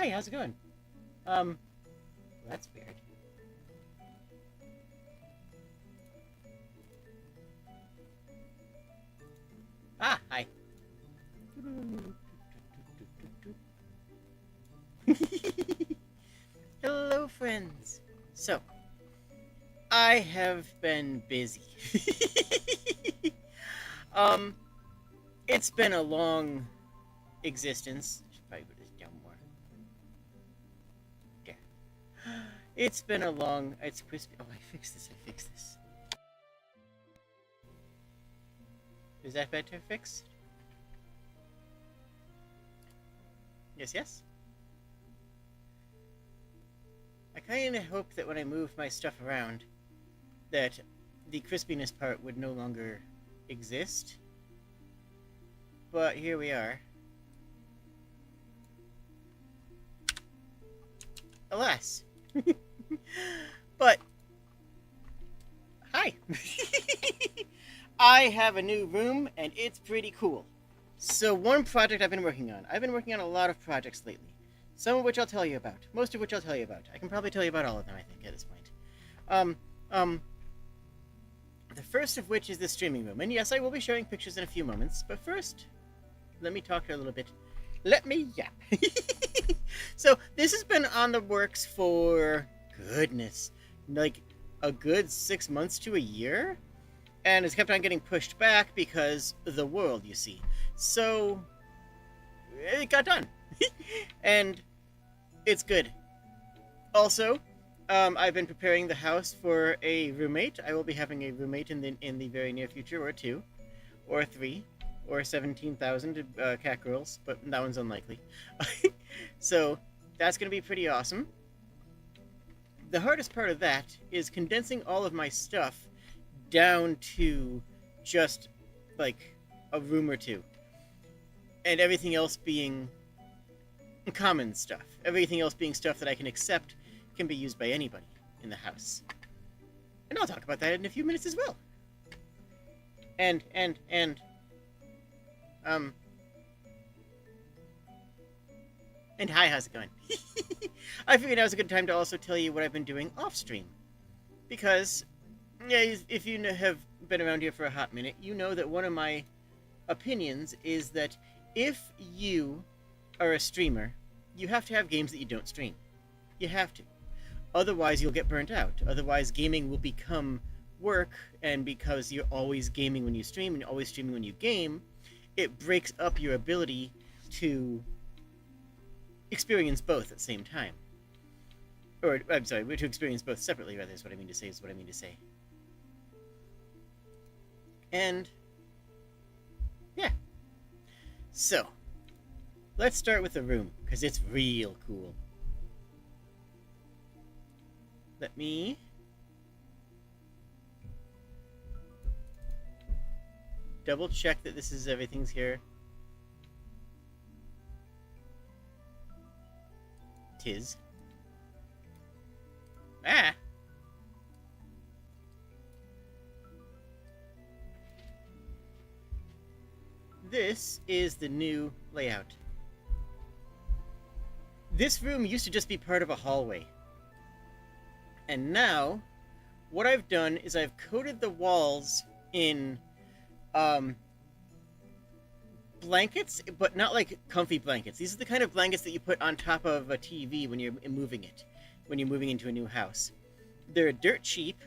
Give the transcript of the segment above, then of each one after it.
Hi, how's it going? That's weird. Ah, hi. Hello, friends. So, I have been busy. um, it's been a long existence. Should probably put this down more. There. It's been a long. It's crispy. Oh, I fixed this. I fixed this. Is that better fixed? Yes, yes. I kind of hope that when I move my stuff around, that the crispiness part would no longer exist. But here we are. Alas. But, hi. I have a new room, and it's pretty cool. So one project I've been working on. I've been working on a lot of projects lately. Some of which I'll tell you about. Most of which I'll tell you about. I can probably tell you about all of them, I think, at this point. Um, um, the first of which is the streaming room. And yes, I will be showing pictures in a few moments. But first, let me talk here a little bit. Let me yap. So, this has been on the works for, goodness, like a good 6 months to a year? And it's kept on getting pushed back because the world, you see. So, it got done. And it's good. Also, I've been preparing the house for a roommate. I will be having a roommate in the very near future, or two, or three, or 17,000 cat girls, but that one's unlikely. So that's going to be pretty awesome. The hardest part of that is condensing all of my stuff down to just like a room or two, and everything else being common stuff. Everything else being stuff that I can accept can be used by anybody in the house. And I'll talk about that in a few minutes as well. And hi, how's it going? I figured that was a good time to also tell you what I've been doing off stream. Because, yeah, if you have been around here for a hot minute, you know that one of my opinions is that if you are a streamer, you have to have games that you don't stream. You have to. Otherwise, you'll get burnt out. Otherwise, gaming will become work, and because you're always gaming when you stream and always streaming when you game, it breaks up your ability to experience both at the same time. Or, I'm sorry, to experience both separately, rather, is what I mean to say, And, yeah. So, let's start with the room, because it's real cool. Let me double check that this is everything's here. Tis. Ah! This is the new layout. This room used to just be part of a hallway. And now, what I've done is I've coated the walls in blankets, but not like comfy blankets. These are the kind of blankets that you put on top of a TV when you're moving it, when you're moving into a new house. They're dirt cheap,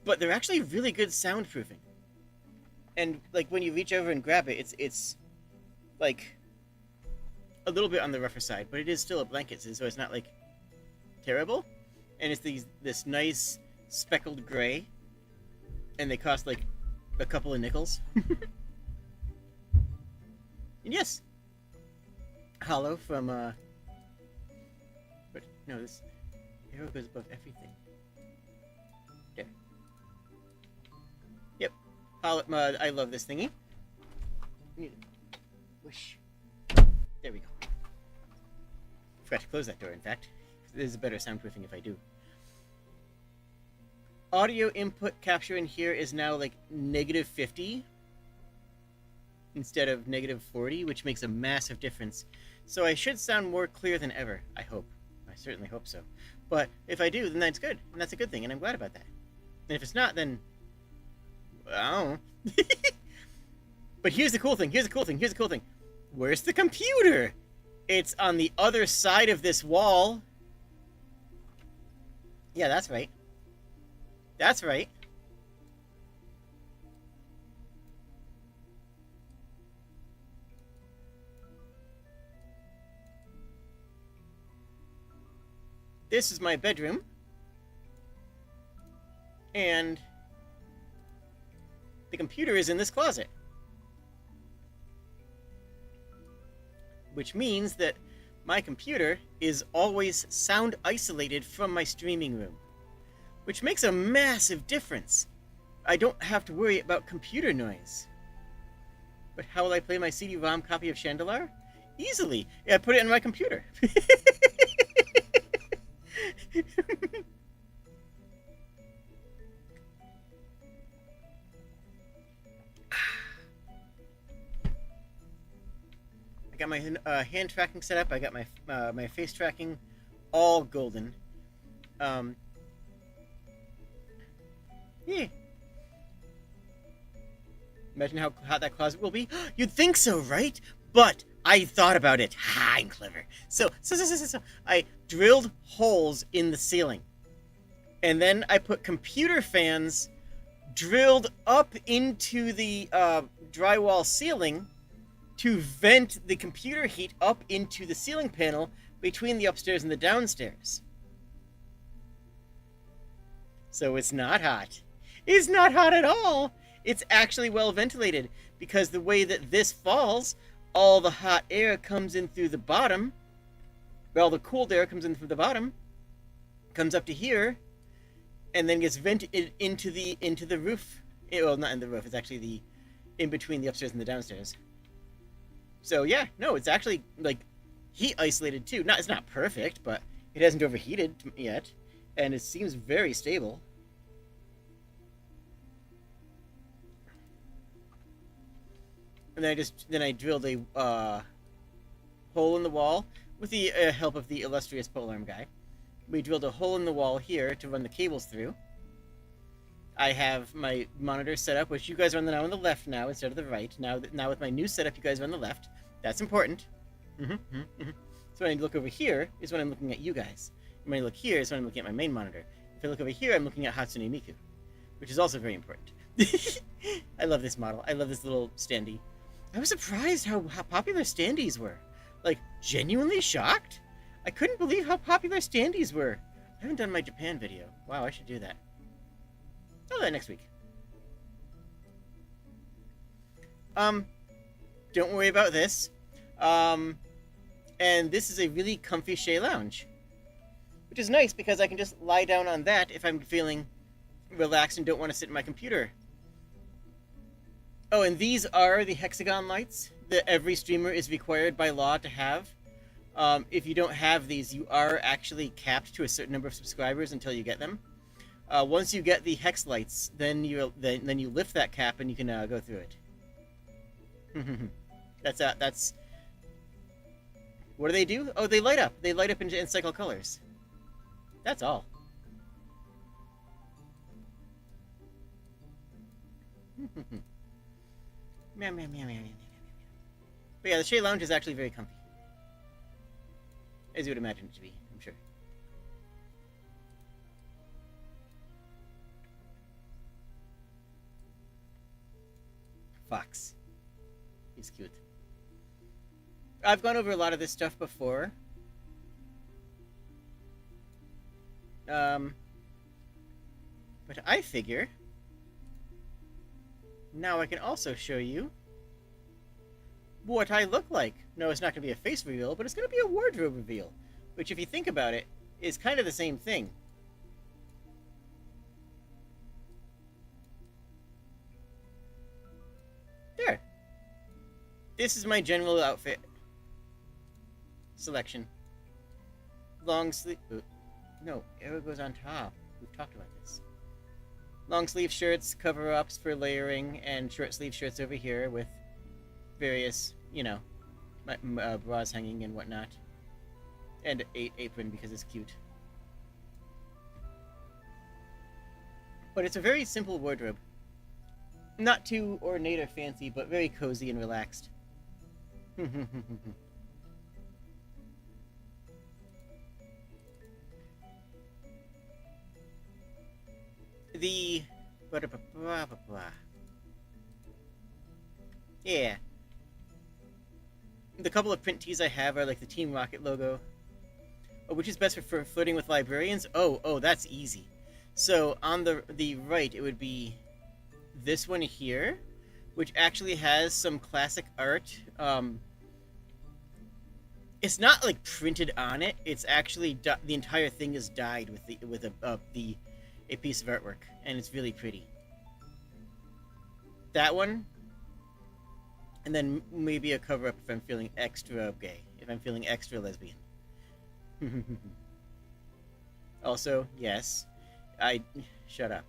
but they're actually really good soundproofing. And like when you reach over and grab it, it's like a little bit on the rougher side, but it is still a blanket, so it's not like terrible. And it's this nice speckled gray, and they cost like a couple of nickels. And yes, Hollow from but no, this arrow goes above everything. There. Yep. Hollow. I love this thingy. Whoosh. There we go. Forgot to close that door. In fact, there's a better soundproofing if I do. Audio input capture in here is now like -50 instead of -40, which makes a massive difference. So I should sound more clear than ever, I hope. I certainly hope so. But if I do, then that's good, and that's a good thing, and I'm glad about that. And if it's not, then I don't know. But here's the cool thing, here's the cool thing, here's the cool thing. Where's the computer? It's on the other side of this wall. Yeah, that's right. That's right. This is my bedroom. And the computer is in this closet. Which means that my computer is always sound isolated from my streaming room. Which makes a massive difference. I don't have to worry about computer noise. But how will I play my CD-ROM copy of Chandelar? Easily. Yeah, I put it in my computer. I got my hand tracking set up. I got my my face tracking all golden. Yeah. Imagine how hot that closet will be. You'd think so, right? But I thought about it. Ha, I'm clever. So I drilled holes in the ceiling. And then I put computer fans drilled up into the drywall ceiling to vent the computer heat up into the ceiling panel between the upstairs and the downstairs. So it's not hot. It's not hot at all. It's actually well ventilated because the way that this falls, all the hot air comes in through the bottom. Well, the cooled air comes in through the bottom, comes up to here, and then gets vented into the roof. Well, not in the roof. It's actually in between the upstairs and the downstairs. So yeah, no, it's actually like heat isolated too. It's not perfect, but it hasn't overheated yet, and it seems very stable. And then I drilled a hole in the wall with the help of the illustrious polearm guy. We drilled a hole in the wall here to run the cables through. I have my monitor set up, which you guys are on the left now instead of the right. Now with my new setup, you guys are on the left. That's important. So when I look over here is when I'm looking at you guys. And when I look here is when I'm looking at my main monitor. If I look over here, I'm looking at Hatsune Miku, which is also very important. I love this model. I love this little standee. I was surprised how popular standees were. Like, genuinely shocked? I couldn't believe how popular standees were. I haven't done my Japan video. Wow, I should do that. I'll do that next week. Don't worry about this. And this is a really comfy Shea lounge. Which is nice because I can just lie down on that if I'm feeling relaxed and don't want to sit in my computer. Oh, and these are the hexagon lights that every streamer is required by law to have. If you don't have these, you are actually capped to a certain number of subscribers until you get them. Once you get the hex lights, then you lift that cap and you can go through it. That's. What do they do? Oh, they light up. They light up in cycle colors. That's all. Meow, meow, meow, meow, meow, meow. But yeah, the Shea Lounge is actually very comfy. As you would imagine it to be, I'm sure. Fox. He's cute. I've gone over a lot of this stuff before. But I figure now I can also show you what I look like. No, it's not going to be a face reveal, but it's going to be a wardrobe reveal, which, if you think about it, is kind of the same thing. There. This is my general outfit selection. Long sleeve. No, arrow goes on top. We've talked about this. Long sleeve shirts, cover-ups for layering, and short sleeve shirts over here with various, my bras hanging and whatnot. And a apron because it's cute. But it's a very simple wardrobe. Not too ornate or fancy, but very cozy and relaxed. The... Yeah. The couple of print tees I have are like the Team Rocket logo. Oh, which is best for flirting with librarians? Oh, that's easy. So on the right, it would be this one here, which actually has some classic art. It's not like printed on it. It's actually the entire thing is dyed with a piece of artwork, and it's really pretty. That one, and then maybe a cover up if I'm feeling extra gay, if I'm feeling extra lesbian. Also, yes, shut up.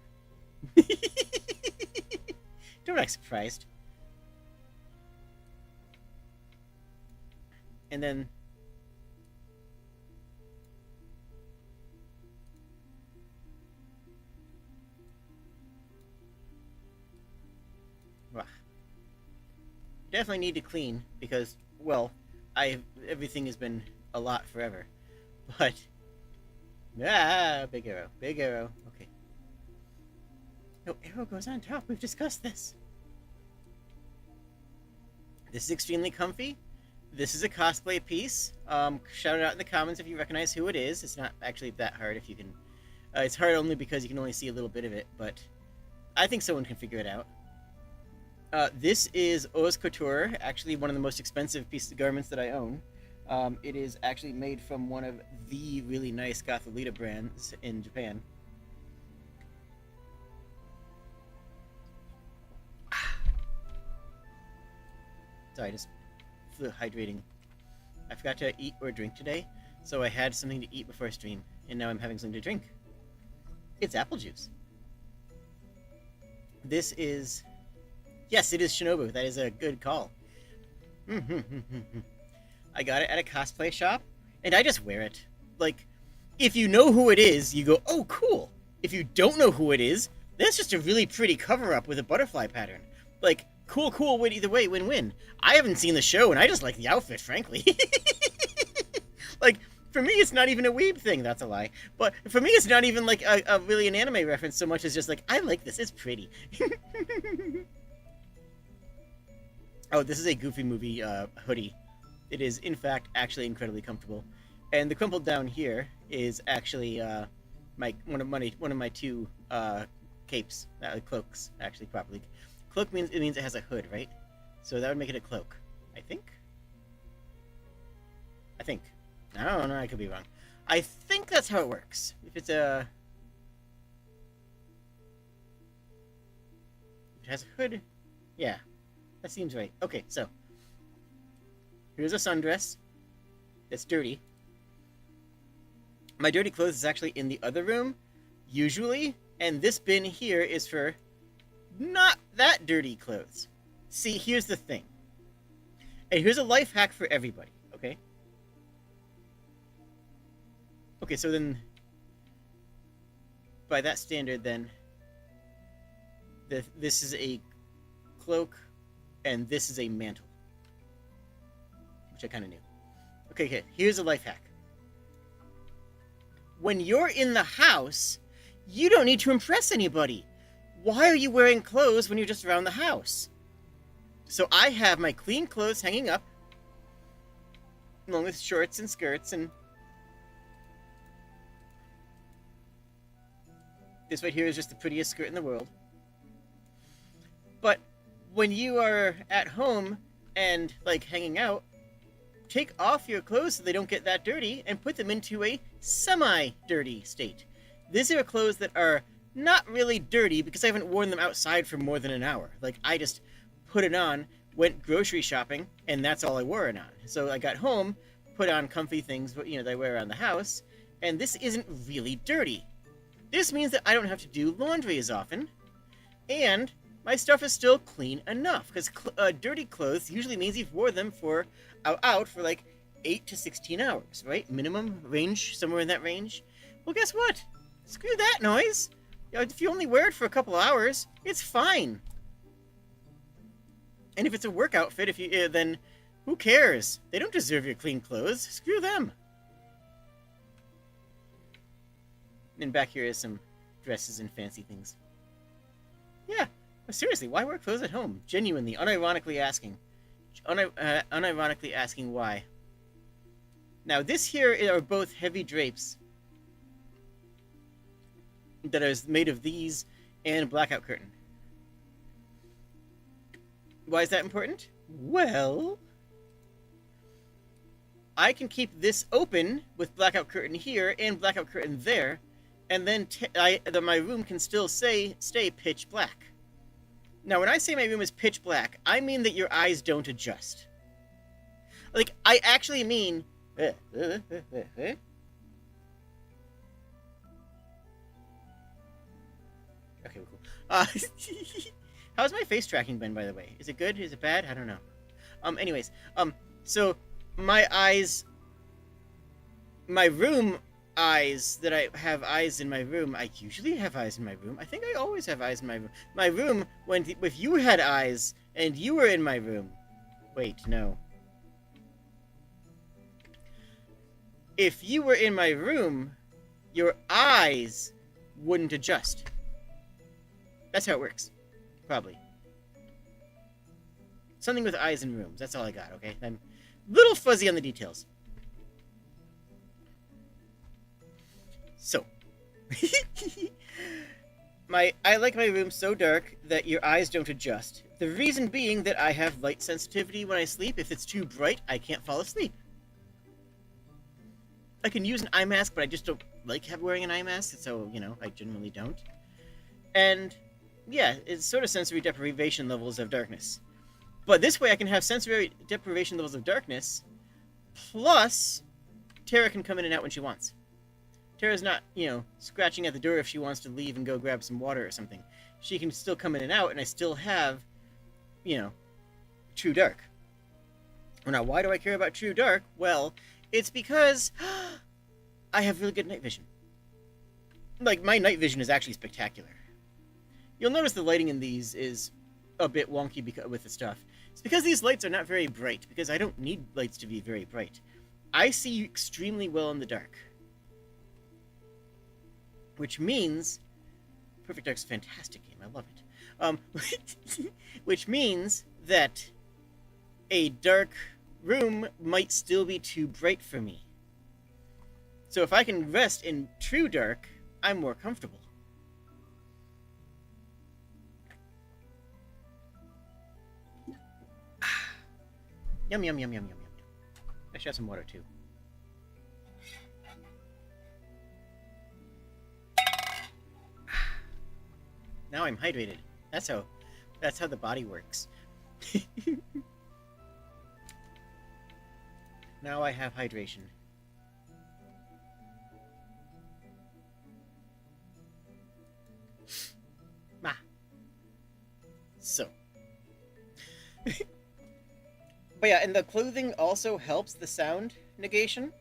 Don't act surprised. And then definitely need to clean because, well, everything has been a lot forever. But big arrow, big arrow. Okay. No, arrow goes on top. We've discussed this. This is extremely comfy. This is a cosplay piece. Shout it out in the comments if you recognize who it is. It's not actually that hard if you can. It's hard only because you can only see a little bit of it, but I think someone can figure it out. This is Oz Couture, actually one of the most expensive pieces of garments that I own. It is actually made from one of the really nice Gothorita brands in Japan. Sorry, just hydrating. I forgot to eat or drink today, so I had something to eat before stream, and now I'm having something to drink. It's apple juice. This is... Yes, it is Shinobu. That is a good call. I got it at a cosplay shop, and I just wear it. Like, if you know who it is, you go, oh, cool. If you don't know who it is, that's just a really pretty cover-up with a butterfly pattern. Like, cool, win either way, win-win. I haven't seen the show, and I just like the outfit, frankly. Like, for me, it's not even a weeb thing. That's a lie. But for me, it's not even, like, a really an anime reference so much as just, like, I like this. It's pretty. Oh, this is a Goofy Movie hoodie. It is, in fact, actually incredibly comfortable. And the crumpled down here is actually one of my two capes, cloaks, actually, properly. Cloak means it has a hood, right? So that would make it a cloak, I think. I don't know, I could be wrong. I think that's how it works. If it's a... It has a hood? Yeah. That seems right. Okay, so. Here's a sundress. That's dirty. My dirty clothes is actually in the other room, usually, and this bin here is for not that dirty clothes. See, here's the thing. And here's a life hack for everybody, okay? Okay, so then, by that standard, then, this is a cloak, and this is a mantle. Which I kind of knew. Okay, here's a life hack. When you're in the house, you don't need to impress anybody. Why are you wearing clothes when you're just around the house? So I have my clean clothes hanging up, along with shorts and skirts, and this right here is just the prettiest skirt in the world. But when you are at home and, like, hanging out, take off your clothes so they don't get that dirty and put them into a semi-dirty state. These are clothes that are not really dirty because I haven't worn them outside for more than an hour. Like, I just put it on, went grocery shopping, and that's all I wore it on. So I got home, put on comfy things, that I wear around the house, and this isn't really dirty. This means that I don't have to do laundry as often, and my stuff is still clean enough. Because dirty clothes usually means you've wore them for out for like 8 to 16 hours, right? Minimum range, somewhere in that range. Well, guess what? Screw that noise. If you only wear it for a couple hours, it's fine. And if it's a work outfit, then who cares? They don't deserve your clean clothes. Screw them. And back here is some dresses and fancy things. Yeah, but seriously, why wear clothes at home? Genuinely, unironically asking. Unironically asking why. Now, this here are both heavy drapes that is made of these and blackout curtain. Why is that important? Well, I can keep this open with blackout curtain here and blackout curtain there, and then my room can still stay pitch black. Now, when I say my room is pitch black, I mean that your eyes don't adjust. Like, I actually mean... Okay, cool. How's my face tracking been, by the way? Is it good? Is it bad? I don't know. Anyways, so my eyes, my room eyes that I have eyes in my room. I usually have eyes in my room. I think I always have eyes in my room. My room, if you had eyes and you were in my room. Wait, no. If you were in my room, your eyes wouldn't adjust. That's how it works. Probably. Something with eyes in rooms. That's all I got, okay? I'm a little fuzzy on the details. So. I like my room so dark that your eyes don't adjust. The reason being that I have light sensitivity when I sleep. If it's too bright, I can't fall asleep. I can use an eye mask, but I just don't like wearing an eye mask, so, I generally don't. And, yeah, it's sort of sensory deprivation levels of darkness. But this way I can have sensory deprivation levels of darkness, plus Tara can come in and out when she wants. Tara's not, scratching at the door if she wants to leave and go grab some water or something. She can still come in and out, and I still have, true dark. Now, why do I care about true dark? Well, it's because I have really good night vision. Like, my night vision is actually spectacular. You'll notice the lighting in these is a bit wonky with the stuff. It's because these lights are not very bright, because I don't need lights to be very bright. I see extremely well in the dark. Which means... Perfect Dark's a fantastic game, I love it. Which means that a dark room might still be too bright for me. So if I can rest in true dark, I'm more comfortable. Yum, yum, yum, yum, yum, yum. I should have some water, too. Now I'm hydrated. That's how the body works. Now I have hydration. So. But yeah, and the clothing also helps the sound negation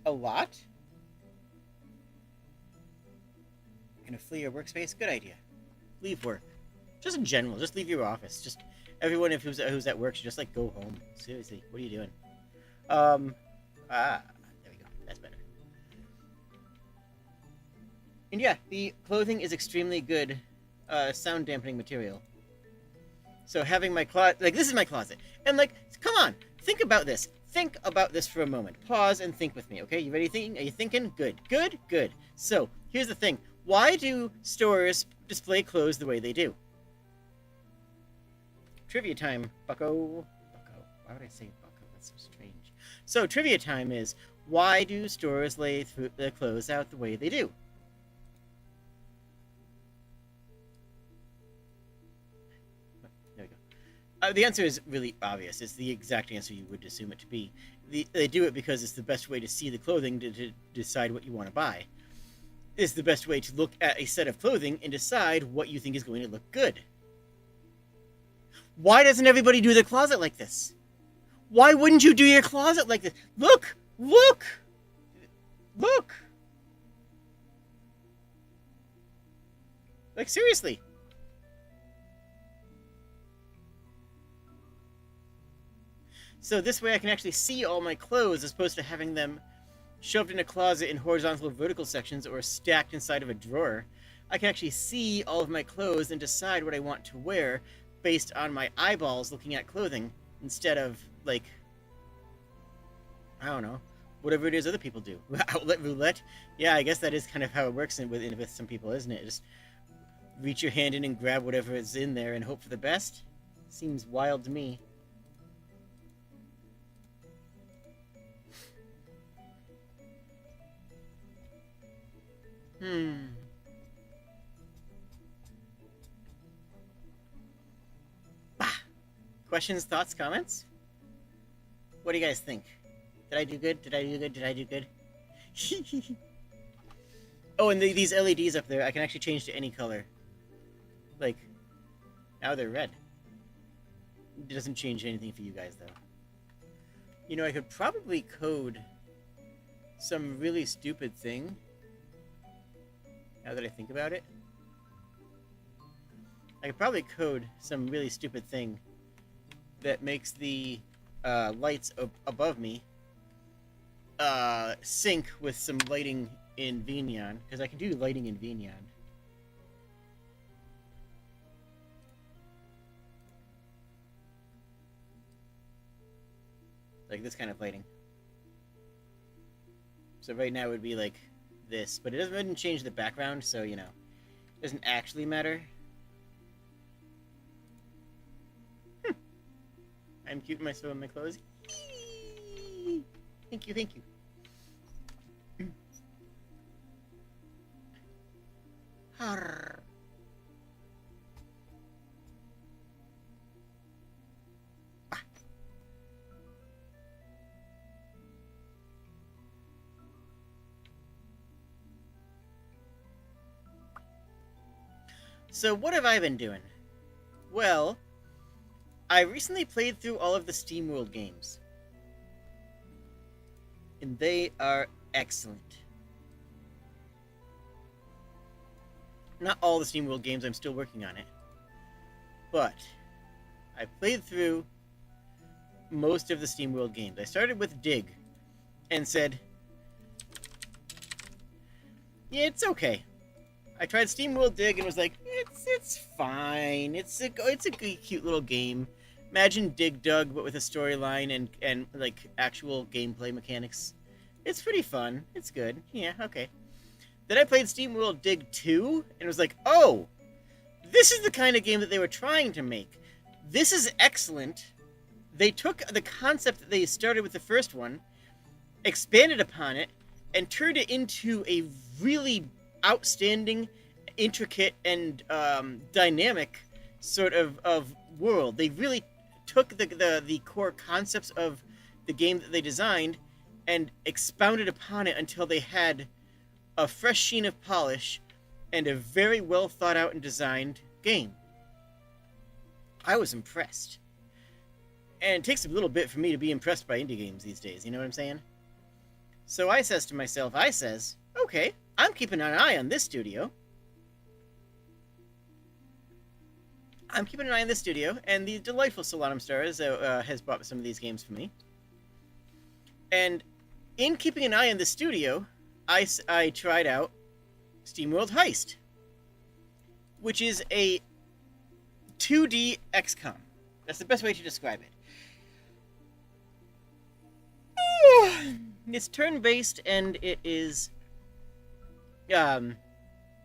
a lot. Gonna flee your workspace? Good idea. Leave work. Just in general, just leave your office. Just everyone who's at work should just like go home. Seriously, what are you doing? There we go. That's better. And yeah, the clothing is extremely good sound dampening material. So having my closet, like this is my closet, and like, come on, think about this. Think about this for a moment. Pause and think with me, okay? You ready? Are you thinking? Good, good, good. So here's the thing. Why do stores display clothes the way they do? Trivia time, bucko. Bucko. Why would I say bucko? That's so strange. So trivia time is, why do stores lay their clothes out the way they do? There we go. The answer is really obvious. It's the exact answer you would assume it to be. They do it because it's the best way to see the clothing to decide what you want to buy. is the best way to look at a set of clothing and decide what you think is going to look good. Why doesn't everybody do their closet like this? Why wouldn't you do your closet like this? Look! Look! Look! Like, seriously. So this way I can actually see all my clothes as opposed to having them shoved in a closet in horizontal or vertical sections or stacked inside of a drawer. I can actually see all of my clothes and decide what I want to wear based on my eyeballs looking at clothing instead of, like, I don't know, whatever it is other people do. Outlet roulette? Yeah, I guess that is kind of how it works with some people, isn't it? Just reach your hand in and grab whatever is in there and hope for the best? Seems wild to me. Questions, thoughts, comments? What do you guys think? Did I do good? Did I do good? Did I do good? Oh, and these LEDs up there, I can actually change to any color. Like, now they're red. It doesn't change anything for you guys, though. You know, I could probably code some really stupid thing. Now that I think about it. I could probably code some really stupid thing that makes the lights above me sync with some lighting in VNyan, because I can do lighting in VNyan. Like this kind of lighting. So right now it would be like this, but it wouldn't change the background, so, you know, it doesn't actually matter. I'm cute myself in my clothes. Thank you, thank you. So what have I been doing? Well, I recently played through all of the SteamWorld games. And they are excellent. Not all the SteamWorld games, I'm still working on it. But I played through most of the SteamWorld games. I started with Dig and said, yeah, it's okay. I tried SteamWorld Dig and was like, it's fine. It's a good, cute little game. Imagine Dig Dug, but with a storyline and like actual gameplay mechanics. It's pretty fun. It's good. Yeah, okay. Then I played SteamWorld Dig 2 and was like, oh, this is the kind of game that they were trying to make. This is excellent. They took the concept that they started with the first one, expanded upon it, and turned it into a really outstanding, intricate, and dynamic sort of world. They really took the core concepts of the game that they designed and expounded upon it until they had a fresh sheen of polish and a very well thought out and designed game. I was impressed. And it takes a little bit for me to be impressed by indie games these days, you know what I'm saying? So I says to myself, okay, I'm keeping an eye on this studio. I'm keeping an eye on this studio, and the delightful Solanum Stars has bought some of these games for me. And in keeping an eye on the studio, I tried out SteamWorld Heist, which is a 2D XCOM. That's the best way to describe it. It's turn-based, and it is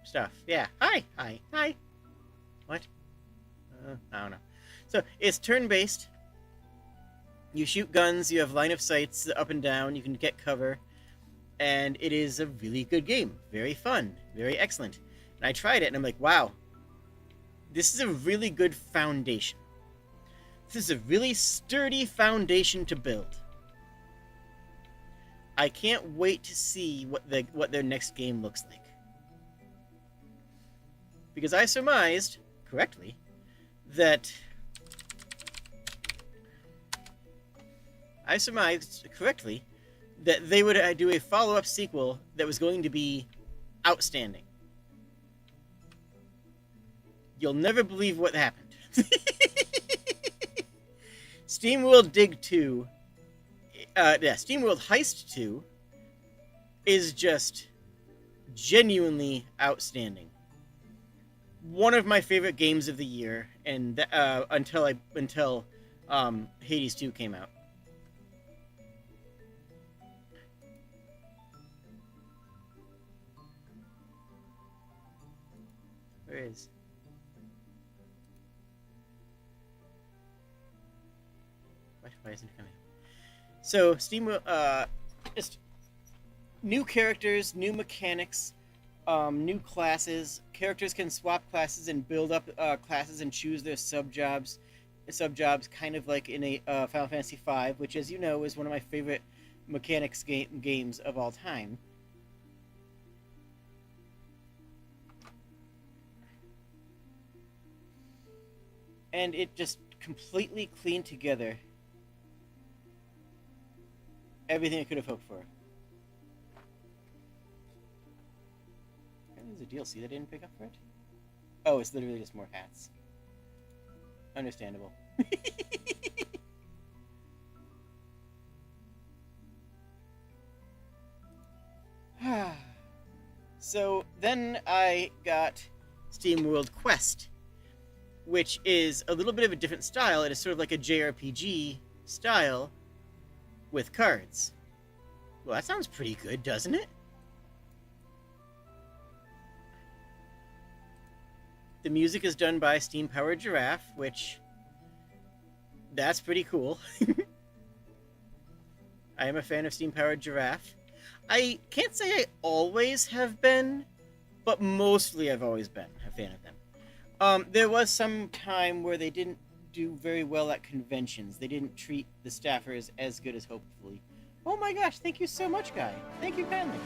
stuff. Yeah. Hi. What? I don't know. So it's turn-based. You shoot guns. You have line of sights up and down. You can get cover, and it is a really good game. Very fun. Very excellent. And I tried it, and I'm like, wow. This is a really good foundation. This is a really sturdy foundation to build. I can't wait to see what their next game looks like. because I surmised correctly that they would do a follow-up sequel that was going to be outstanding. You'll never believe what happened. SteamWorld Dig 2, SteamWorld Heist 2 is just genuinely outstanding. One of my favorite games of the year, and until Hades 2 came out. Where is? Why isn't it coming? So SteamWorld, just new characters, new mechanics, new classes. Characters can swap classes and build up classes and choose their sub-jobs, kind of like in a Final Fantasy V, which, as you know, is one of my favorite mechanics games of all time. And it just completely cleaned together everything I could have hoped for. There's a DLC that I didn't pick up for it. Oh, it's literally just more hats. Understandable. So then I got SteamWorld Quest, which is a little bit of a different style. It is sort of like a JRPG style with cards. Well, that sounds pretty good, doesn't it? The music is done by Steam Powered Giraffe, which... that's pretty cool. I am a fan of Steam Powered Giraffe. I can't say I always have been, but mostly I've always been a fan of them. There was some time where they didn't do very well at conventions. They didn't treat the staffers as good as hopefully. Oh my gosh, thank you so much, Guy. Thank you kindly.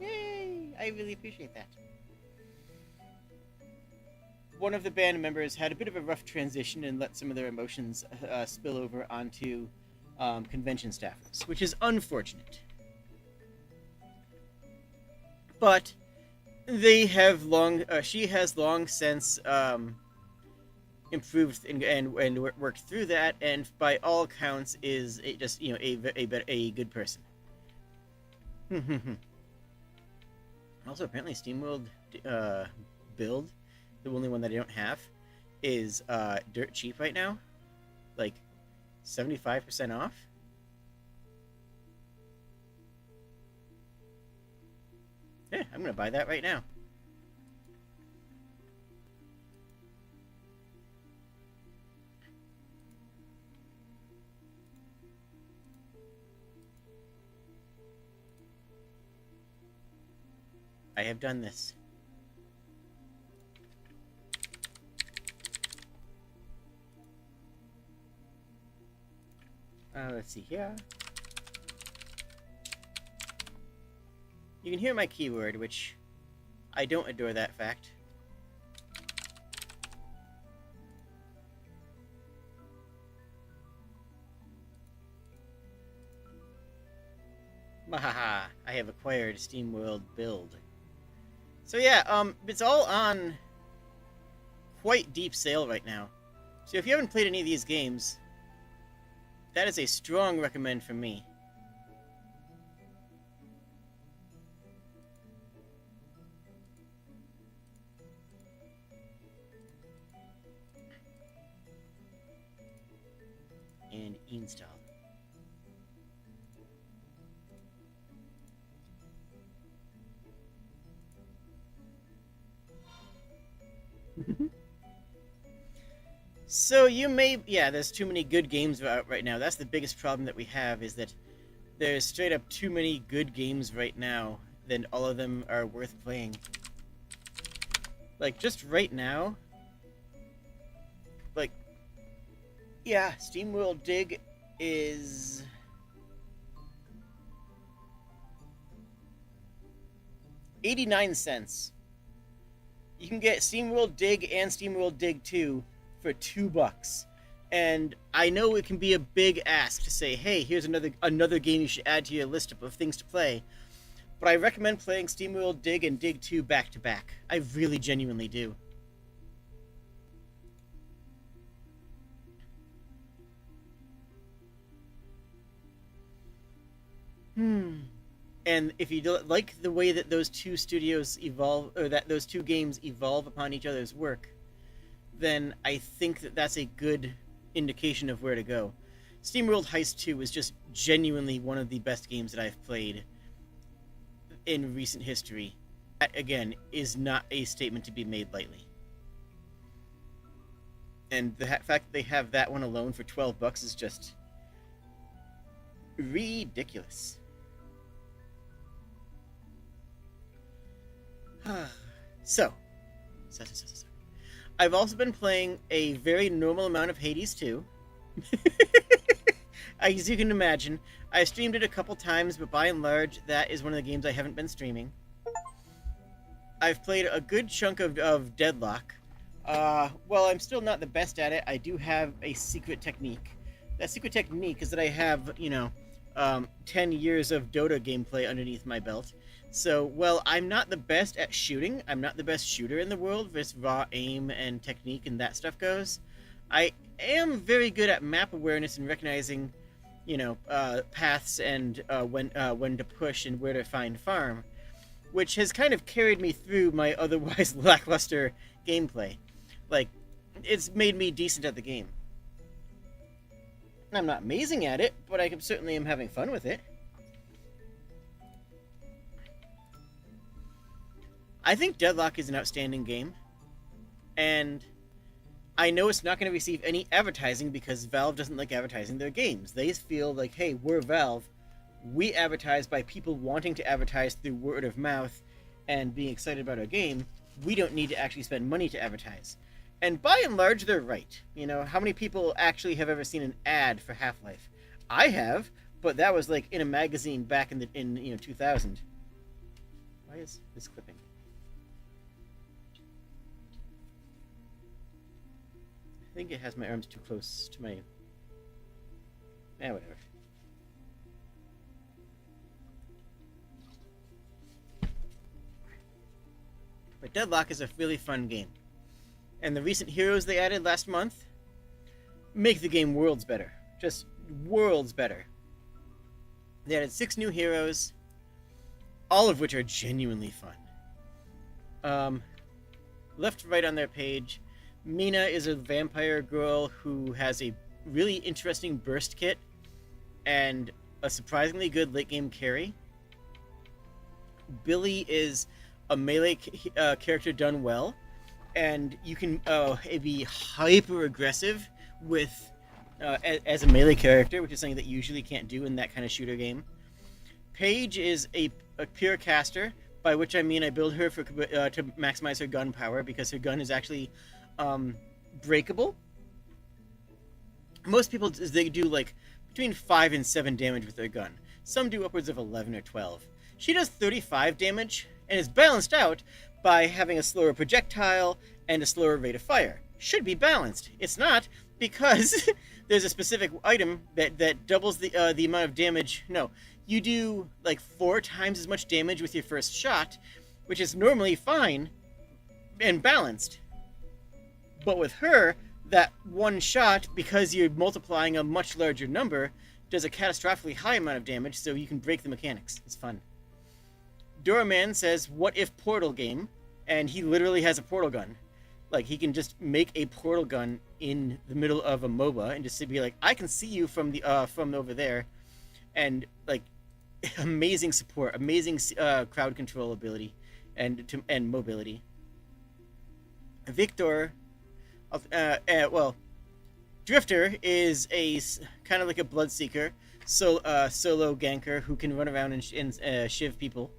Yay! I really appreciate that. One of the band members had a bit of a rough transition and let some of their emotions spill over onto convention staffers, which is unfortunate. But they have she has long since improved and worked through that, and by all accounts is just a good person. Also, apparently, SteamWorld Build, the only one that I don't have, is dirt cheap right now, like 75% off. Yeah, I'm gonna buy that right now. I have done this. Let's see here. You can hear my keyword, which I don't adore that fact. Mahaha, I have acquired SteamWorld Build. So yeah, it's all on quite deep sale right now. So if you haven't played any of these games, that is a strong recommend from me. And install. So you may... yeah, there's too many good games out right now. That's the biggest problem that we have, is that there's straight up too many good games right now, then all of them are worth playing. Like, just right now... like... yeah, SteamWorld Dig is... $0.89. You can get SteamWorld Dig and SteamWorld Dig 2 for $2. And I know it can be a big ask to say, hey, here's another game you should add to your list of things to play. But I recommend playing SteamWorld Dig and Dig 2 back to back. I really genuinely do. And if you like the way that those two studios evolve, or that those two games evolve upon each other's work, then I think that that's a good indication of where to go. SteamWorld Heist 2 is just genuinely one of the best games that I've played in recent history. That, again, is not a statement to be made lightly. And the fact that they have that one alone for $12 is just ridiculous. So, I've also been playing a very normal amount of Hades 2. As you can imagine, I streamed it a couple times, but by and large, that is one of the games I haven't been streaming. I've played a good chunk of Deadlock. Well, I'm still not the best at it. I do have a secret technique. That secret technique is that I have, 10 years of Dota gameplay underneath my belt. So, well, I'm not the best at shooting. I'm not the best shooter in the world, as raw aim and technique and that stuff goes. I am very good at map awareness and recognizing, paths and when to push and where to find farm, which has kind of carried me through my otherwise lackluster gameplay. Like, it's made me decent at the game. I'm not amazing at it, but I certainly am having fun with it. I think Deadlock is an outstanding game, and I know it's not going to receive any advertising because Valve doesn't like advertising their games. They feel like, hey, we're Valve. We advertise by people wanting to advertise through word of mouth and being excited about our game. We don't need to actually spend money to advertise. And by and large, they're right. How many people actually have ever seen an ad for Half-Life? I have, but that was like in a magazine back in 2000. Why is this clipping? I think it has my arms too close to my... whatever. But Deadlock is a really fun game. And the recent heroes they added last month make the game worlds better. Just worlds better. They added 6 new heroes, all of which are genuinely fun. Left to right on their page, Mina is a vampire girl who has a really interesting burst kit and a surprisingly good late game carry. Billy is a melee character done well, and you can be hyper aggressive with as a melee character, which is something that you usually can't do in that kind of shooter game. Paige is a pure caster, by which I mean I build her to maximize her gun power because her gun is actually breakable. Most people, they do like between 5 and 7 damage with their gun. Some do upwards of 11 or 12. She does 35 damage and is balanced out by having a slower projectile and a slower rate of fire. Should be balanced. It's not, because there's a specific item that doubles the amount of damage. No, you do like 4 times as much damage with your first shot, which is normally fine and balanced. But with her, that one shot, because you're multiplying a much larger number, does a catastrophically high amount of damage, so you can break the mechanics. It's fun. Doraman says, what if portal game? And he literally has a portal gun. Like, he can just make a portal gun in the middle of a MOBA and just be like, I can see you from over there. And, like, amazing support, amazing crowd control ability and mobility. Victor... Drifter is a kind of like a Bloodseeker, solo ganker who can run around and shiv people.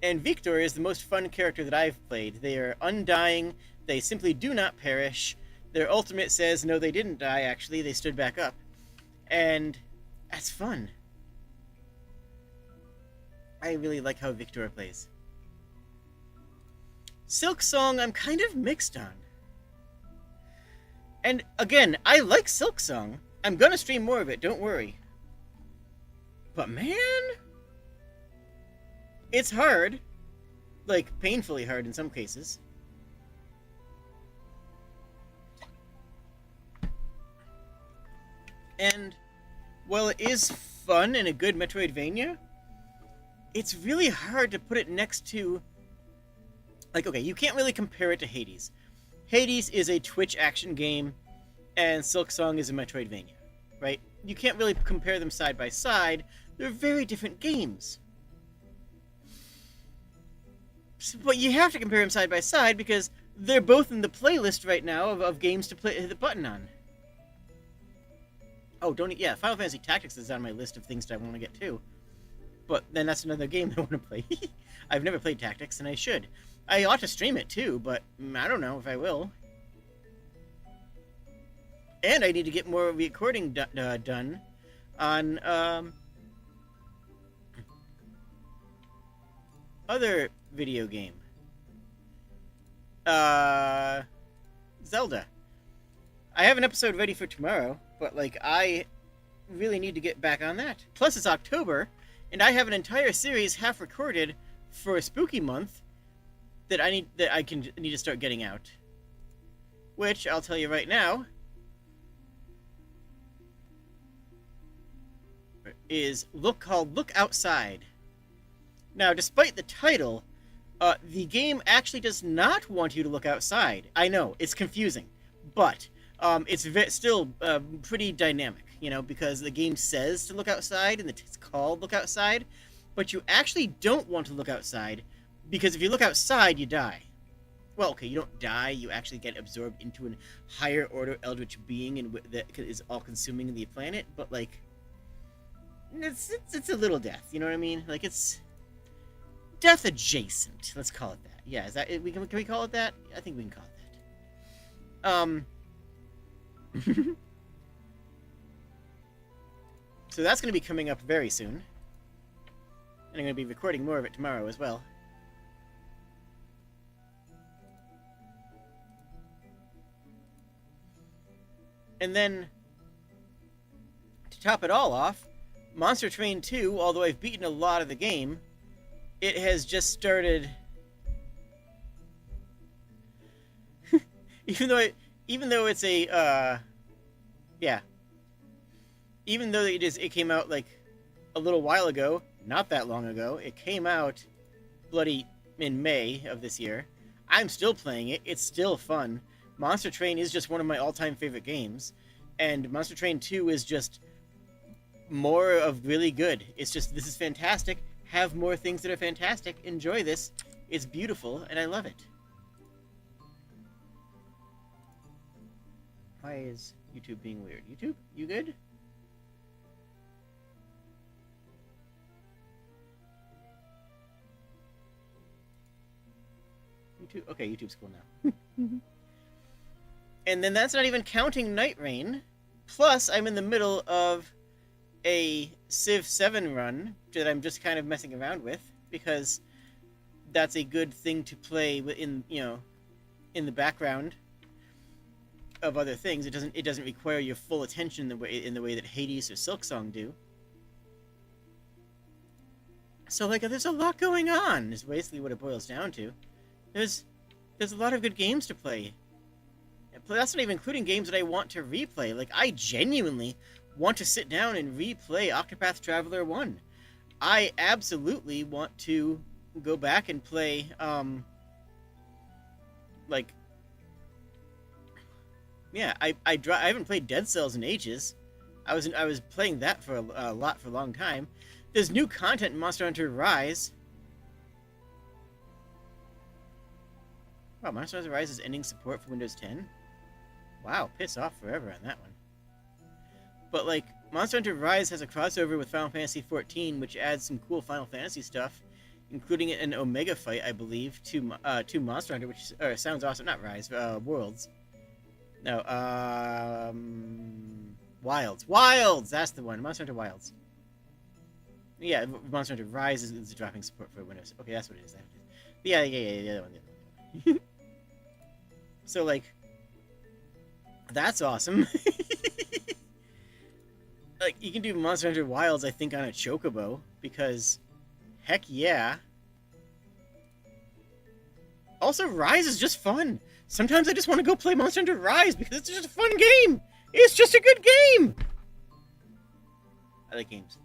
And Victor is the most fun character that I've played. They are undying, they simply do not perish. Their ultimate says, no, they didn't die, actually, they stood back up. And that's fun. I really like how Victor plays. Silk Song, I'm kind of mixed on. And again, I like Silk Song. I'm gonna stream more of it, don't worry. But man, it's hard. Like, painfully hard in some cases. And while it is fun and a good Metroidvania, it's really hard to put it next to... Like, okay, you can't really compare it to Hades. Hades is a Twitch action game, and Silk Song is a Metroidvania, right? You can't really compare them side by side. They're very different games. But you have to compare them side by side because they're both in the playlist right now of games to hit the button on. Oh, yeah, Final Fantasy Tactics is on my list of things that I want to get to. But then that's another game I want to play. I've never played Tactics, and I should. I ought to stream it too, but I don't know if I will. And I need to get more recording done on other video game. Zelda. I have an episode ready for tomorrow, but like I really need to get back on that. Plus it's October, and I have an entire series half recorded for a spooky month that I need to start getting out. Which I'll tell you right now is called Look Outside. Now, despite the title, the game actually does not want you to look outside. I know, it's confusing, but it's still pretty dynamic, you know, because the game says to look outside, and it's called Look Outside, but you actually don't want to look outside, because if you look outside, you die. Well, okay, you don't die, you actually get absorbed into a higher order eldritch being that is all-consuming the planet, but, like, it's a little death, you know what I mean? Like, it's death adjacent, let's call it that. Yeah, is that can we call it that? I think we can call it that. So that's going to be coming up very soon. And I'm going to be recording more of it tomorrow as well. And then, to top it all off, Monster Train 2, although I've beaten a lot of the game, it has just started... even though it's a, yeah. Even though it came out, like, a little while ago, not that long ago, it came out bloody in May of this year, I'm still playing it, it's still fun. Monster Train is just one of my all-time favorite games, and Monster Train 2 is just more of really good. It's just, this is fantastic, have more things that are fantastic, enjoy this, it's beautiful, and I love it. Why is YouTube being weird? YouTube, you good? YouTube, okay, YouTube's cool now. And then that's not even counting Night Rain. Plus, I'm in the middle of a Civ 7 run that I'm just kind of messing around with, because that's a good thing to play in, you know, in the background of other things. It doesn't require your full attention in the way that Hades or Silk Song do. So, like, there's a lot going on, is basically what it boils down to. There's a lot of good games to play. That's not even including games that I want to replay. Like, I genuinely want to sit down and replay Octopath Traveler 1. I absolutely want to go back and play, like... Yeah, I haven't played Dead Cells in ages. I was playing that for a long time. There's new content in Monster Hunter Rise. Wow, Monster Hunter Rise is ending support for Windows 10? Wow, piss off forever on that one. But, like, Monster Hunter Rise has a crossover with Final Fantasy XIV, which adds some cool Final Fantasy stuff, including an Omega fight, I believe, to Monster Hunter, which sounds awesome. Not Rise, Worlds. No, Wilds. Wilds! That's the one. Monster Hunter Wilds. Yeah, Monster Hunter Rise is dropping support for Windows. Okay, that's what it is. Yeah, the other one. So, like, that's awesome. Like, you can do Monster Hunter Wilds, I think, on a Chocobo, because, heck yeah. Also, Rise is just fun. Sometimes I just want to go play Monster Hunter Rise, because it's just a fun game. It's just a good game. I like games.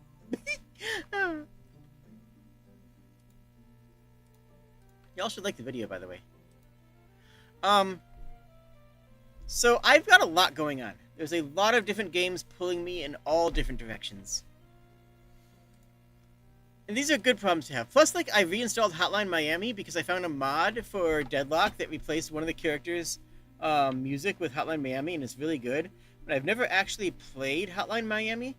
Y'all should like the video, by the way. So I've got a lot going on. There's a lot of different games pulling me in all different directions. And these are good problems to have. Plus, like, I reinstalled Hotline Miami because I found a mod for Deadlock that replaced one of the characters' music with Hotline Miami, and it's really good. But I've never actually played Hotline Miami,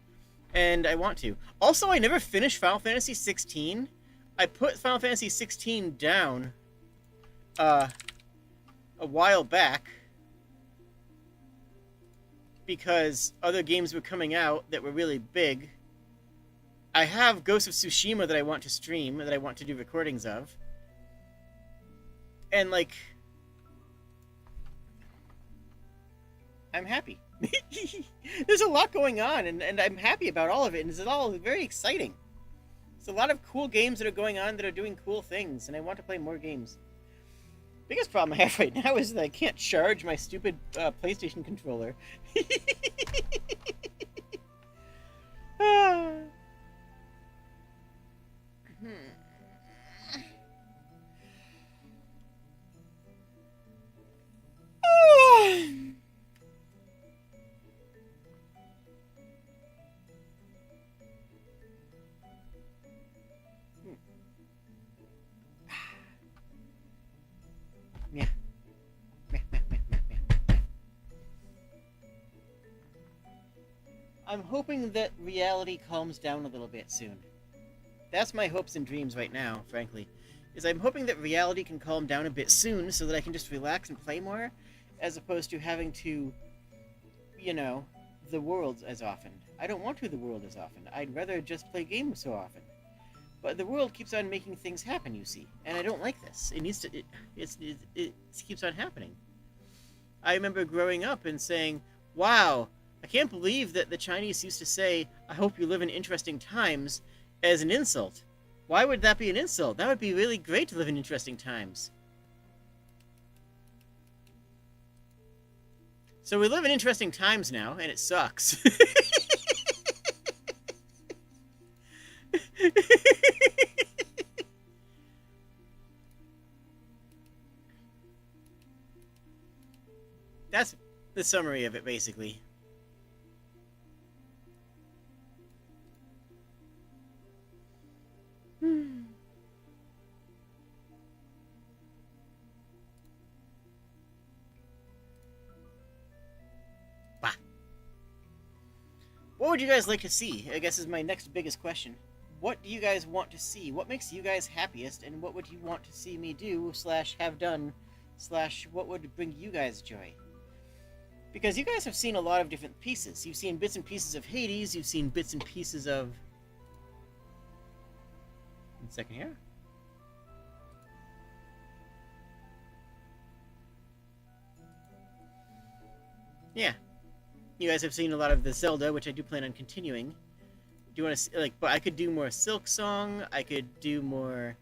and I want to. Also, I never finished Final Fantasy 16. I put Final Fantasy 16 down a while back because other games were coming out that were really big. I have Ghost of Tsushima that I want to stream, that I want to do recordings of. And, like, I'm happy. There's a lot going on, and I'm happy about all of it, and it's all very exciting. There's a lot of cool games that are going on that are doing cool things, and I want to play more games. Biggest problem I have right now is that I can't charge my stupid PlayStation controller. Yeah. I'm hoping that reality calms down a little bit soon. That's my hopes and dreams right now, frankly. Is I'm hoping that reality can calm down a bit soon so that I can just relax and play more, as opposed to having to, you know, the world as often. I don't want to the world as often. I'd rather just play games so often. But the world keeps on making things happen, you see, and I don't like this. It needs to. It keeps on happening. I remember growing up and saying, "Wow, I can't believe that the Chinese used to say, 'I hope you live in interesting times,' as an insult. Why would that be an insult? That would be really great to live in interesting times." So we live in interesting times now, and it sucks. That's the summary of it, basically. Bah. What would you guys like to see? I guess is my next biggest question. What do you guys want to see? What makes you guys happiest, and what would you want to see me do, / have done, / what would bring you guys joy? Because you guys have seen a lot of different pieces. You've seen bits and pieces of Hades, you've seen bits and pieces of... One second here. Yeah. You guys have seen a lot of the Zelda, which I do plan on continuing. Do you want to, like, but I could do more Silk Song, I could do more...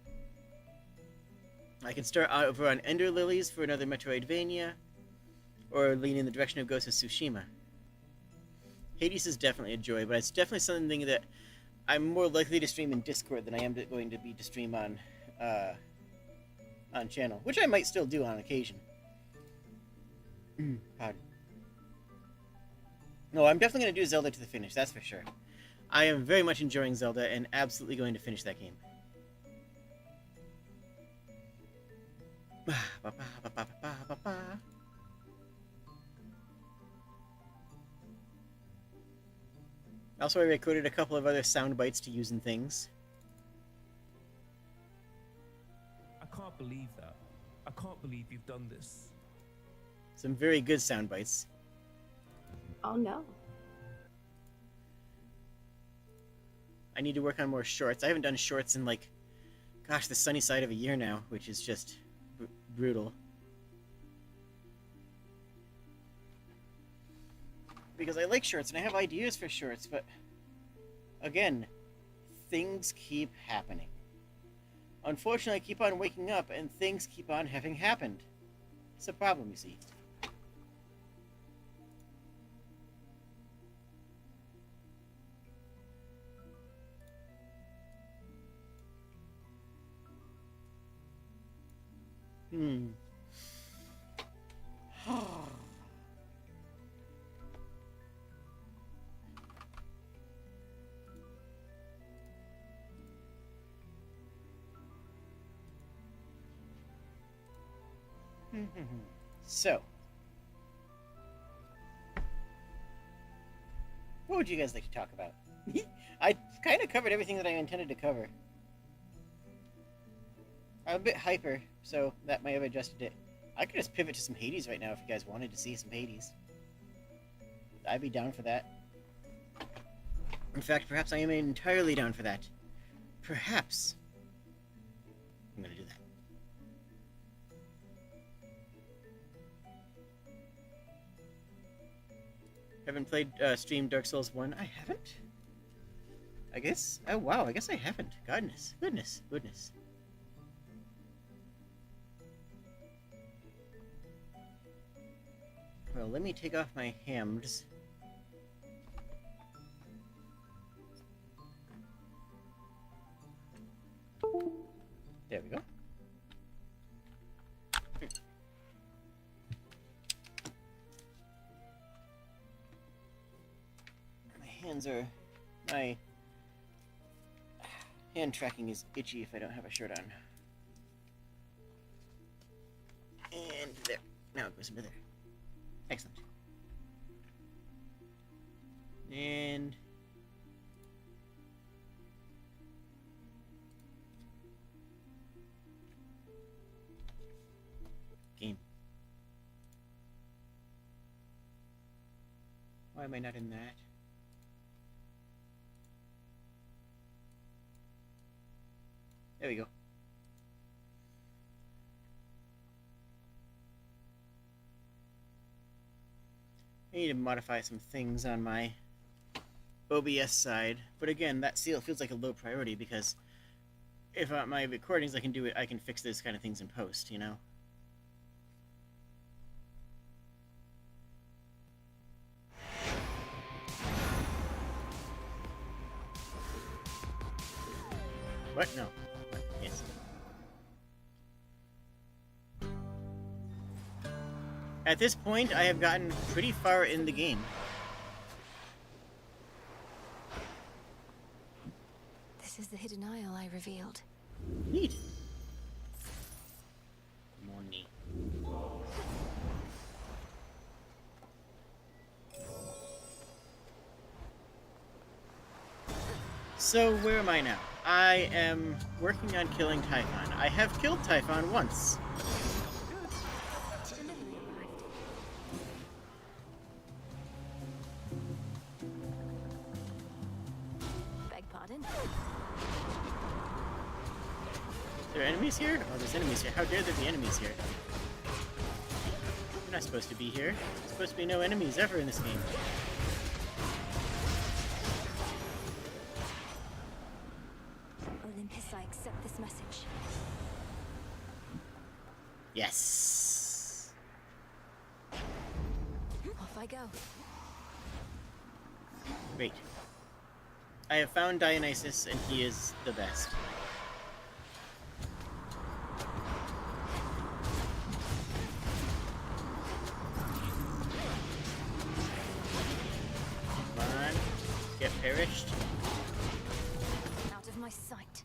I can start out over on Ender Lilies for another Metroidvania, or lean in the direction of Ghost of Tsushima. Hades is definitely a joy, but it's definitely something that I'm more likely to stream in Discord than I am going to be to stream on channel, which I might still do on occasion. Pardon. No, I'm definitely going to do Zelda to the finish, that's for sure. I am very much enjoying Zelda and absolutely going to finish that game. Also, I recorded a couple of other sound bites to use in things. I can't believe that. I can't believe you've done this. Some very good sound bites. Oh no. I need to work on more shorts. I haven't done shorts in, like, gosh, the sunny side of a year now, which is just brutal. Because I like shorts and I have ideas for shorts, but again, things keep happening. Unfortunately, I keep on waking up and things keep on having happened. It's a problem, you see. So, what would you guys like to talk about? I kind of covered everything that I intended to cover. I'm a bit hyper, so that might have adjusted it. I could just pivot to some Hades right now if you guys wanted to see some Hades. I'd be down for that. In fact, perhaps I am entirely down for that. Perhaps. I'm gonna do that. Haven't played streamed Dark Souls 1? I haven't? I guess... Oh, wow, I guess I haven't. Goodness. Goodness. Goodness. Well, let me take off my hams. There we go. My hand tracking is itchy if I don't have a shirt on. And there. Now it goes into there. Excellent. And game. Why am I not in that? There we go. I need to modify some things on my OBS side, but again, that still feels like a low priority because if my recordings, I can fix those kind of things in post, you know? What? No. What? Yes. At this point, I have gotten pretty far in the game. This is the hidden isle I revealed. Neat. Money. So, where am I now? I am working on killing Typhon. I have killed Typhon once. Beg pardon? Are there enemies here? Oh, there's enemies here. How dare there be enemies here? You're not supposed to be here. There's supposed to be no enemies ever in this game. Olympus, I accept this message. Yes. Off I go. Great. I have found Dionysus, and he is the best. Come on. Get perished. Out of my sight.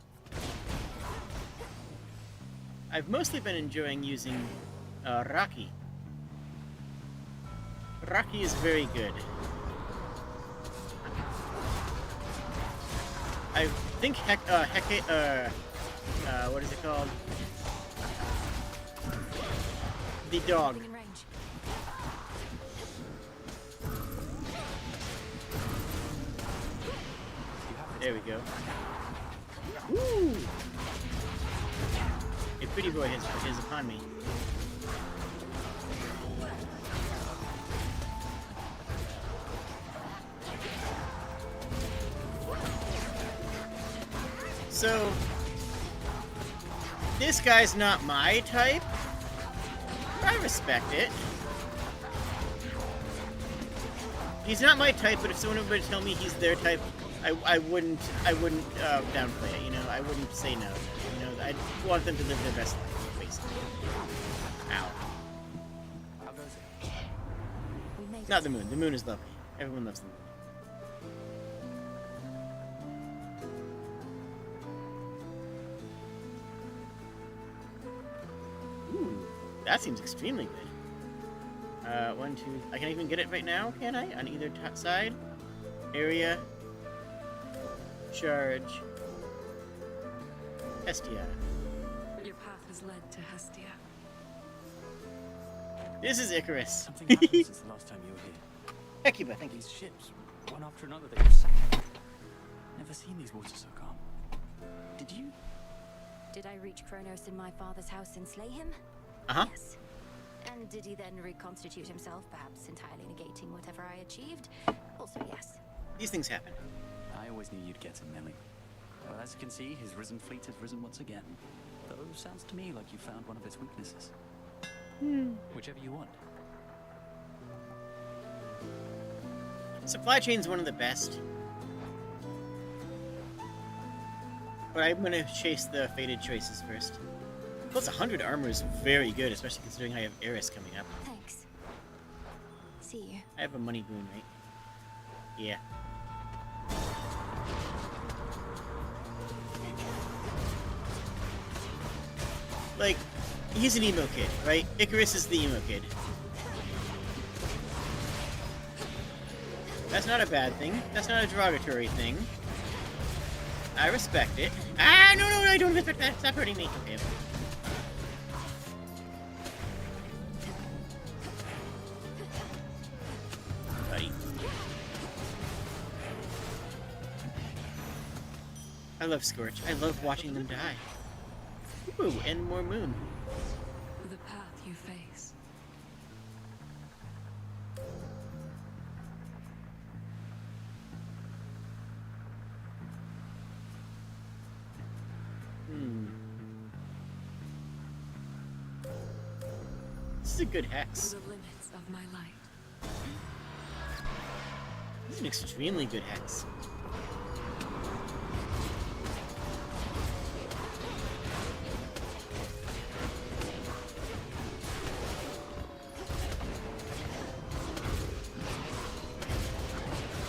I've mostly been enjoying using Rocky. Rocky is very good. I think what is it called? The dog. In range. There we go. Woo! It Pretty boy is upon me. So, this guy's not my type. I respect it. He's not my type, but if someone were to tell me he's their type, I wouldn't downplay it. You know, I wouldn't say no. You know, I'd want them to live their best life, basically. Ow. How goes it? We made Not it. the moon. The moon is lovely. Everyone loves the moon. Ooh, that seems extremely good. 1, 2. I can even get it right now, can I? On either side. Area. Charge. Hestia. Your path has led to Hestia. This is Icarus. Something happened since the last time you were here. Hecuba, thank you. These ships, one after another, they just sank. Never seen these waters so calm. Did you? Did I reach Kronos in my father's house and slay him? Uh-huh. Yes. And did he then reconstitute himself, perhaps entirely negating whatever I achieved? Also, yes. These things happen. I always knew you'd get him, Millie. Well, as you can see, his risen fleet has risen once again. Though sounds to me like you found one of its weaknesses. Whichever you want. Supply chain's one of the best. But I'm gonna chase the fated choices first. Plus 100 armor is very good, especially considering I have Eris coming up. Thanks. See you. I have a money boon, right? Yeah. Like, he's an emo kid, right? Icarus is the emo kid. That's not a bad thing. That's not a derogatory thing. I respect it. Ah, no, I don't respect that. Stop hurting me. Okay. Buddy. I love Scorch. I love watching them die. Ooh, and more moon. The path you face. This is a good hex. The limits of my light. This is an extremely good hex.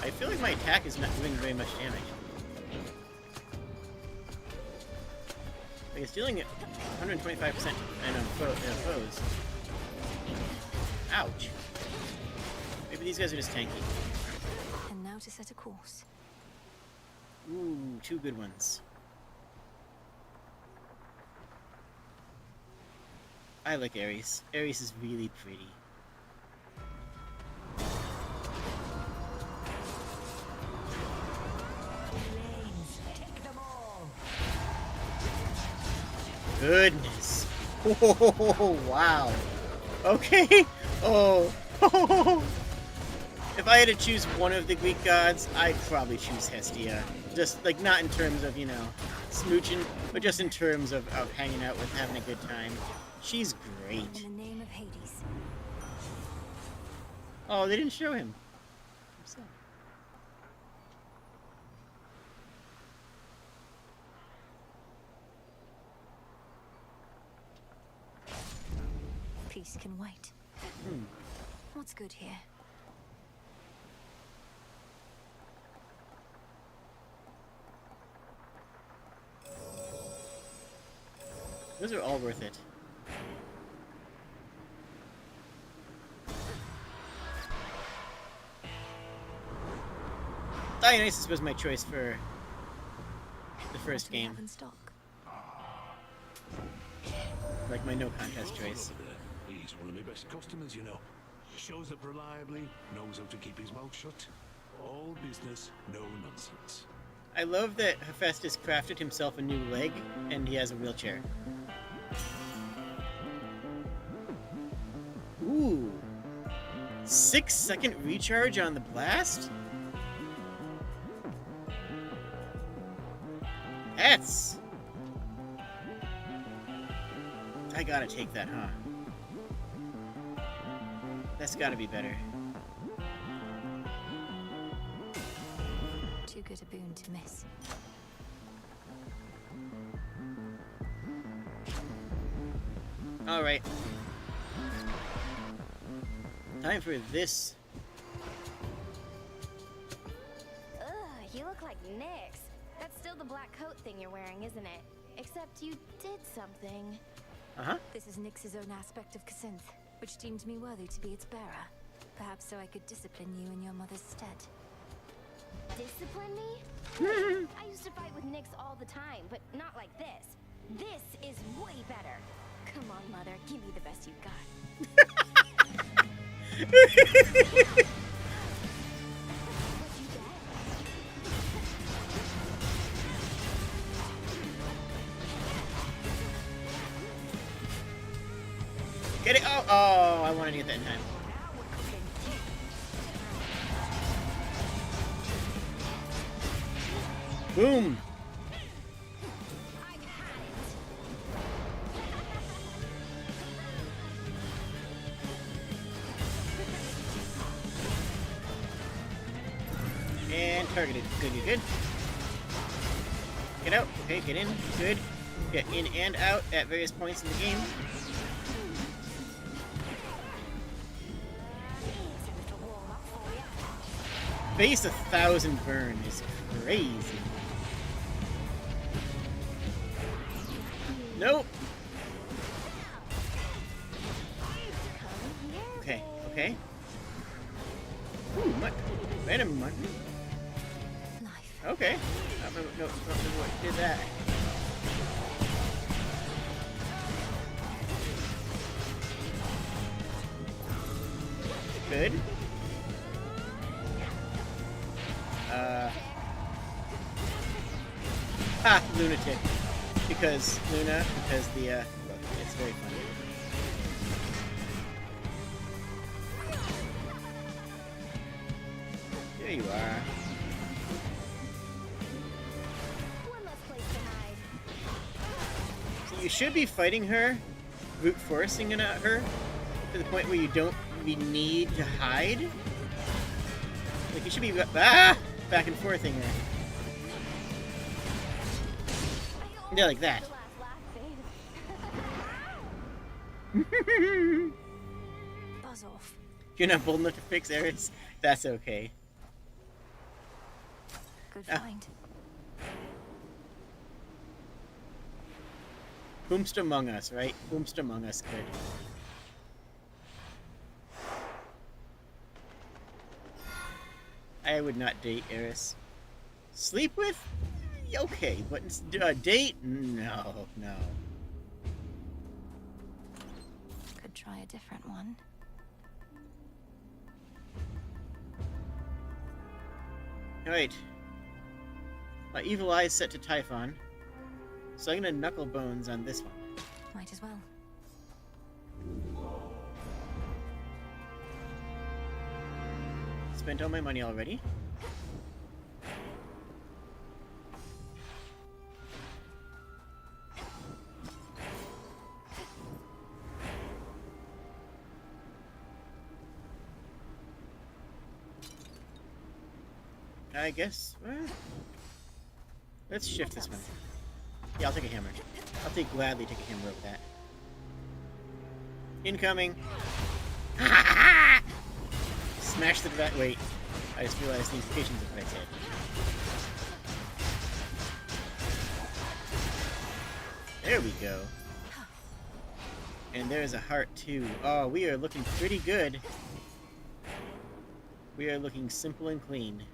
I feel like my attack is not doing very much damage. Like it's dealing 125% and on foes. Ouch. Maybe these guys are just tanky. And now to set a course. Ooh, 2 good ones. I like Ares. Ares is really pretty. Goodness. Oh, wow. Okay. Oh. If I had to choose one of the Greek gods, I'd probably choose Hestia. Just, like, not in terms of, you know, smooching, but just in terms of hanging out with, having a good time. She's great. In the name of Hades. Oh, they didn't show him. I'm sad. Peace can wait. What's good here? Those are all worth it. Dionysus was my choice for the first What do we game. have in stock? Like my no contest choice. He's one of my best customers, you know. Shows up reliably, knows how to keep his mouth shut. All business, no nonsense. I love that Hephaestus crafted himself a new leg, and he has a wheelchair. 6-second recharge on the blast? That's... I gotta take that, huh? That's gotta be better. Too good a boon to miss. Alright. Time for this. Ugh, you look like Nyx. That's still the black coat thing you're wearing, isn't it? Except you did something. Uh-huh. This is Nyx's own aspect of Kacinth, which deemed me worthy to be its bearer. Perhaps so I could discipline you in your mother's stead. Discipline me? I used to fight with Nyx all the time, but not like this. This is way better. Come on, Mother, give me the best you've got. Get it? Oh, oh, I wanted to get that in time. Boom! And targeted. Good, good, good. Get out. Okay, get in. Good. Get in and out at various points in the game. Base 1,000 burn is crazy. Nope. Okay, okay. Ooh, mutt. Random mutt. Life. Okay. I don't remember what did that. Good. Ha! Lunatic. Because Luna, because the, look, it's very funny. There you are. One less place to hide. So you should be fighting her, brute forcing her, to the point where you don't even need to hide. Like, you should be back and forthing her. Yeah, like that. The last laugh, Buzz off. You're not bold enough to fix errors? That's okay. Good Ah. find. Whomst among us, right? Whomst among us could. I would not date Eris. Sleep with? Okay, but date? No, no. Could try a different one. Alright. My evil eye's set to Typhon. So I'm gonna knuckle bones on this one. Might as well. Spent all my money already. I guess. Let's shift this one. Yeah, I'll take a hammer. I'll gladly take a hammer over that. Incoming. Smash the device. Wait, I just realized the implications of what I said. There we go. And there's a heart too. Oh, we are looking pretty good. We are looking simple and clean.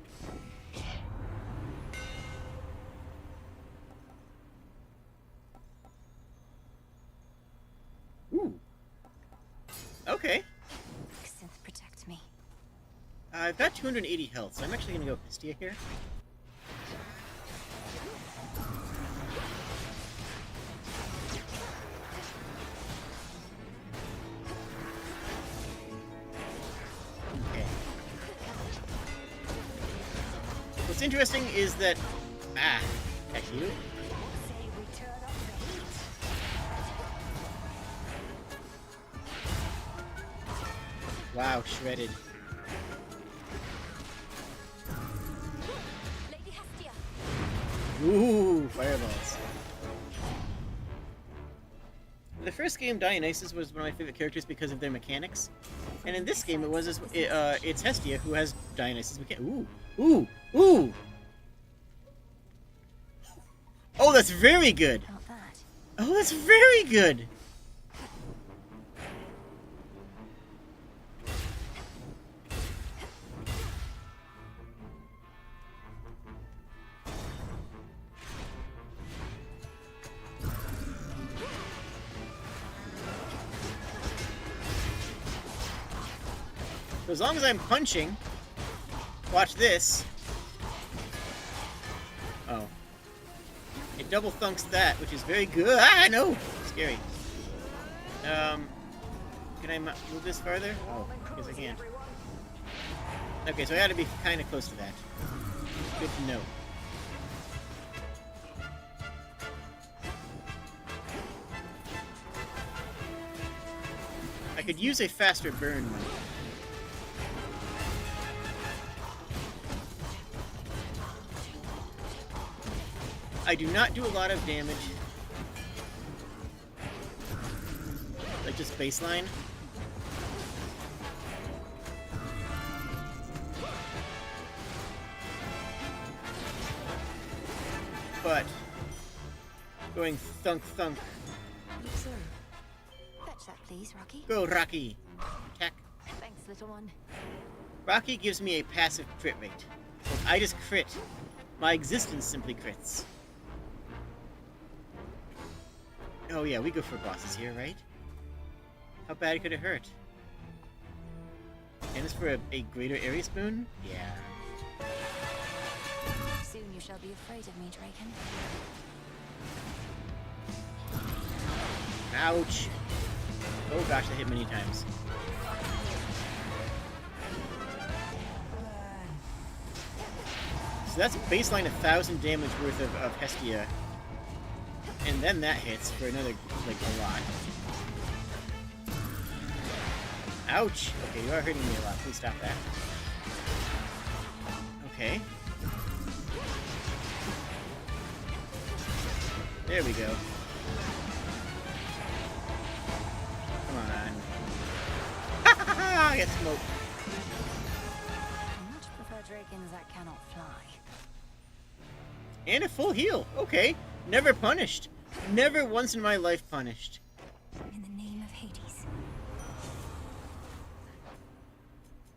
Ooh. Okay. Kacinth, protect me. I've got 280 health, so I'm actually gonna go Pistia here. What's interesting is that... Ah, heck you. Wow, shredded. Lady Hestia. Ooh, fireballs. In the first game, Dionysus was one of my favorite characters because of their mechanics. And in this game, it's Hestia who has Dionysus' mechanics. Ooh, ooh, ooh! Oh, that's very good! Not that. Oh, that's very good! So as long as I'm punching, watch this. Oh. It double thunks that, which is very good. Ah, no! Scary. Can I move this farther? Oh, because I can't. Okay, so I gotta be kind of close to that. Good to know. I could use a faster burn. I do not do a lot of damage. Like just baseline. But going thunk thunk. Sir. Fetch that, please, Rocky. Go Rocky. Attack. Thanks, little one. Rocky gives me a passive crit rate. If I just crit, my existence simply crits. Oh yeah, we go for bosses here, right? How bad could it hurt? And it's for a greater area spoon? Yeah. Soon you shall be afraid of me, Draken. Ouch! Oh gosh, that hit many times. So that's baseline 1,000 damage worth of Hestia. And then that hits for another, like, a lot. Ouch! Okay, you are hurting me a lot. Please stop that. Okay. There we go. Come on. Ha ha ha! I get smoked. I much prefer dragons that cannot fly. And a full heal. Okay. Never punished. Never once in my life punished. In the name of Hades.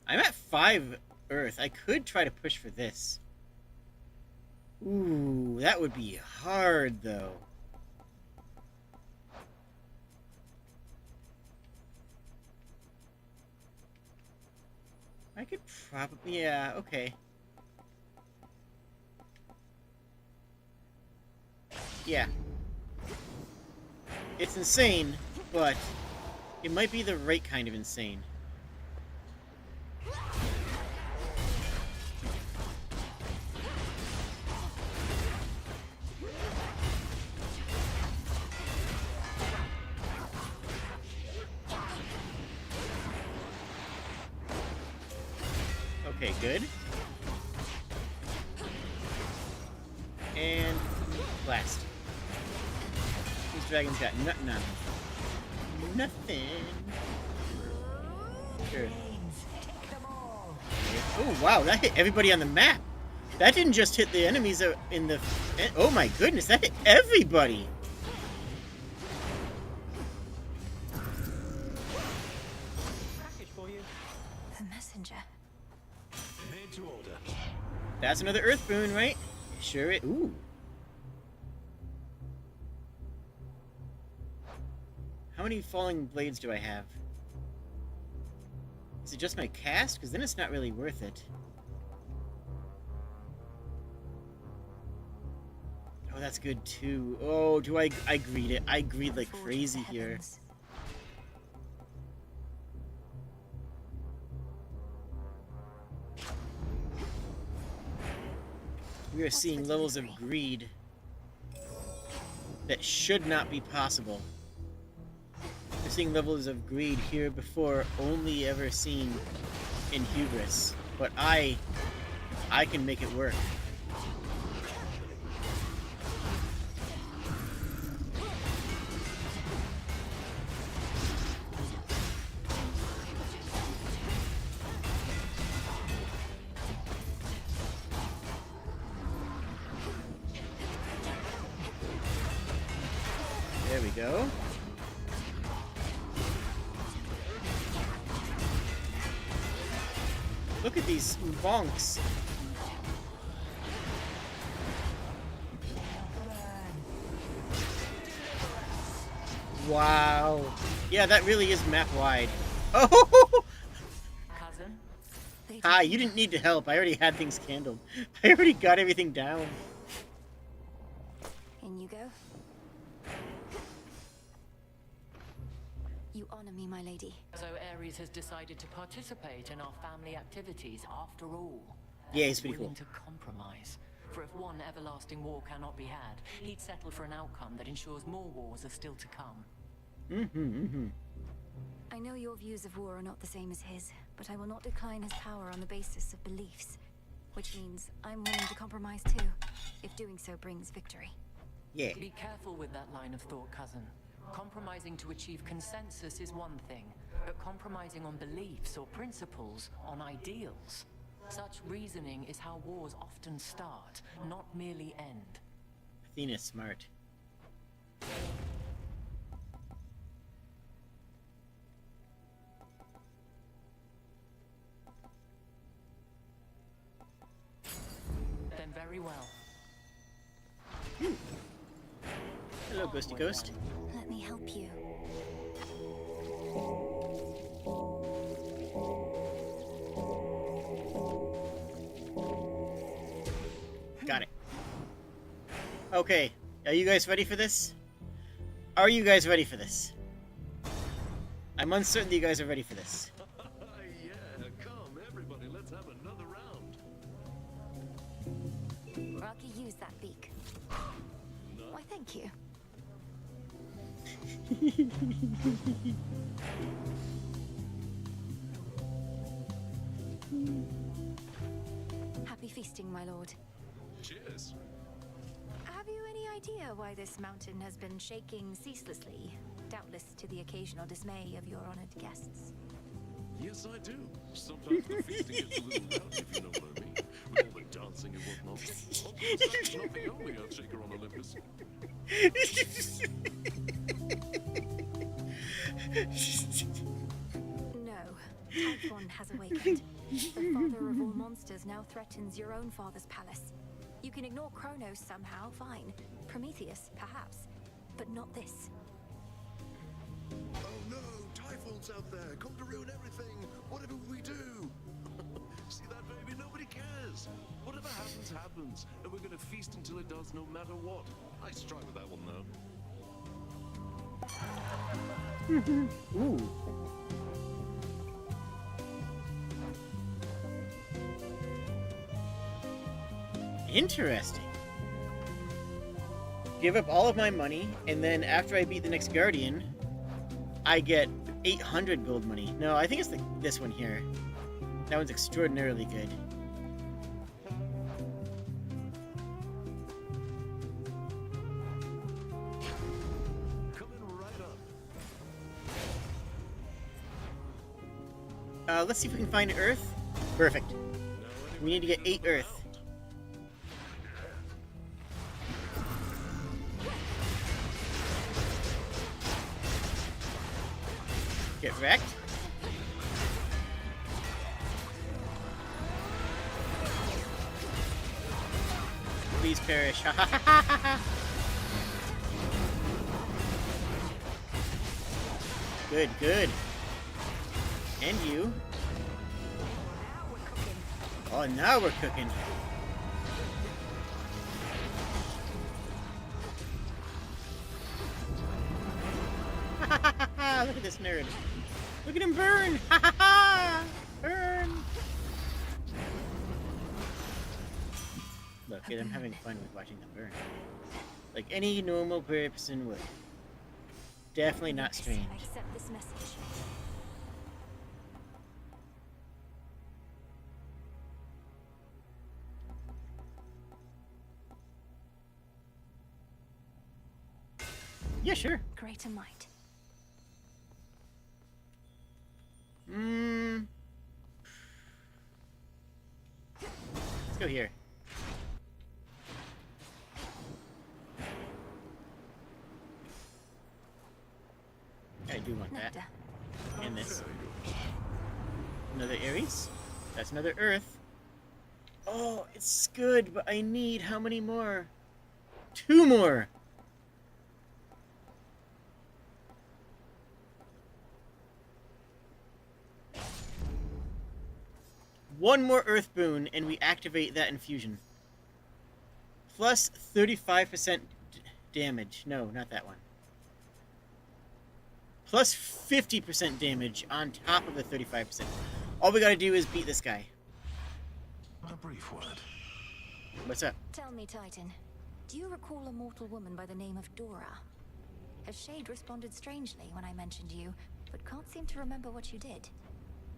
I'm at 5 Earth. I could try to push for this. Ooh, that would be hard, though. I could probably... Yeah, okay. Yeah. It's insane, but it might be the right kind of insane. Okay, good. And blast. These dragons got nothing. Nothing. Sure. Oh wow, that hit everybody on the map. That didn't just hit the enemies in the... Oh my goodness, that hit everybody. The messenger. Made to order. That's another Earth boon, right? Sure it... Ooh. How many falling blades do I have? Is it just my cast? Because then it's not really worth it. Oh, that's good too. Oh, do I greed it? I greed like Forge of crazy the here. heavens. We are What's seeing for levels of delivery? greed that should not be possible. We're seeing levels of greed here before only ever seen in hubris. But I can make it work. There we go. Look at these bonks. Wow. Yeah, that really is map wide. Oh! Cousin? They Hi, did- you didn't need to help. I already had things handled. I already got everything down. In you go. You honor me, my lady. So Ares has decided to participate in our family activities after all. Yeah, he's pretty Willing cool. to compromise. For if one everlasting war cannot be had, he'd settle for an outcome that ensures more wars are still to come. I know your views of war are not the same as his, but I will not decline his power on the basis of beliefs. Which means I'm willing to compromise too, if doing so brings victory. Yeah. Be careful with that line of thought, cousin. Compromising to achieve consensus is one thing, but compromising on beliefs or principles, on ideals. Such reasoning is how wars often start, not merely end. Athena's smart. Then very well. Hello, Ghosty Ghost. Let me help you. Got it. Okay, are you guys ready for this? Are you guys ready for this? I'm uncertain that you guys are ready for this. Yeah, come, everybody, let's have another round. Rocky, use that beak. Why, thank you. Happy feasting, my lord. Cheers. Have you any idea why this mountain has been shaking ceaselessly? Doubtless to the occasional dismay of your honored guests. Yes, I do. Sometimes the feasting gets a little rowdy, if you know what I mean. With all the dancing and whatnot. Obviously, not the only Earthshaker on Olympus. No, Typhon has awakened. The father of all monsters now threatens your own father's palace. You can ignore Kronos somehow, fine. Prometheus, perhaps. But not this. Oh no, Typhon's out there. Come to ruin everything. Whatever we do. See that, baby? Nobody cares. Whatever happens, happens. And we're gonna feast until it does, no matter what. Nice try with that one, though. Ooh. Interesting. Give up all of my money, and then after I beat the next Guardian, I get 800 gold money. No, I think it's this one here. That one's extraordinarily good. Coming right up. Let's see if we can find Earth. Perfect. We need to get 8 Earth. Get wrecked. Please perish. Good, good. And you. Oh, now we're cooking. Look at this nerd. Look at him burn! Burn! Look, I'm having fun with watching them burn. Like any normal person would. Definitely not Yes, strange. I accept this message. Yeah, sure. Greater might. Let's go here. I do want that. Nectar. And this. Another Ares? That's another Earth. Oh, it's good, but I need how many more? 2 more! One more Earth boon, and we activate that infusion. Plus 35% damage. No, not that one. Plus 50% damage on top of the 35%. All we gotta do is beat this guy. A brief word. What's up? Tell me, Titan, do you recall a mortal woman by the name of Dora? Her shade responded strangely when I mentioned you, but can't seem to remember what you did.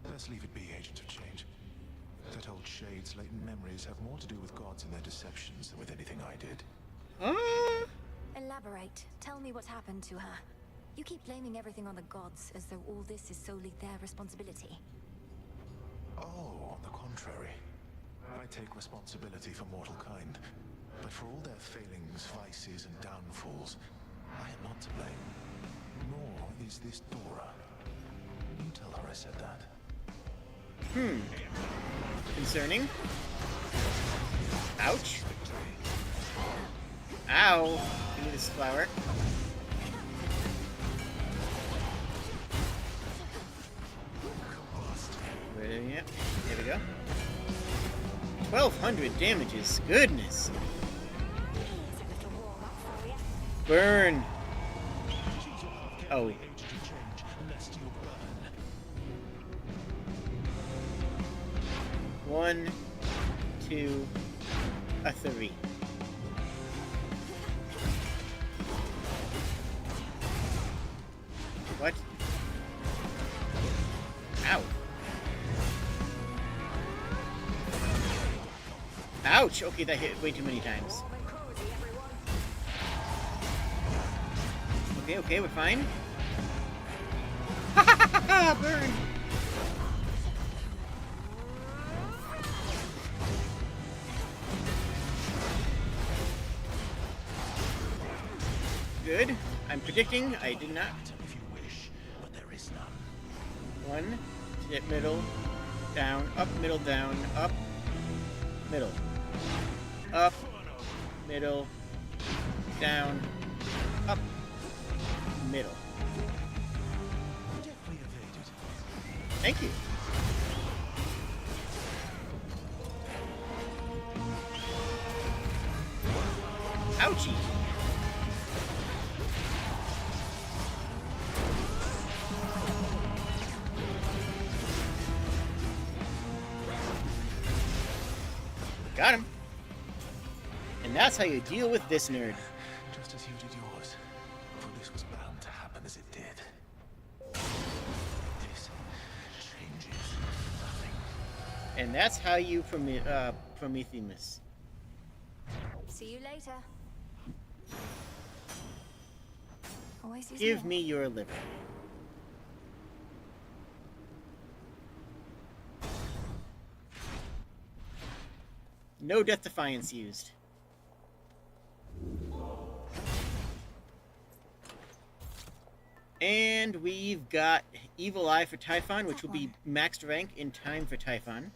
Let's leave it be, Agent of Change. That old shade's latent memories have more to do with gods and their deceptions than with anything I did. Elaborate. Tell me what happened to her. You keep blaming everything on the gods, as though all this is solely their responsibility. Oh, on the contrary. I take responsibility for mortal kind. But for all their failings, vices, and downfalls, I am not to blame. Nor is this Dora. You tell her I said that. Concerning. Ouch. Ow. Give me this flower. Yep. There we go. 1,200 damages. Goodness. Burn. Oh. One, two, a 3. What? Ow. Ouch! Okay, that hit way too many times. Okay, we're fine. Ha ha ha ha! Burn! Good. I'm predicting. I did not. If you wish, but there is none. 1, hit middle, down, up, middle, down, up, middle. Up, middle, down, up, middle. Deftly evaded. Thank you. Ouchie. Got him. And that's how you deal with this nerd. Just as you did yours. For this was bound to happen as it did. This changes nothing. And that's how you Prometheus. See you later. Always use Give more. me your liver. No Death Defiance used. And we've got Evil Eye for Typhon, which will be maxed rank in time for Typhon.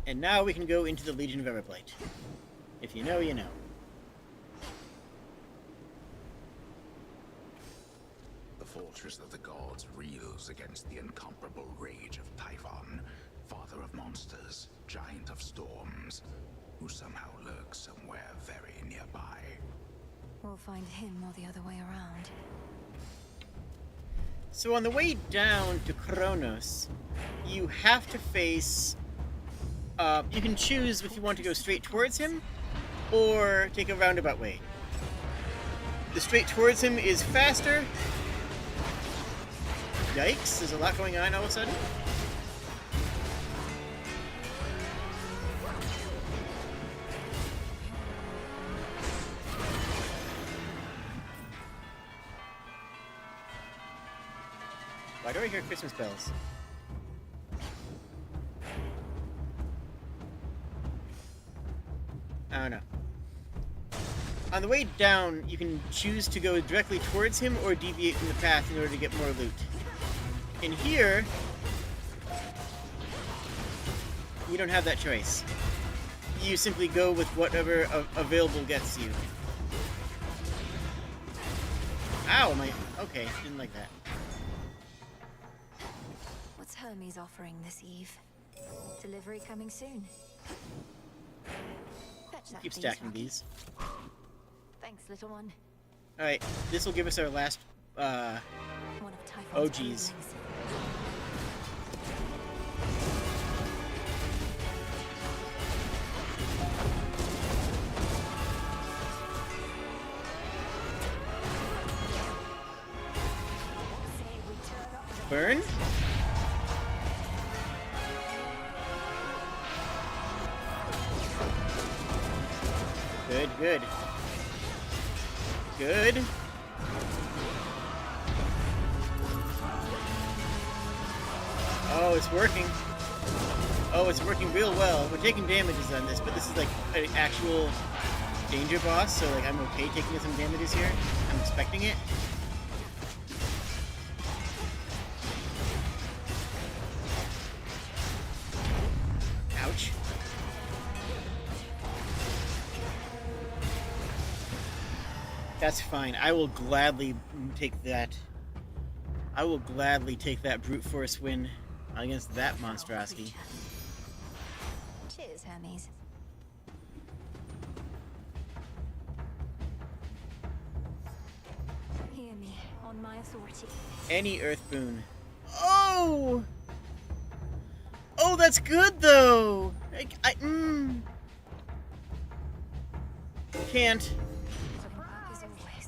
And now we can go into the Legion of Everblight. If you know, you know. The fortress of the gods reels against the incomparable rage of Typhon, father of monsters, giant of storms, who somehow lurks somewhere very nearby. We'll find him or the other way around. So on the way down to Kronos, you have to face... you can choose if you want to go straight towards him, or take a roundabout way. The straight towards him is faster. Yikes, there's a lot going on all of a sudden. Why do I hear Christmas bells? I don't know. On the way down, you can choose to go directly towards him or deviate from the path in order to get more loot. In here, you don't have that choice. You simply go with whatever available gets you. Ow, okay, didn't like that. What's Hermes offering this eve? Delivery coming soon. Fetch that, Keep please, stacking Rocky. these. Thanks, little one. Alright, this will give us our last, One of Typhon's OGs. ownlings. Burn? Good, good. Good. Oh, it's working. Oh, it's working real well. We're taking damages on this, but this is like an actual danger boss, so like I'm okay taking some damages here. I'm expecting it. Ouch. That's fine. I will gladly take that. I will gladly take that brute force win against that monstrosity. Cheers, Hermes. Hear me, on my authority. Any earth boon. Oh! Oh, that's good though! Can't. As always.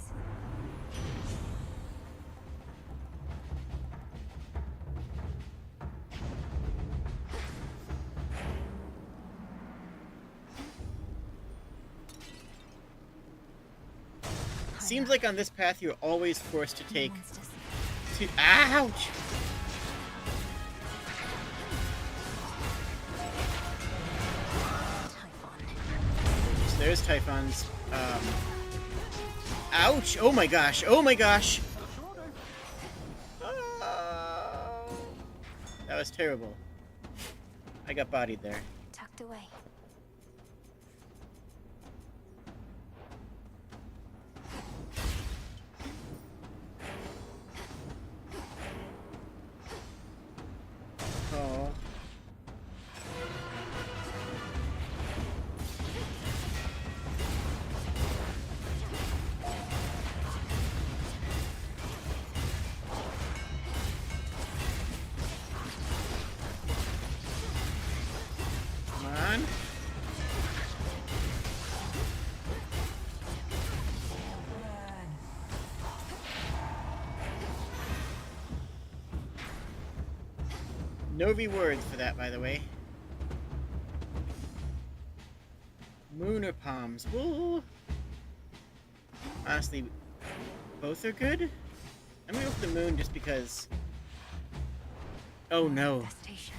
Seems like on this path you're always forced to take Monsters. two. Ouch! Typhon. So there's Typhon's. Ouch! Oh my gosh! Oh my gosh! Oh. That was terrible. I got bodied there. Tucked away. Oh. Come on. No rewards for that, by the way. Moon or palms? Well, honestly, both are good. I'm gonna go for the moon just because. Oh no. Destination.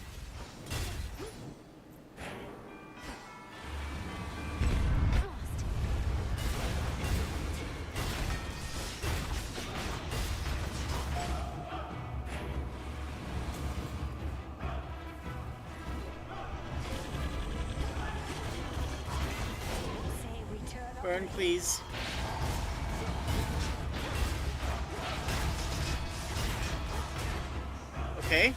Frost. Say we turn up. Burn, please. Okay.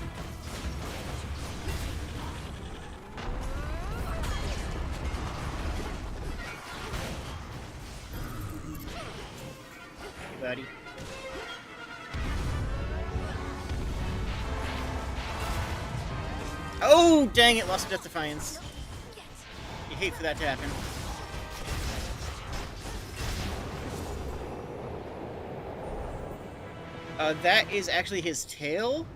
buddy. Oh, dang it, lost to Death Defiance. You hate for that to happen. That is actually his tail.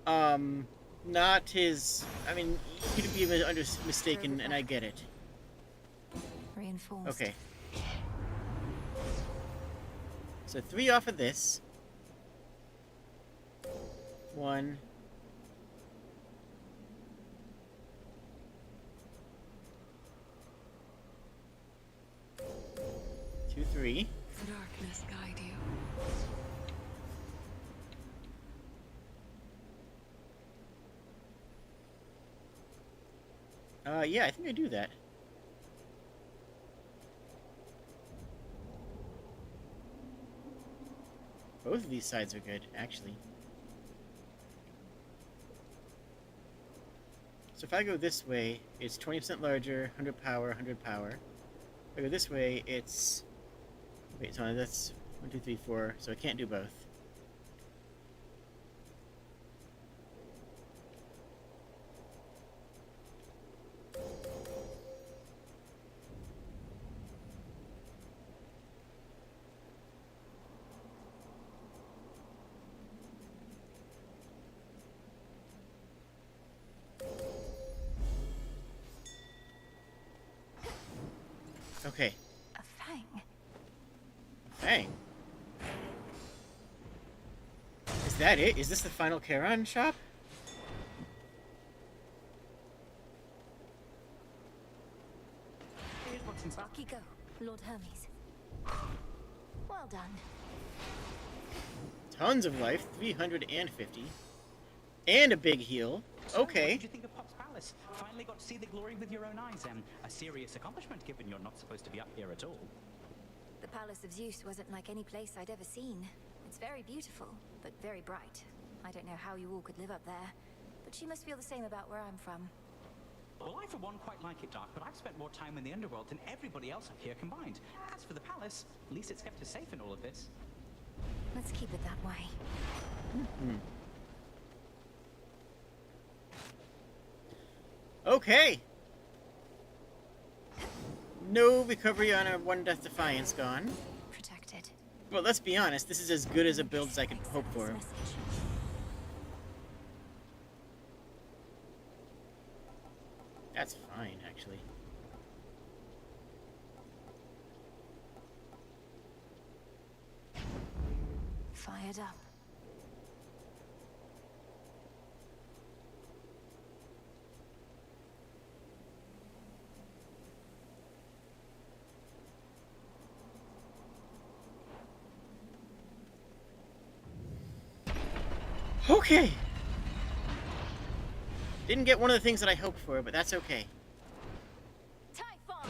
Not his... I mean, he could be mistaken, and I get it. Reinforced. Okay. So 3 off of this. 1. 2, 3. Darkness guide you. Yeah, I think I do that. Both of these sides are good, actually. So if I go this way, it's 20% larger, 100 power, 100 power. If I go this way, it's... Wait, so that's 1, 2, 3, 4, so I can't do both. Okay. A fang. Fang. Is that it? Is this the final Charon shop? Here's what's inside. Rocky go, Lord Hermes. Well done. Tons of life, 350. And a big heal. So, Okay. What did you think of Pop's Palace? Finally got to see the glory with your own eyes. A serious accomplishment, given you're not supposed to be up here at all. The Palace of Zeus wasn't like any place I'd ever seen. It's very beautiful, but very bright. I don't know how you all could live up there, but you must feel the same about where I'm from. Well, I for one quite like it, Doc, but I've spent more time in the underworld than everybody else up here combined. As for the palace, at least it's kept us safe in all of this. Let's keep it that way. Okay. No recovery on our 1 Death Defiance gone. Protected. Well, let's be honest, this is as good as a build as I could hope for. That's fine, actually. Fired up. Okay. Didn't get one of the things that I hoped for, but that's okay. Typhon!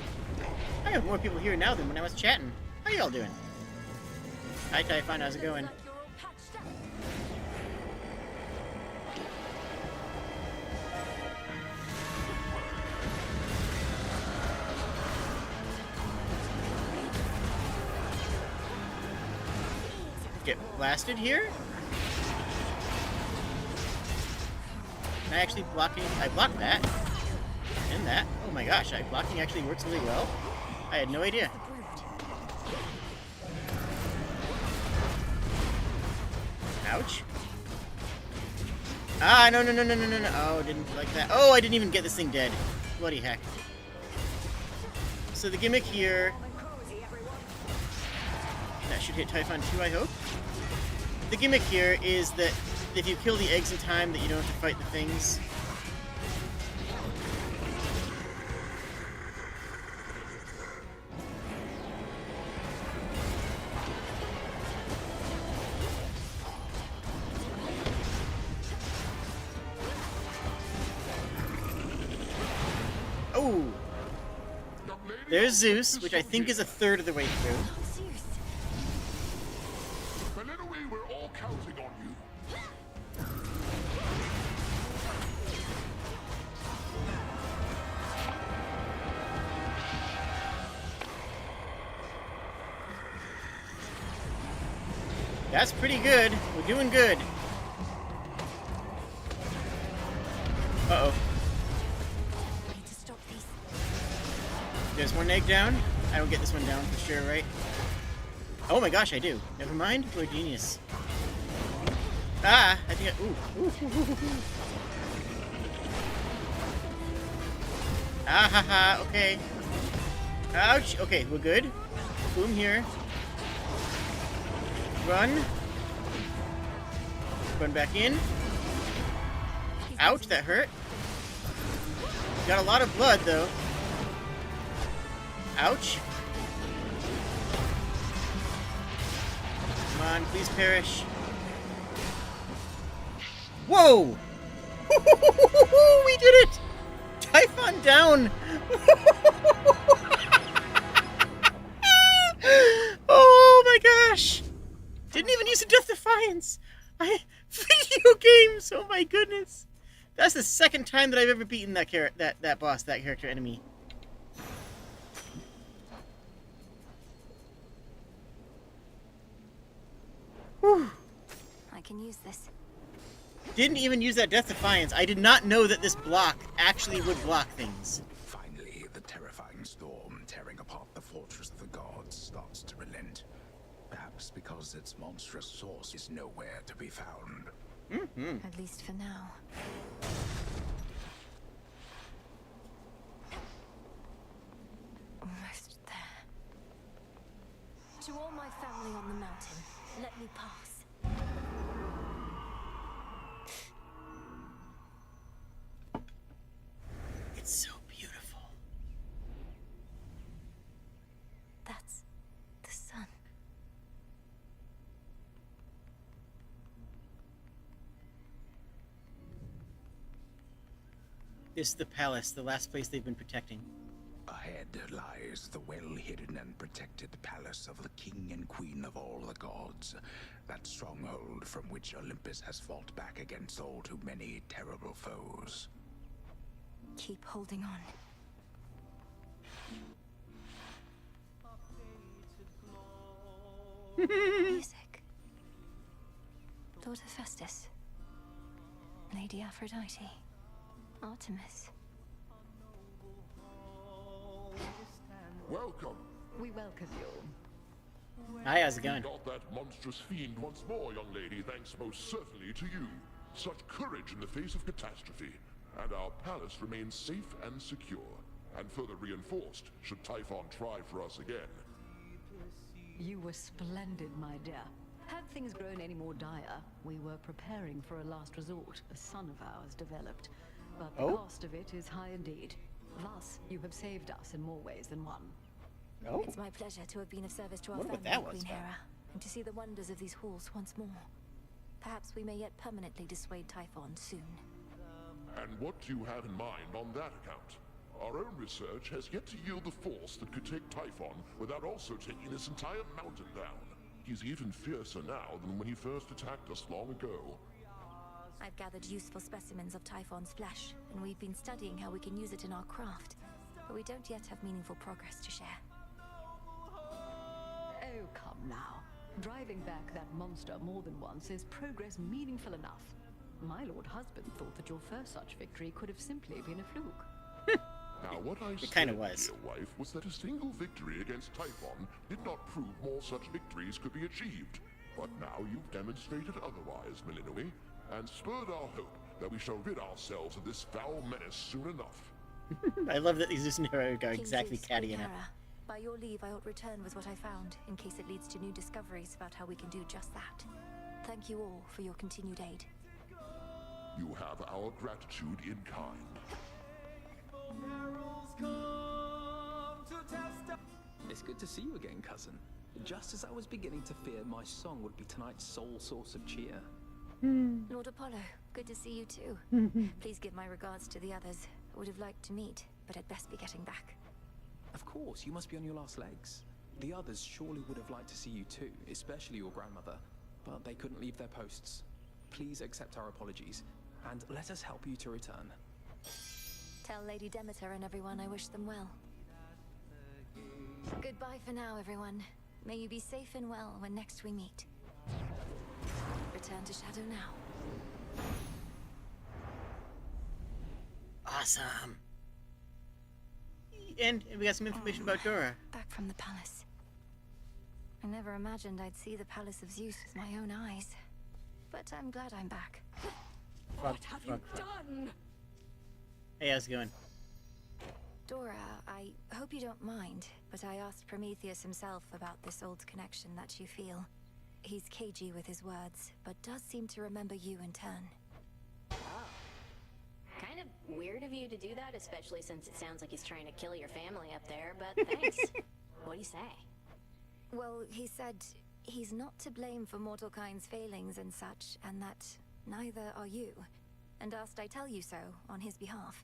I have more people here now than when I was chatting. How y'all doing? Hi, Typhon. How's it going? Like you're all patched up. Get blasted here? Can I actually blocking? I blocked that. And that. Oh my gosh, blocking actually works really well. I had no idea. Ouch. Ah, no. Oh, didn't like that. Oh, I didn't even get this thing dead. Bloody heck. So the gimmick here... That should hit Typhon too, I hope. The gimmick here is that if you kill the eggs in time, that you don't have to fight the things. Oh! There's Zeus, which I think is a third of the way through. Belittle, we're all counting on you. That's pretty good. We're doing good. Uh-oh. Need to stop these. There's one egg down. I don't get this one down for sure, right? Oh my gosh, I do. Never mind. We're genius. Ah, I think I... Ooh. Ooh. Ah ha ha, okay. Ouch. Okay, we're good. Boom here. Run. Run back in. Ouch, that hurt. Got a lot of blood, though. Ouch. Come on, please perish. Whoa! We did it! Typhon down! Oh my gosh! Didn't even use a Death Defiance! Video games! Oh my goodness! That's the second time that I've ever beaten that boss, that character enemy. Whew. I can use this. Didn't even use that Death Defiance. I did not know that this block actually would block things. Finally, the terrifying storm tearing apart the fortress of the gods starts to relent. Perhaps because its monstrous source is nowhere to be found. Mm-hmm. At least for now. Almost there. To all my family on the mountain, let me pass. It's so beautiful. That's the sun. This is the palace, the last place they've been protecting. Ahead lies the well-hidden and protected palace of the king and queen of all the gods. That stronghold from which Olympus has fought back against all too many terrible foes. Keep holding on. Music. Lord Hephaestus. Lady Aphrodite. Artemis. Welcome. We welcome you. Hi, how's it going? Got that monstrous fiend once more, young lady, thanks most certainly to you. Such courage in the face of catastrophe. And our palace remains safe and secure, and further reinforced should Typhon try for us again. You were splendid, my dear. Had things grown any more dire, we were preparing for a last resort a son of ours developed. But the cost of it is high indeed. Thus, you have saved us in more ways than one. Oh. It's my pleasure to have been of service to our Wonder what family, that was Queen about. Hera, and to see the wonders of these halls once more. Perhaps we may yet permanently dissuade Typhon soon. And what do you have in mind on that account? Our own research has yet to yield the force that could take Typhon without also taking this entire mountain down. He's even fiercer now than when he first attacked us long ago. I've gathered useful specimens of Typhon's flesh, and we've been studying how we can use it in our craft. But we don't yet have meaningful progress to share. Oh, come now. Driving back that monster more than once is progress meaningful enough. My lord husband thought that your first such victory could have simply been a fluke. Now, what I It said, kinda was. dear wife, was that a single victory against Typhon did not prove more such victories could be achieved. But now you've demonstrated otherwise, Melinoi, and spurred our hope that we shall rid ourselves of this foul menace soon enough. I love that Zeus and Hera go King exactly Zeus, catty Queen enough. Hera, by your leave, I ought return with what I found, in case it leads to new discoveries about how we can do just that. Thank you all for your continued aid. You have our gratitude in kind. It's good to see you again, cousin. Just as I was beginning to fear my song would be tonight's sole source of cheer. Lord Apollo, good to see you too. Please give my regards to the others. I would have liked to meet, but I'd best be getting back. Of course, you must be on your last legs. The others surely would have liked to see you too, especially your grandmother, but they couldn't leave their posts. Please accept our apologies, and let us help you to return. Tell Lady Demeter and everyone I wish them well. Goodbye for now, everyone. May you be safe and well when next we meet. return to Shadow now. Awesome. And we got some information about Dora. Back from the palace. I never imagined I'd see the Palace of Zeus with my own eyes. But I'm glad I'm back. Frog. done? Hey, how's it going? Dora, I hope you don't mind, but I asked Prometheus himself about this old connection that you feel. He's cagey with his words, but does seem to remember you in turn. Kind of weird of you to do that, especially since it sounds like he's trying to kill your family up there, but thanks. What do you say? Well, he said he's not to blame for mortal kind's failings and such, and that neither are you, and asked I tell you so on his behalf.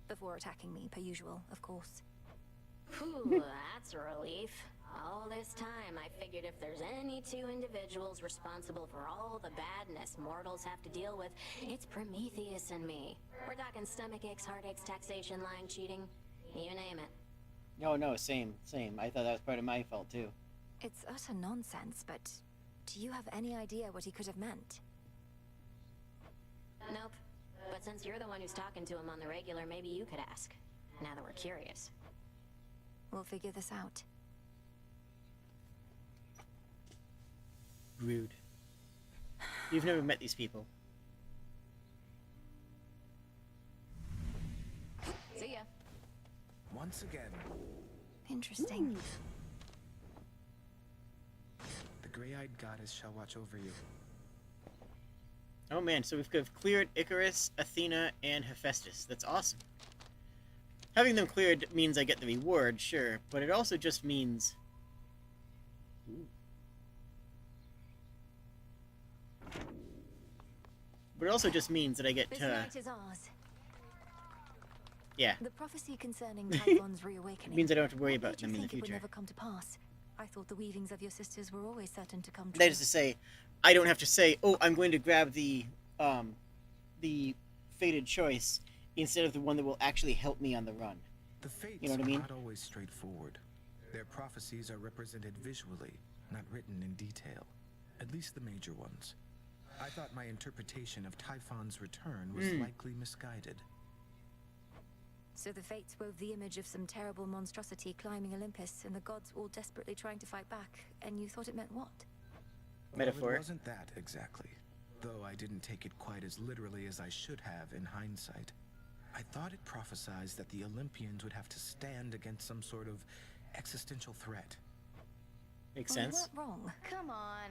Before attacking me, per usual, of course. Whew, that's a relief. All this time, I figured if there's any two individuals responsible for all the badness mortals have to deal with, it's Prometheus and me. We're talking stomach aches, heartaches, taxation, lying, cheating, you name it. No, same. I thought that was part of my fault, too. It's utter nonsense, but do you have any idea what he could have meant? Nope. But since you're the one who's talking to him on the regular, maybe you could ask. Now that we're curious. We'll figure this out. Rude. You've never met these people. See ya. Once again. Interesting. The gray-eyed goddess shall watch over you. Oh man, so we've cleared Icarus, Athena, and Hephaestus. That's awesome. Having them cleared means I get the reward, sure, but it also just means... Ooh. But it also just means that I get This to... night is ours. Yeah. The prophecy concerning Typhon's reawakening. It means I don't have to worry What about made you them in the think it would future. never come to pass? I thought the weavings of your sisters were always certain to come true. That is to say, I don't have to say, oh, I'm going to grab the fated choice instead of the one that will actually help me on the run. The fates You know what I mean? are not always straightforward. Their prophecies are represented visually, not written in detail. At least the major ones. I thought my interpretation of Typhon's return was likely misguided. So the fates wove the image of some terrible monstrosity climbing Olympus, and the gods all desperately trying to fight back, and you thought it meant what? Metaphor. Well, it wasn't that exactly. Though I didn't take it quite as literally as I should have in hindsight. I thought it prophesied that the Olympians would have to stand against some sort of existential threat. Makes Well, sense. you weren't wrong. Come on.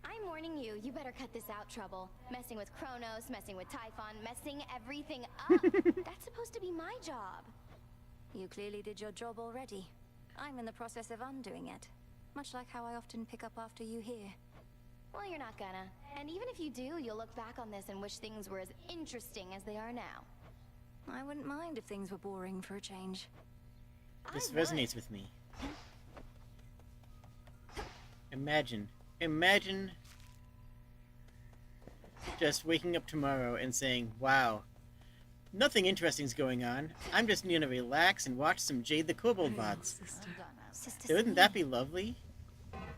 I'm warning you, you better cut this out, Trouble. Messing with Kronos, messing with Typhon, messing everything up. That's supposed to be my job. You clearly did your job already. I'm in the process of undoing it. Much like how I often pick up after you here. Well, you're not gonna. And even if you do, you'll look back on this and wish things were as interesting as they are now. I wouldn't mind if things were boring for a change. This resonates with me. Imagine just waking up tomorrow and saying, wow, nothing interesting's going on. I'm just gonna relax and watch some Jade the Kobold VODs. Sister Wouldn't that be lovely?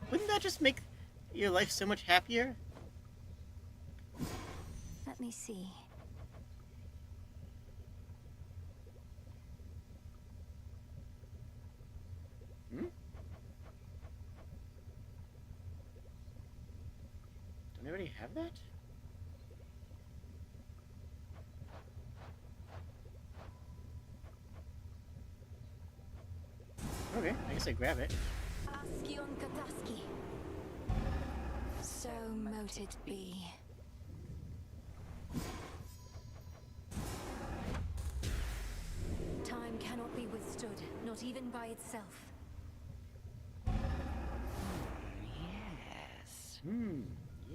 Wouldn't that just make your life so much happier? Let me see. Hmm? Don't I already have that? Okay, I guess I grab it. Askion Kataski. So mote it be. Time cannot be withstood, not even by itself. Yes.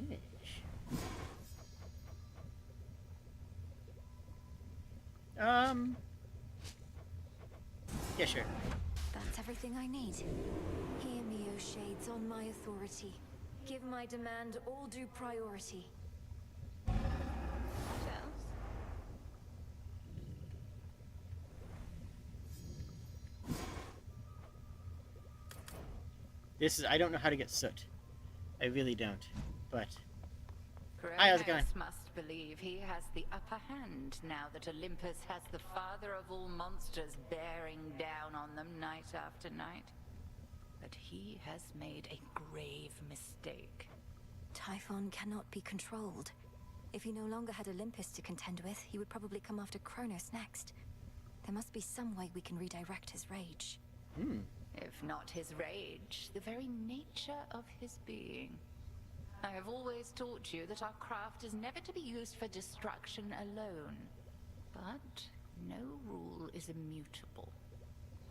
Yes. Yeah, sure. That's everything I need. Hear me, O Shades, on my authority. Give my demand all due priority. I don't know how to get soot. I really don't. But hi, how's it going? Kronos must believe he has the upper hand now that Olympus has the father of all monsters bearing down on them night after night. But he has made a grave mistake. Typhon cannot be controlled. If he no longer had Olympus to contend with, he would probably come after Kronos next. There must be some way we can redirect his rage. If not his rage, the very nature of his being. I have always taught you that our craft is never to be used for destruction alone. But no rule is immutable.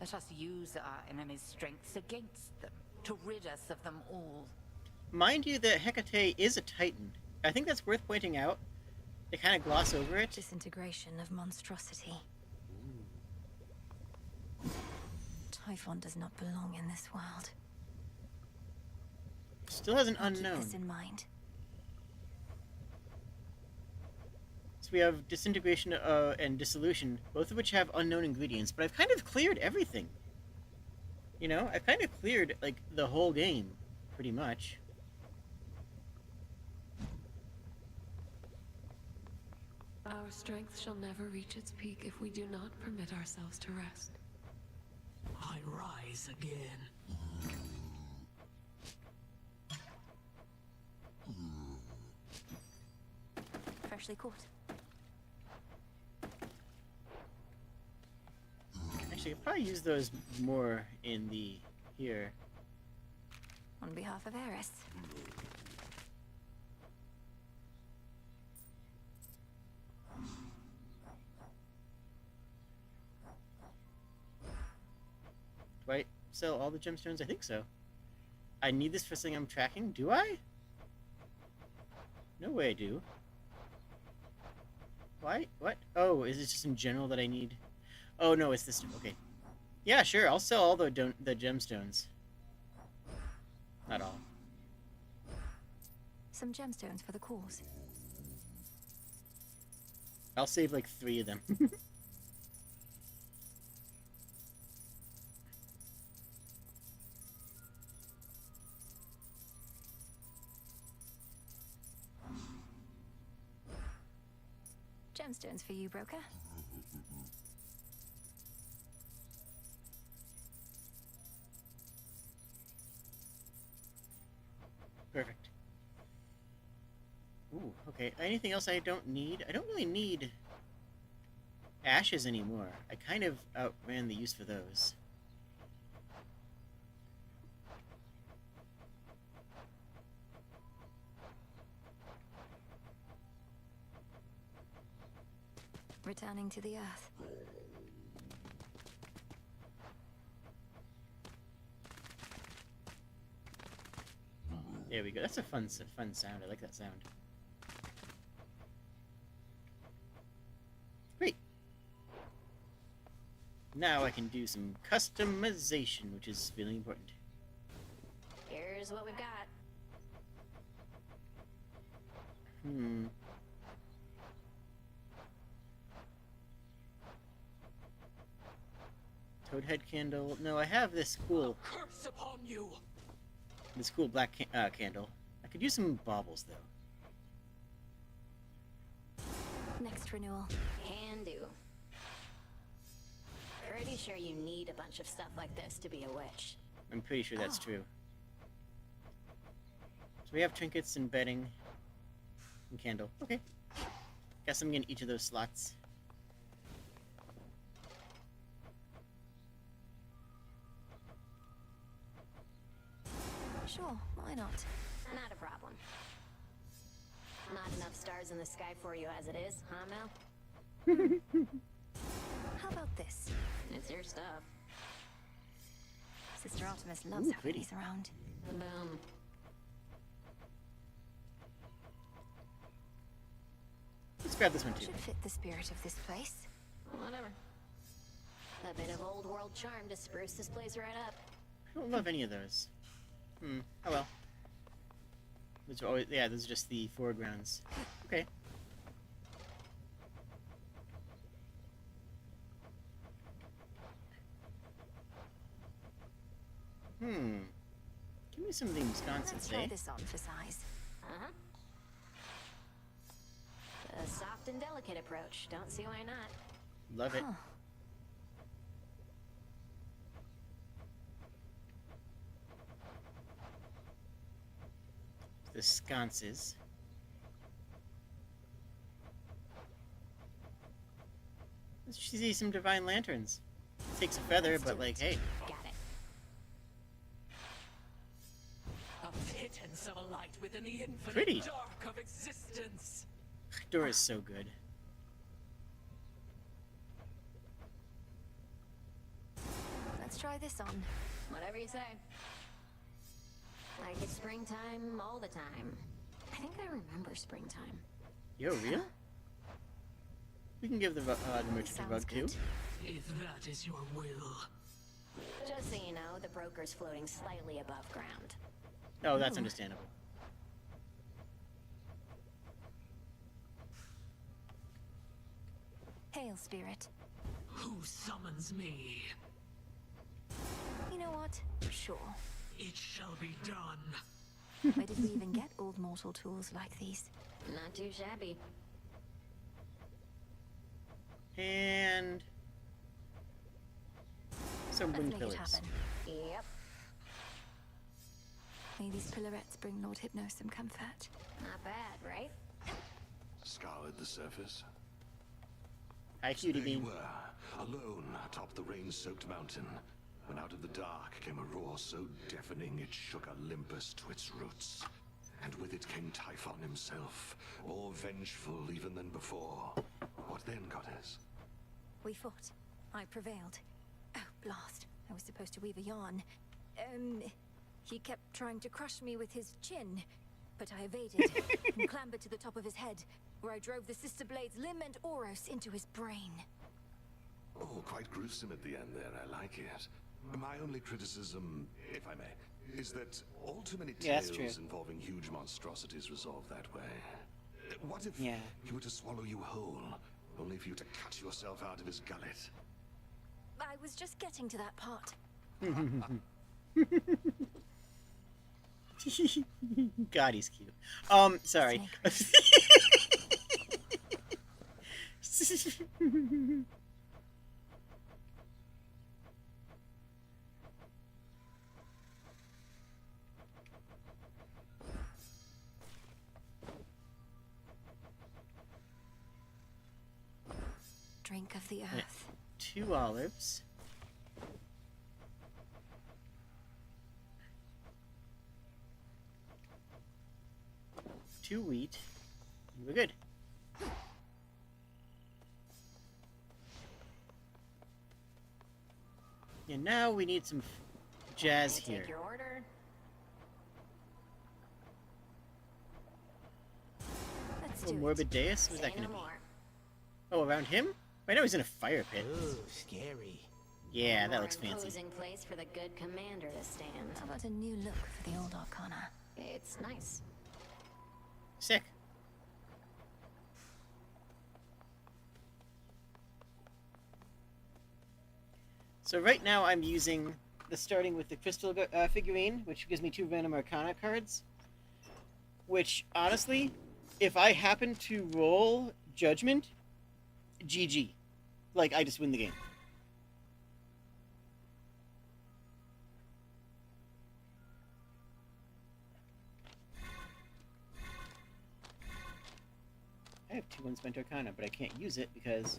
Let us use our enemy's strengths against them, to rid us of them all. Mind you that Hecate is a Titan. I think that's worth pointing out. They kind of gloss over it. Disintegration of monstrosity. Typhon does not belong in this world. Still has an Keep unknown. this in mind. So we have disintegration and dissolution, both of which have unknown ingredients, but I've kind of cleared everything. You know, I've kind of cleared, like, the whole game, pretty much. Our strength shall never reach its peak if we do not permit ourselves to rest. I rise again. Freshly caught. Actually, I'll probably use those more in the here. On behalf of Eris. Do I sell all the gemstones? I think so. I need this for something I'm tracking? Do I? No way I do. Why? What? Oh, is it just in general that I need? Oh, no, it's this. Okay. Yeah, sure. I'll sell all the gemstones. Not all. Some gemstones for the cause. I'll save like 3 of them. Gemstones for you, broker. Perfect. Ooh, okay. Anything else I don't need? I don't really need ashes anymore. I kind of outran the use for those. Returning to the earth. There we go. That's a fun sound. I like that sound. Great. Now I can do some customization, which is really important. Here's what we've got. Toadhead candle. No, I have this cool. Curse upon you! This cool black candle. I could use some baubles though. Next renewal. Can do. Pretty sure you need a bunch of stuff like this to be a witch. I'm pretty sure that's true. So we have trinkets and bedding and candle. Okay. Guess I'm getting each of those slots. Sure, why not? Not a problem. Not enough stars in the sky for you as it is, huh, Mel? How about this? It's your stuff. Sister Artemis loves Ooh, having pretty. these around. Boom. Let's grab this one too. Should fit the spirit of this place. Whatever. A bit of old world charm to spruce this place right up. I don't love any of those. Oh well. Those are always, yeah, those are just the foregrounds. Okay. Give me some of these Let's sconces, try eh? this on for size. Uh-huh. A soft and delicate approach. Don't see why not. Love it. Huh. The sconces. Let's see some divine lanterns. Takes a feather, but like, hey. Got it. A pittance of a light within the infinite Pretty. dark of existence. Dora's so good. Let's try this on. Whatever you say. Like it's springtime all the time. I think I remember springtime. Yo, real? We can give the merchant a rug too. If that is your will. Just so you know, the broker's floating slightly above ground. Oh, that's understandable. Hail, spirit. Who summons me? You know what? Sure. It shall be done. Where did we even get old mortal tools like these? Not too shabby. And some Let's wind make it pillars. happen. Yep. May these pillarets bring Lord Hypno some comfort. Not bad, right? Scoured the surface. Hi, So cutie there you bean. were, alone atop the rain-soaked mountain, when out of the dark came a roar so deafening it shook Olympus to its roots. And with it came Typhon himself, more vengeful even than before. What then, goddess? We fought. I prevailed. Oh, blast. I was supposed to weave a yarn. He kept trying to crush me with his chin, but I evaded and clambered to the top of his head, where I drove the Sister Blades Limb and Oros into his brain. Oh, quite gruesome at the end there, I like it. My only criticism, if I may, is that all too many Yeah, that's tales true. involving huge monstrosities resolve that way. What if Yeah. he were to swallow you whole, only for you to cut yourself out of his gullet? I was just getting to that part. God, he's cute. Sorry. Drink of the earth. 2 olives. Two wheat. And we're good. And now we need some jazz Can I here. take your order? Let's Oh, do Morbid Deus? What's Say that gonna no be? more. Oh, around him? I know he's in a fire pit. Ooh, scary. Yeah, that More looks fancy. imposing place for the good commander to stand. How about a new look for the old Arcana? It's nice. Sick. So right now I'm using starting with the crystal figurine, which gives me 2 random Arcana cards. Which, honestly, if I happen to roll Judgment, GG. Like, I just win the game. I have 2 unspent Arcana, but I can't use it because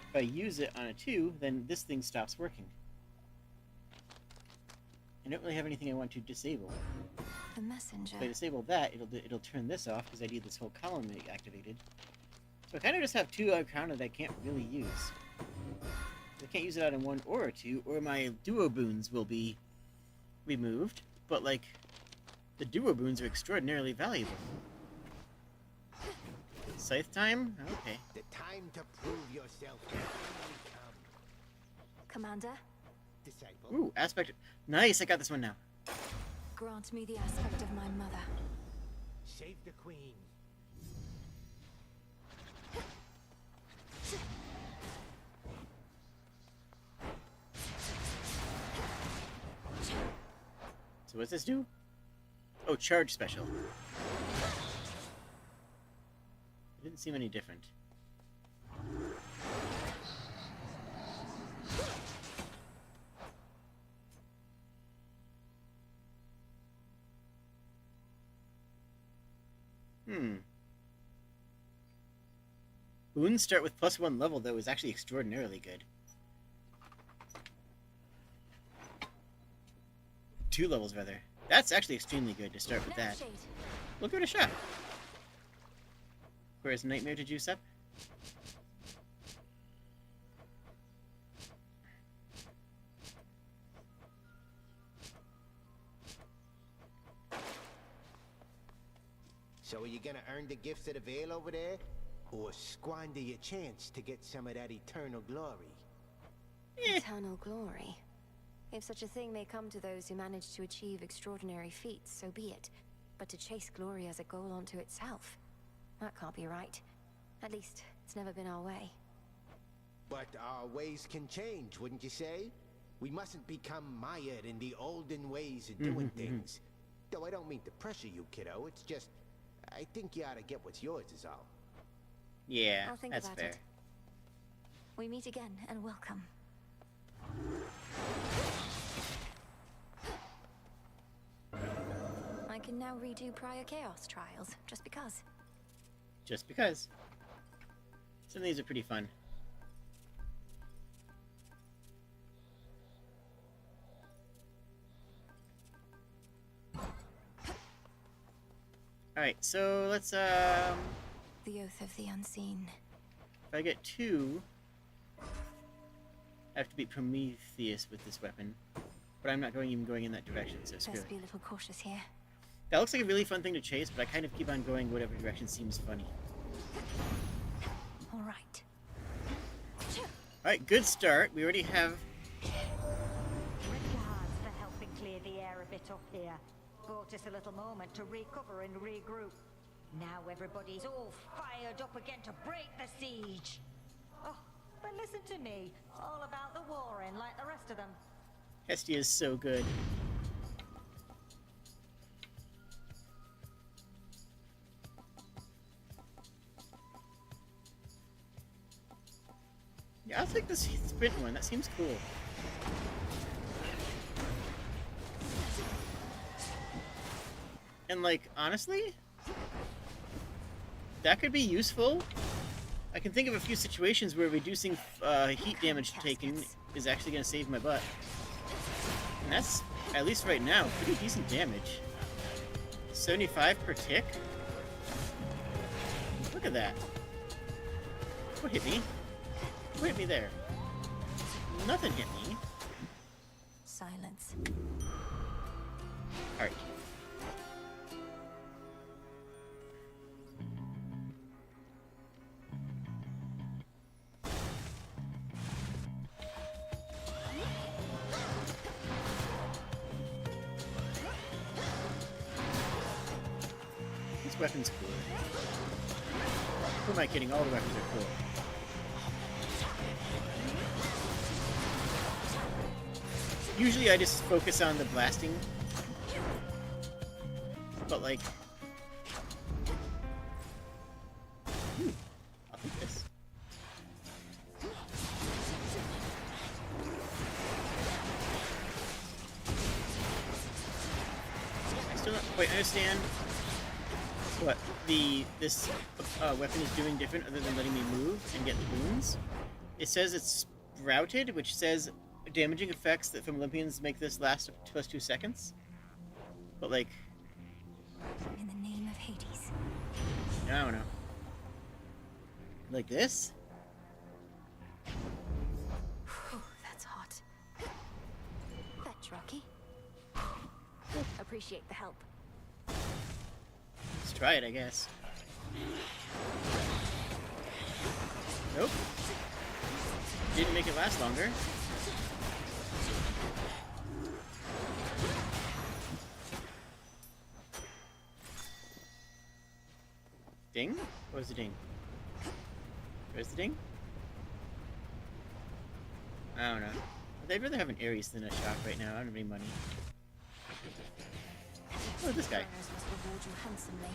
if I use it on a 2, then this thing stops working. I don't really have anything I want to disable. The messenger. If I disable that, it'll turn this off because I need this whole column activated. So I kind of just have 2 Arcana that I can't really use. I can't use it out in 1 or a 2, or my duo boons will be removed. But like, the duo boons are extraordinarily valuable. Scythe time? Okay. The time to prove yourself has finally come. Commander, Disciple. Ooh, aspect. Nice, I got this one now. grant me the aspect of my mother. Save the queen. So what's this do? Oh, charge special. It didn't seem any different. Wounds start with +1 level, though, is actually extraordinarily good. 2 levels, rather. That's actually extremely good to start with that. We'll give it a shot. Where's Nightmare to juice up? So are you gonna earn the gifts of the Veil over there? Or squander your chance to get some of that eternal glory? Eternal glory. If such a thing may come to those who manage to achieve extraordinary feats, so be it. But to chase glory as a goal unto itself, that can't be right. At least, it's never been our way. But our ways can change, wouldn't you say? We mustn't become mired in the olden ways of doing things. Though I don't mean to pressure you, kiddo. It's just, I think you ought to get what's yours is all. Yeah, I'll think that's about fair. it. We meet again, and welcome. I can now redo prior Chaos trials, just because. Just because. Some of these are pretty fun. Alright, so let's, The Oath of the Unseen. if I get 2, I have to beat Prometheus with this weapon. But I'm not even going in that direction, so screw Best it. be a little cautious here. That looks like a really fun thing to chase, but I kind of keep on going whatever direction seems funny. All right. Alright, good start. We already have... Regards for helping clear the air a bit up here. Bought us a little moment to recover and regroup. Now everybody's all fired up again to break the siege. Oh, but listen to me. All about the warring like the rest of them. Hestia is so good. Yeah, I'll take this sprint one. That seems cool. And, like, honestly, that could be useful. I can think of a few situations where reducing heat damage taken is actually going to save my butt. And that's, at least right now, pretty decent damage. 75 per tick? Look at that. What hit me? What hit me there? Nothing hit me. Silence. Alright. This weapon's cool. Who am I kidding? All the weapons are cool. Usually I just focus on the blasting. But like... Ooh, I'll take this. I still don't quite understand what this weapon is doing different other than letting me move and get the wounds. It says it's sprouted, which says damaging effects that from Olympians make this last up to +2 seconds. But like... In the name of Hades. I don't know. Like this? Whew, that's hot. Fetch, Rocky. Appreciate the help. Let's try it, I guess. Nope. Didn't make it last longer. Ding? What was the ding? Where's the ding? I don't know. I'd rather have an Ares than a shop right now. I don't have any money. Oh, this guy. Kronos must reward you handsomely.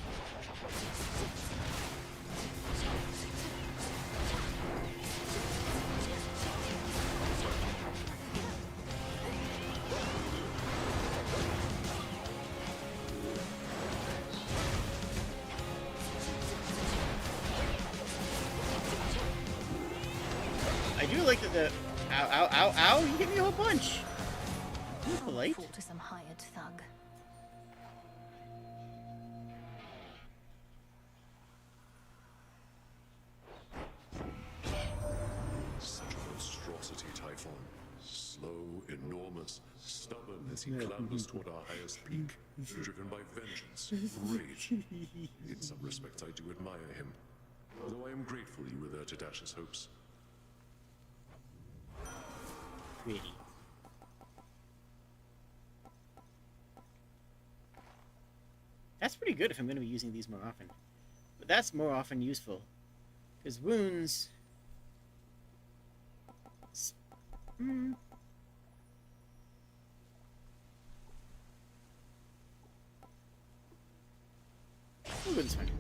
I do like that the... Ow, ow, ow, ow! You hit me a whole bunch! You're polite. Fall to some hired thug. Such a monstrosity, Typhon. Slow, enormous, stubborn as he clambers toward our highest peak, driven by vengeance, rage. In some respects, I do admire him, though I am grateful you were there to dash his hopes. Pretty. That's pretty good if I'm going to be using these more often. But that's more often useful. Because wounds... Wounds fine.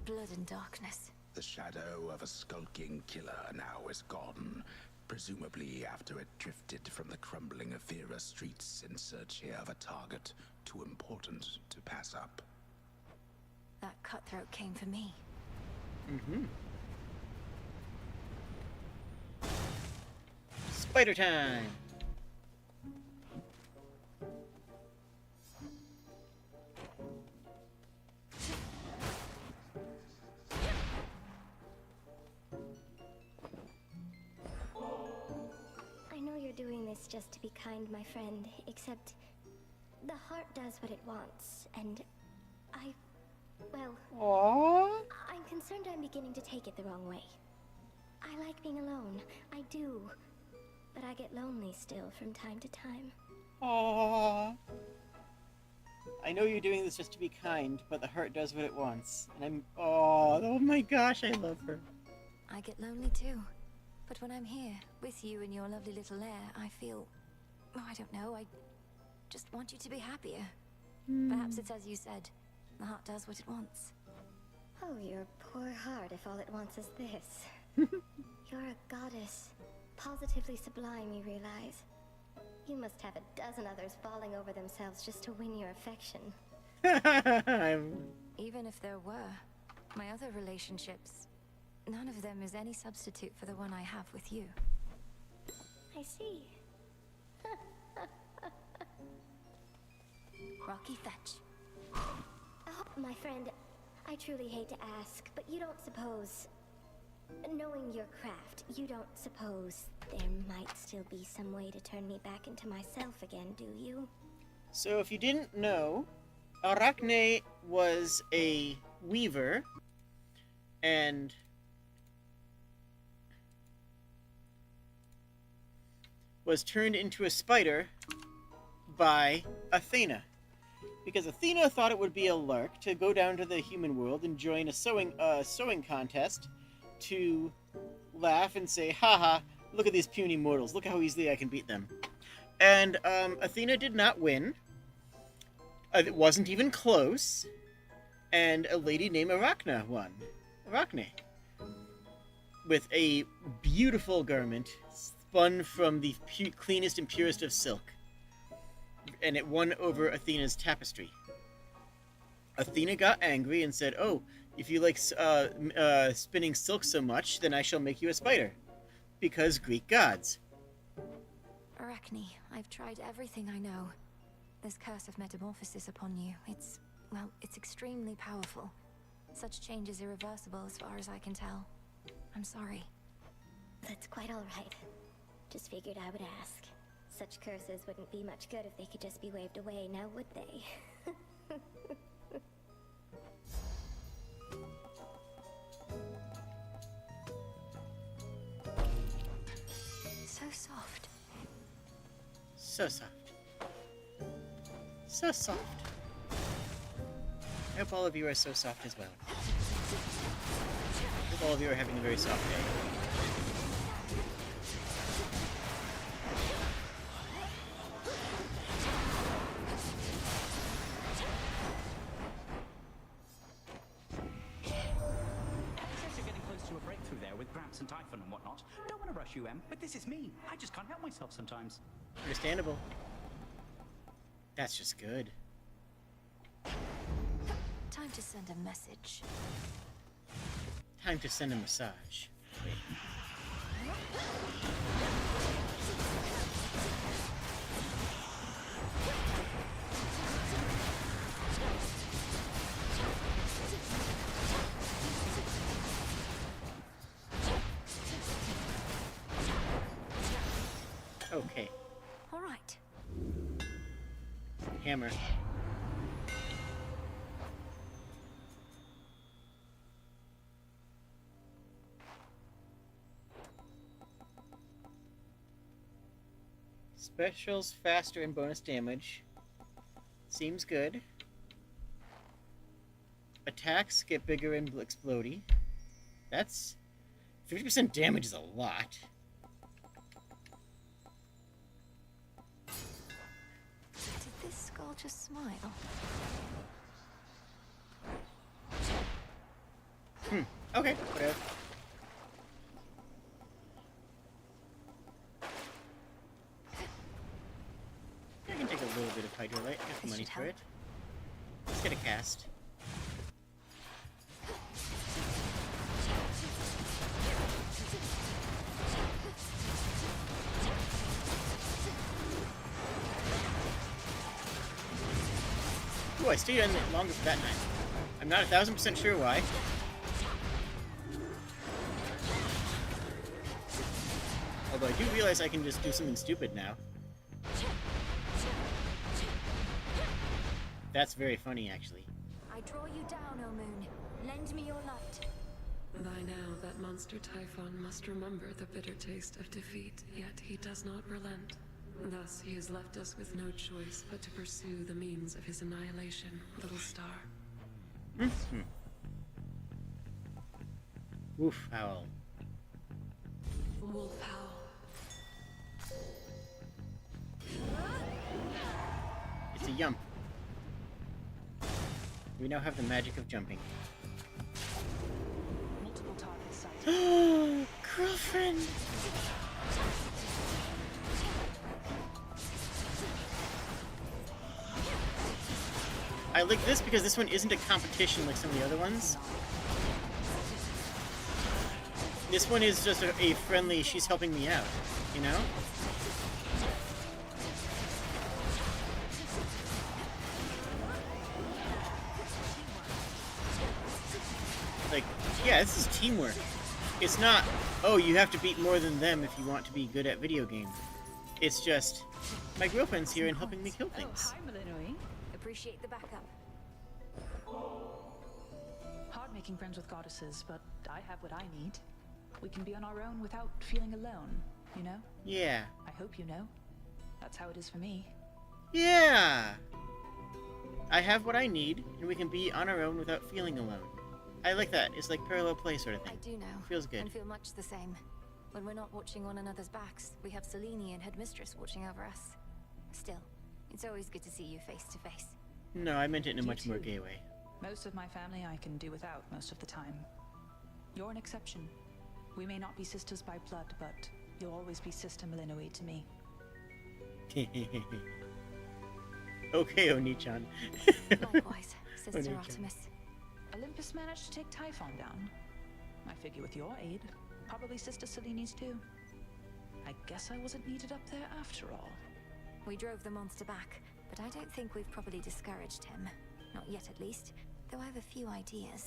Blood and darkness. The shadow of a skulking killer now is gone, presumably after it drifted from the crumbling Aethera streets in search of a target too important to pass up. That cutthroat came for me. Mm-hmm. Spider time! I know you're doing this just to be kind, my friend, except the heart does what it wants, and well, Aww. I'm concerned I'm beginning to take it the wrong way. I like being alone, I do, but I get lonely still from time to time. Aww. I know you're doing this just to be kind, but the heart does what it wants. And I'm... Oh my gosh, I love her. I get lonely too. But when I'm here, with you in your lovely little lair, I feel... Oh, I don't know, I just want you to be happier. Perhaps it's as you said. The heart does what it wants. Oh, your poor heart if all it wants is this. You're a goddess. Positively sublime, you realize. You must have a dozen others falling over themselves just to win your affection. Even if there were, my other relationships, none of them is any substitute for the one I have with you. I see. Rocky Fetch. Oh, my friend, I truly hate to ask, but you don't suppose... Knowing your craft, you don't suppose there might still be some way to turn me back into myself again, do you? So if you didn't know, Arachne was a weaver, and was turned into a spider by Athena. Because Athena thought it would be a lark to go down to the human world and join a sewing contest to laugh and say, haha, look at these puny mortals, look how easily I can beat them. And Athena did not win. It wasn't even close. And a lady named Arachne won. Arachne. With a beautiful garment spun from the cleanest and purest of silk. And it won over Athena's tapestry. Athena got angry and said, oh, if you like spinning silk so much, then I shall make you a spider. Because Greek gods. Arachne, I've tried everything I know. This curse of metamorphosis upon you, it's extremely powerful. Such change is irreversible as far as I can tell. I'm sorry. That's quite all right. Just figured I would ask. Such curses wouldn't be much good if they could just be waved away, now would they? So soft. So soft. So soft. I hope all of you are so soft as well. I hope all of you are having a very soft day. Max and Typhon and whatnot. Don't want to rush you, Em, but this is me. I just can't help myself sometimes. Understandable. That's just good. Time to send a message. Time to send a massage. Wait. Okay. All right. Hammer. Specials faster and bonus damage. Seems good. Attacks get bigger and explodey. That's 50% damage is a lot. Did this skull just smile? Okay, whatever. I can take a little bit of Hydrolite. I got the money for it. Let's get a cast. Ooh, I stayed on it longer for that time. I'm not 1000% sure why. Although I do realize I can just do something stupid now. That's very funny, actually. I draw you down, O Moon. Lend me your light. By now, that monster Typhon must remember the bitter taste of defeat, yet he does not relent. Thus, he has left us with no choice but to pursue the means of his annihilation, Little Star. Wolf Howl. Wolf Howl. It's a yump. We now have the magic of jumping. Multiple targets sighted. Girlfriend! I like this because this one isn't a competition like some of the other ones. This one is just a friendly, she's helping me out, you know? Like, yeah, this is teamwork. It's not, oh, you have to beat more than them if you want to be good at video games. It's just, my girlfriend's here and helping me kill things. Hi, Melinoi. Appreciate the backup. Hard making friends with goddesses, but I have what I need. We can be on our own without feeling alone, you know? Yeah. I hope you know. That's how it is for me. Yeah! I have what I need, and we can be on our own without feeling alone. I like that. It's like parallel play sort of thing. I do know. Feels good. And feel much the same. When we're not watching one another's backs, we have Selene and Headmistress watching over us. Still, it's always good to see you face to face. No, I meant it in a much more gay way. Most of my family I can do without most of the time. You're an exception. We may not be sisters by blood, but you'll always be Sister Melinoi to me. Okay, Oni-chan. Likewise, Sister Oni-chan. Artemis. Olympus managed to take Typhon down. I figure with your aid, probably Sister Selene's too. I guess I wasn't needed up there after all. We drove the monster back, but I don't think we've properly discouraged him. Not yet, at least. Though I have a few ideas.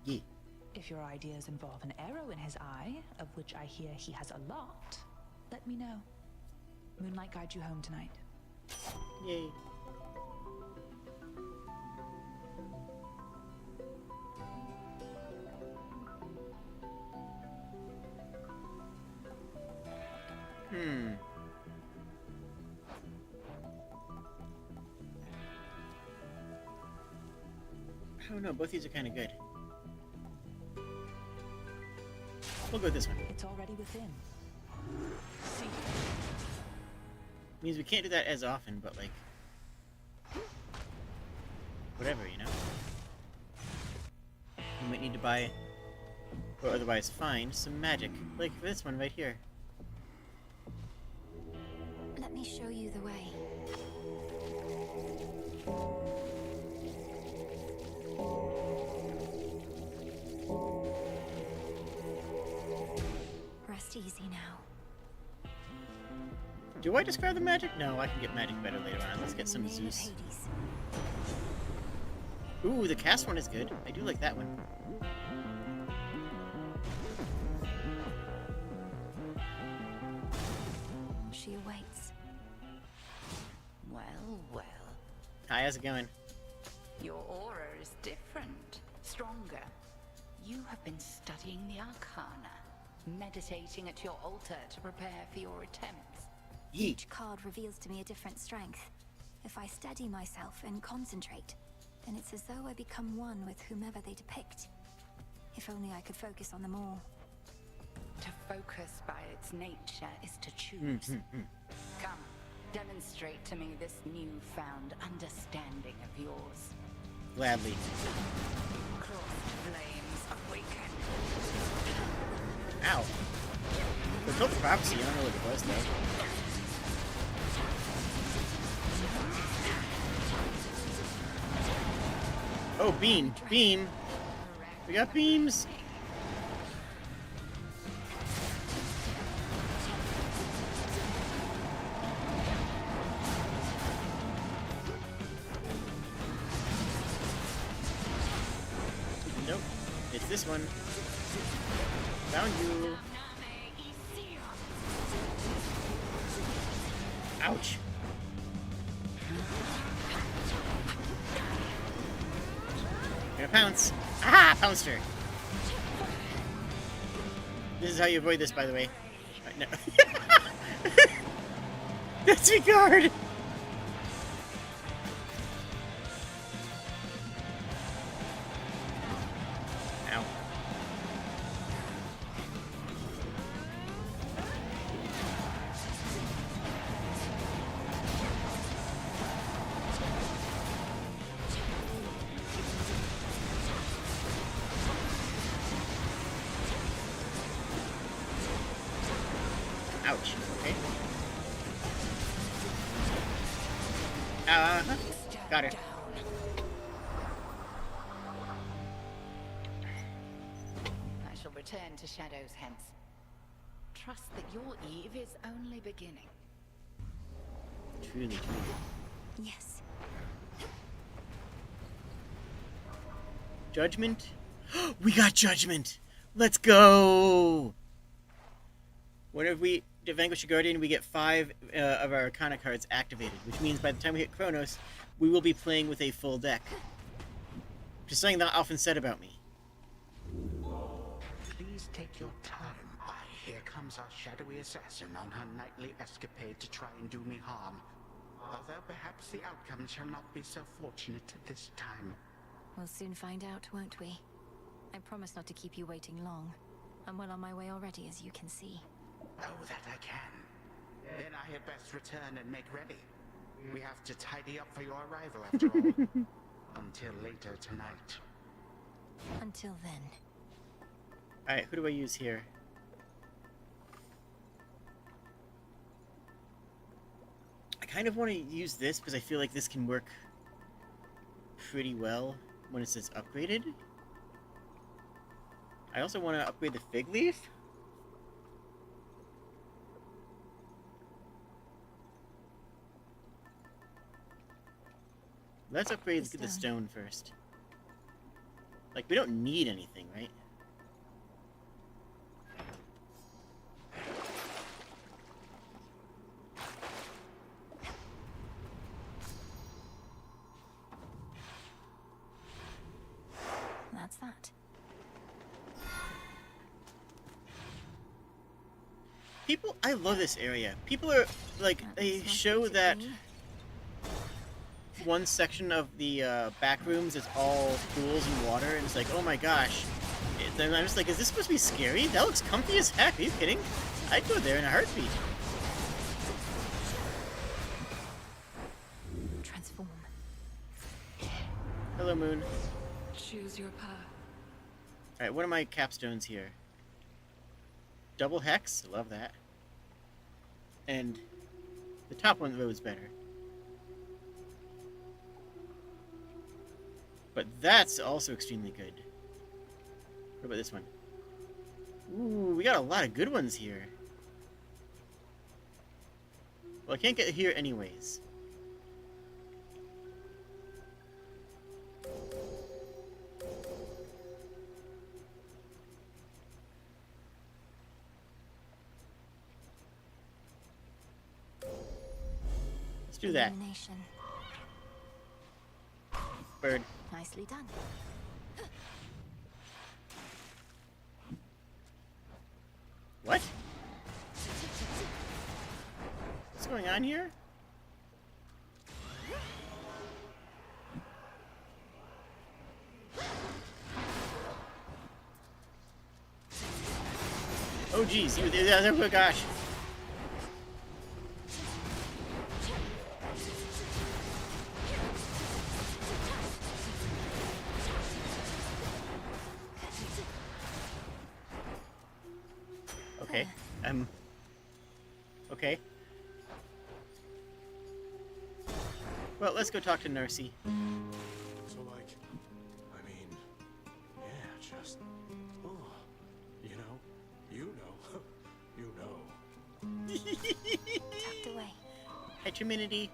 Yeah. If your ideas involve an arrow in his eye, of which I hear he has a lot, let me know. Moonlight guide you home tonight. Yay. I don't know, both these are kind of good. We'll go with this one. It's already within. See. Means we can't do that as often, but like... whatever, you know? We might need to buy... or otherwise find some magic, like this one right here. Let me show you the way. Rest easy now. Do I discard the magic? No, I can get magic better later on. Let's get some In the name of Zeus. Hades. Ooh, the cast one is good. I do like that one. She awaits. Well, well. Hi, how's it going? Your aura is different, stronger. You have been studying the Arcana, meditating at your altar to prepare for your attempts. Each card reveals to me a different strength. If I steady myself and concentrate, then it's as though I become one with whomever they depict. If only I could focus on them all. To focus by its nature is to choose. Come, demonstrate to me this newfound understanding of yours. Gladly. Crossed flames awaken. Ow. Fulfilled the prophecy. I don't know what it was though. Oh, beam! Beam! We got beams! Nope. It's this one. Found you. Ouch. Gonna pounce. Aha! Pounced her. This is how you avoid this, by the way. No. Disregard! Ow. Ouch. Okay. Got her. I shall return to Shadows hence. Trust that your eve is only beginning. Truly, truly. Yes. Judgment? We got Judgment! Let's go! Whenever we vanquish a Guardian, we get 5 of our Arcana cards activated, which means by the time we hit Chronos, we will be playing with a full deck. Which is something not often said about me. Please take your time. Here comes our shadowy assassin on her nightly escapade to try and do me harm. Although perhaps the outcome shall not be so fortunate this time. We'll soon find out, won't we? I promise not to keep you waiting long. I'm well on my way already, as you can see. Oh, that I can. Then I had best return and make ready. We have to tidy up for your arrival, after all. Until later tonight. Until then. Alright, who do I use here? I kind of want to use this because I feel like this can work pretty well when it says upgraded. I also want to upgrade the Fig Leaf. Let's upgrade the stone first. Like, we don't need anything, right? That's that. People, I love this area. People are, like, they show that one section of the back rooms is all pools and water, and it's like, oh my gosh. And I'm just like, is this supposed to be scary? That looks comfy as heck. Are you kidding? I'd go there in a heartbeat. Transform. Hello, Moon. Choose your path. Alright, what are my capstones here? Double hex, love that. And the top one was better. But that's also extremely good. What about this one? Ooh, we got a lot of good ones here. Well, I can't get here anyways. Let's do that. Illumination. Bird. Nicely done. What? What's going on here? Oh geez, oh gosh. Okay, okay. Well, let's go talk to Narcy. So, like, I mean, yeah, just, oh, you know, you know. Tucked away. Heterominity.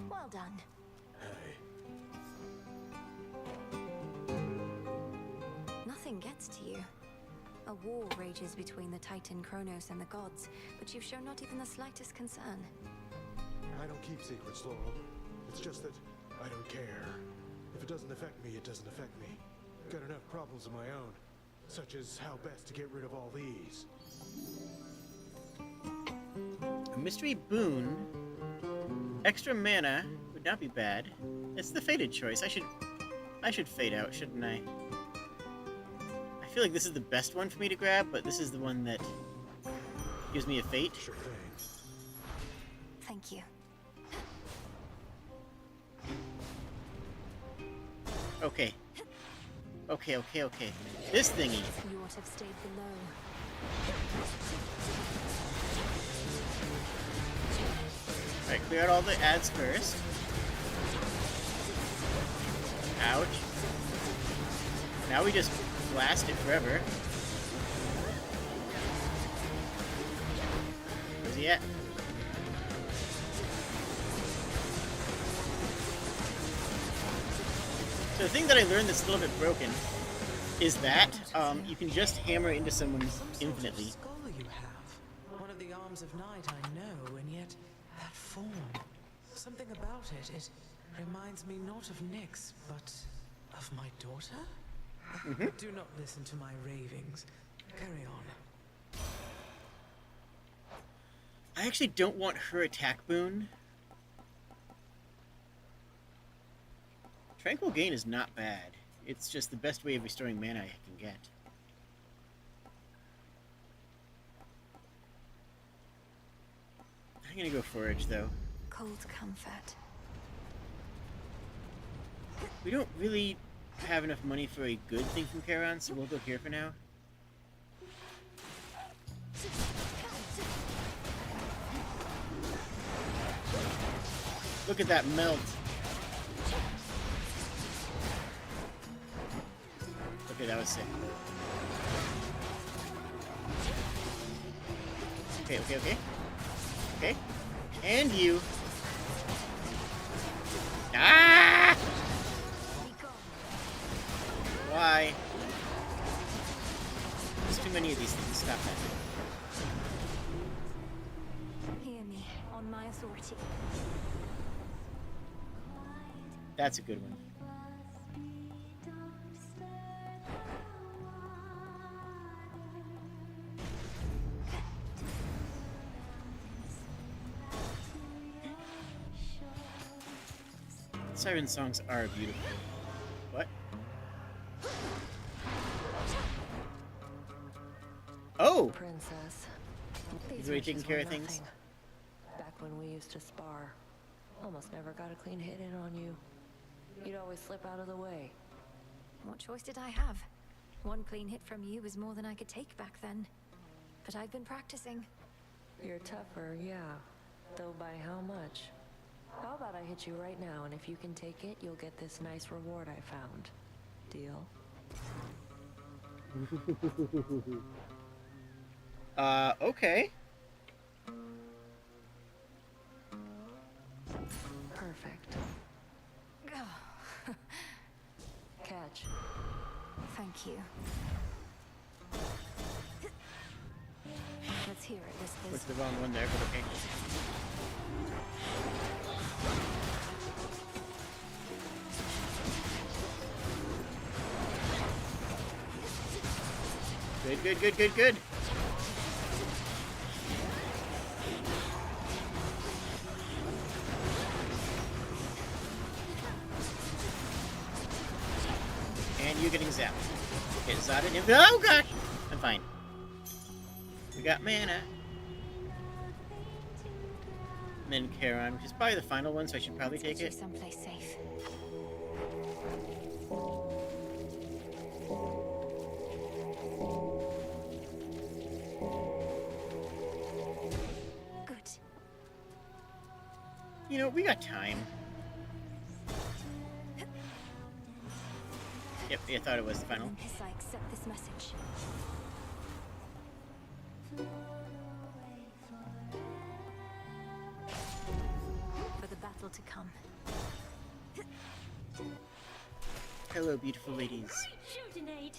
Well done. Nothing gets to you. A war rages between the Titan Kronos and the gods, but you've shown not even the slightest concern. I don't keep secrets, Laurel. It's just that I don't care. If it doesn't affect me, it doesn't affect me. Got enough problems of my own, such as how best to get rid of all these. A mystery boon. Extra mana would not be bad. It's the fated choice. I should fade out, shouldn't I? I feel like this is the best one for me to grab, but this is the one that gives me a fate. Sure thing. Thank you. Okay. Okay. This thingy. You ought to have stayed below. Alright, clear out all the ads first. Ouch. Now we just blast it forever. Where's he at? So the thing that I learned that's a little bit broken is that you can just hammer into someone infinitely. Skull you have. One of the arms of night, I know, and yet that form. Something about it. It reminds me not of Nyx, but of my daughter? Do not listen to my ravings. Carry on. I actually don't want her attack boon. Tranquil Gain is not bad. It's just the best way of restoring mana I can get. I'm gonna go Forage, though. Cold comfort. We don't really have enough money for a good thing from Charon, so we'll go here for now. Look at that melt. Okay, that was sick. Okay. And you. Ah! Why? There's too many of these things. Stop that. Hear me, on my authority. That's a good one. Siren songs are beautiful. What? Oh! Princess. He's already taking care of things. Back when we used to spar, almost never got a clean hit in on you. You'd always slip out of the way. What choice did I have? One clean hit from you was more than I could take back then. But I've been practicing. You're tougher, yeah. Though by how much? How about I hit you right now, and if you can take it, you'll get this nice reward I found. Deal? Okay. Perfect. Catch. Thank you. Let's hear it, Whispers. What's the wrong one there, but okay. Good, good, good, good, good. And you getting zapped. Get zapped in. Oh gosh! I'm fine. We got mana. And then Charon, which is probably the final one, so I should probably take it. Someplace safe. Good. You know, we got time. Yep, I thought it was the final. Olympus, I accept this message. For the battle to come. Hello, beautiful ladies. Shooting aid.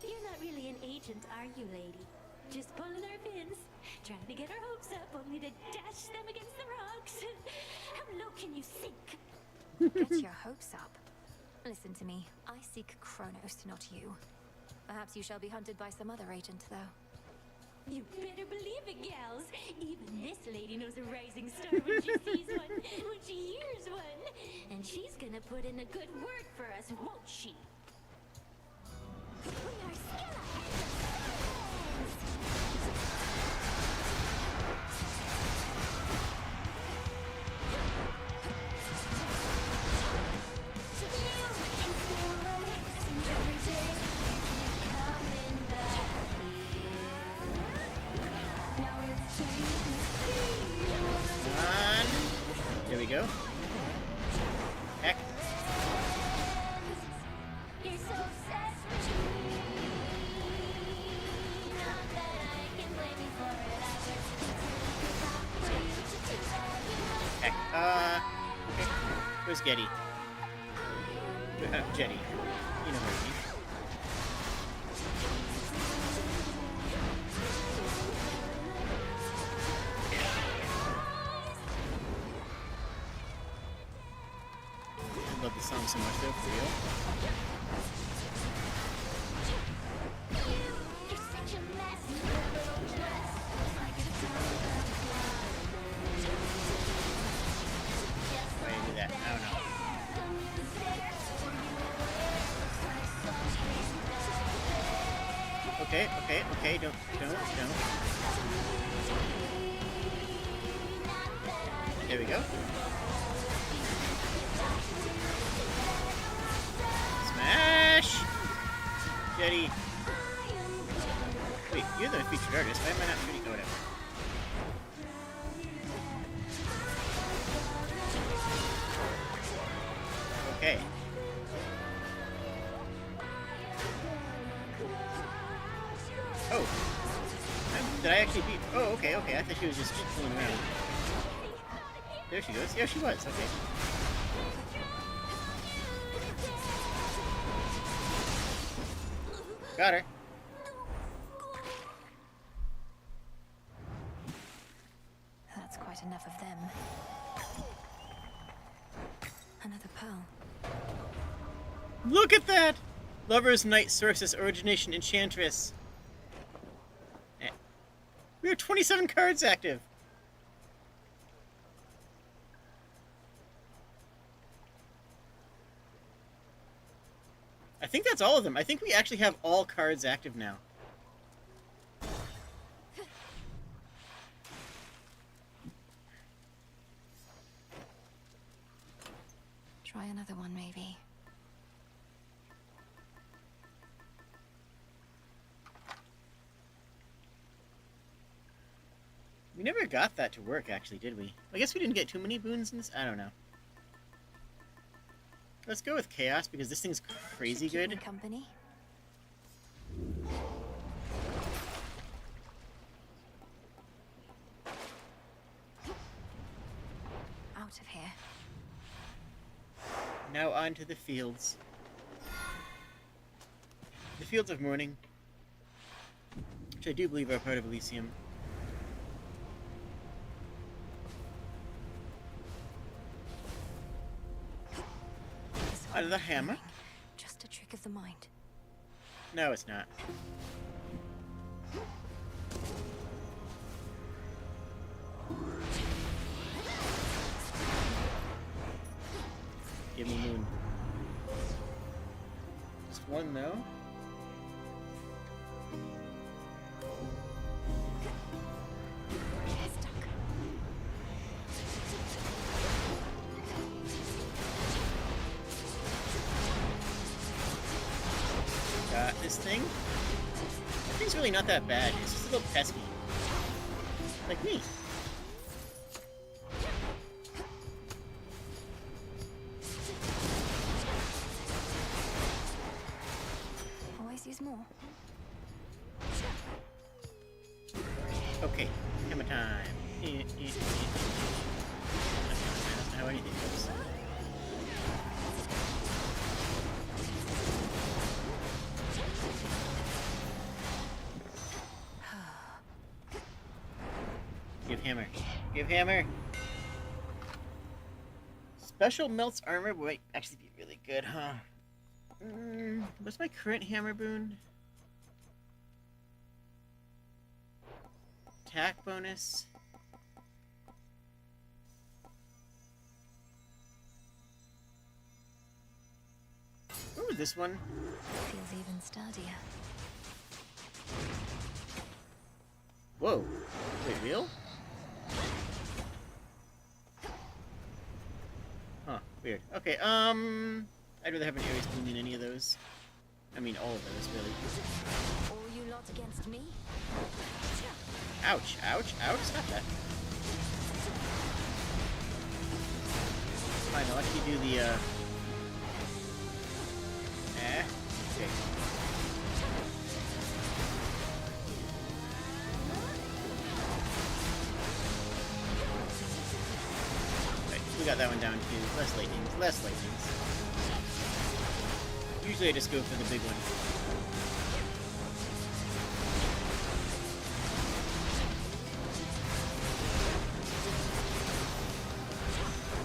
You're not really an agent, are you, lady? Just pulling our pins, trying to get our hopes up, only to dash them against the rocks. How low can you sink? Get your hopes up. Listen to me. I seek Kronos, not you. Perhaps you shall be hunted by some other agent, though. You better believe it, gals. Even this lady knows a rising star when she sees one, when she hears one. And she's gonna put in a good word for us, won't she? We are There we go. Heck. You're so obsessed with me. Not that I can blame you for it. I Heck. Okay. Where's Getty? Jetty. You know what I mean. I love the song so much though, for real. You're such a mess. Why did I do that? I don't know. Okay, okay, okay, don't. There we go. Smash! Jetty. Wait, you're the featured artist. Why am I not shooting? Oh, whatever. Okay. Oh. Did I actually beat? Oh, okay, okay. I thought she was just fooling around. There she goes. Yeah, she was. Okay. Got her. That's quite enough of them. Another pearl. Look at that! Lover's Knight Sources Origination Enchantress. We have 27 cards active. I think that's all of them. I think we actually have all cards active now. Try another one, maybe. We never got that to work, actually, did we? I guess we didn't get too many boons in this. I don't know. Let's go with Chaos, because this thing's crazy Keep me good. company. Out of here. Now on to the fields. The Fields of Mourning, which I do believe are part of Elysium. Out of the hammer. Just a trick of the mind. No, it's not. Give me moon. Just one, though. Got this thing. That thing's really not that bad. It's just a little pesky. Like me. Always use more. Okay, hammer time. That's not how anything goes. Give hammer. Give hammer. Special melts armor might actually be really good, huh? What's my current hammer boon? Attack bonus. Ooh, this one. Feels even sturdier. Whoa. Wait, real? Huh, weird. Okay, I'd rather have an Ares boon than any of those. I mean, all of those, really. All you lot against me? Ouch, ouch, ouch, stop that. Fine, I'll let you do the, okay. Right, we got that one down too. Less lightnings, less lightnings. Usually I just go for the big one.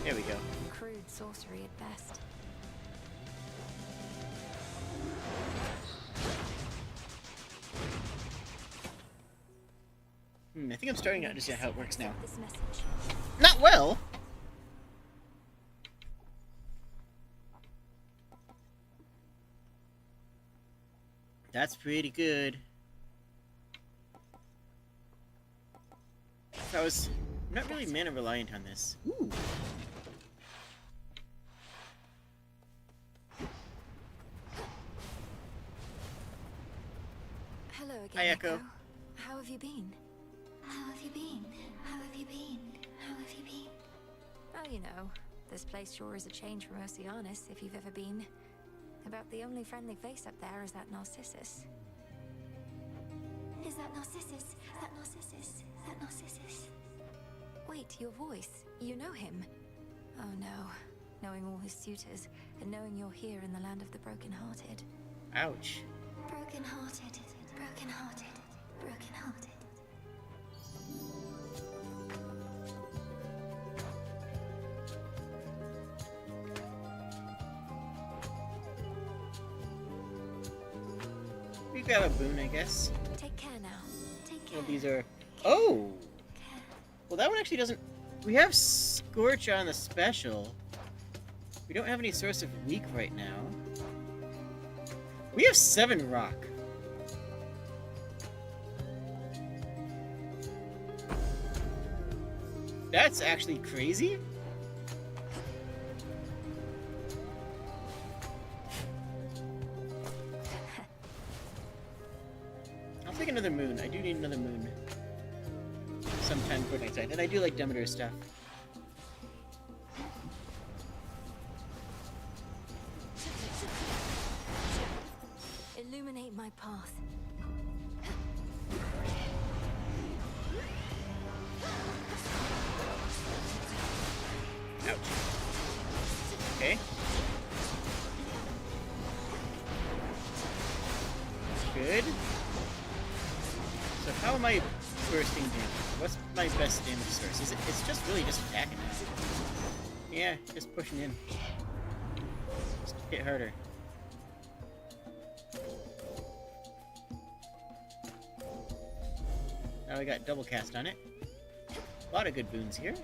There we go. Crude sorcery at best. I think I'm starting to understand how it works now. This message. Not well! That's pretty good. I was not really mana reliant on this. Ooh. Hello again, Hi, Echo. How have you been? How have you been? How have you been? How have you been? Oh, you know, this place sure is a change from Oceanus, if you've ever been. About the only friendly face up there is that Narcissus. Is that Narcissus? That Narcissus? That Narcissus? Wait, your voice. You know him. Oh no. Knowing all his suitors, and knowing you're here in the land of the broken-hearted. Ouch. Broken-hearted. Broken-hearted. Broken-hearted. We got a boon, I guess. Take care now. Take care. Well, these are... Oh! Well, that one actually doesn't... We have Scorch on the special. We don't have any source of weak right now. We have 7 rock. That's actually crazy. I'll take another moon. I do need another moon. sometime Fortnite side, and I do like Demeter's stuff. Illuminate my path. Ouch. Okay. Good. So how am I bursting damage? What's my best damage source? Is it? It's just really just attacking now. Yeah, just pushing in. Just hit harder. Now I got double cast on it. A lot of good boons here.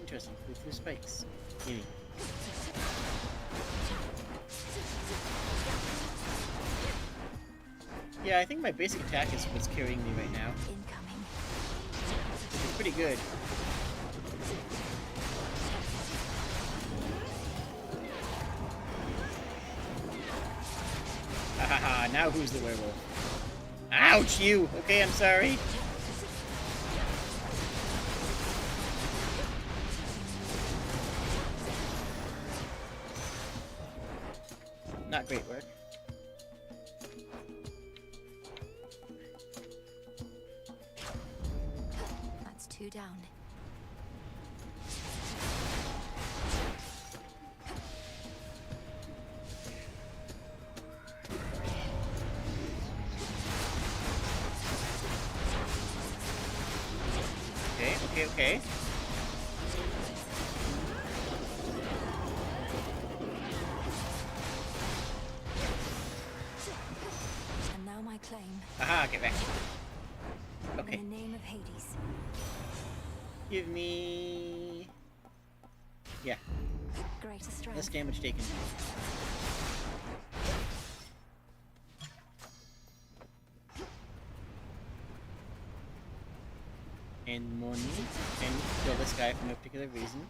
Interesting. Go through spikes. Maybe. Yeah, I think my basic attack is what's carrying me right now. Incoming. It's pretty good. Hahaha, now who's the werewolf? Ouch, you! Okay, I'm sorry. Not great work. That's 2 down. Okay. And now my claim. Aha, get back. Okay. In the name of Hades. Give me... Yeah. Greater strength. Less damage taken. And money. And kill this guy for no particular reason.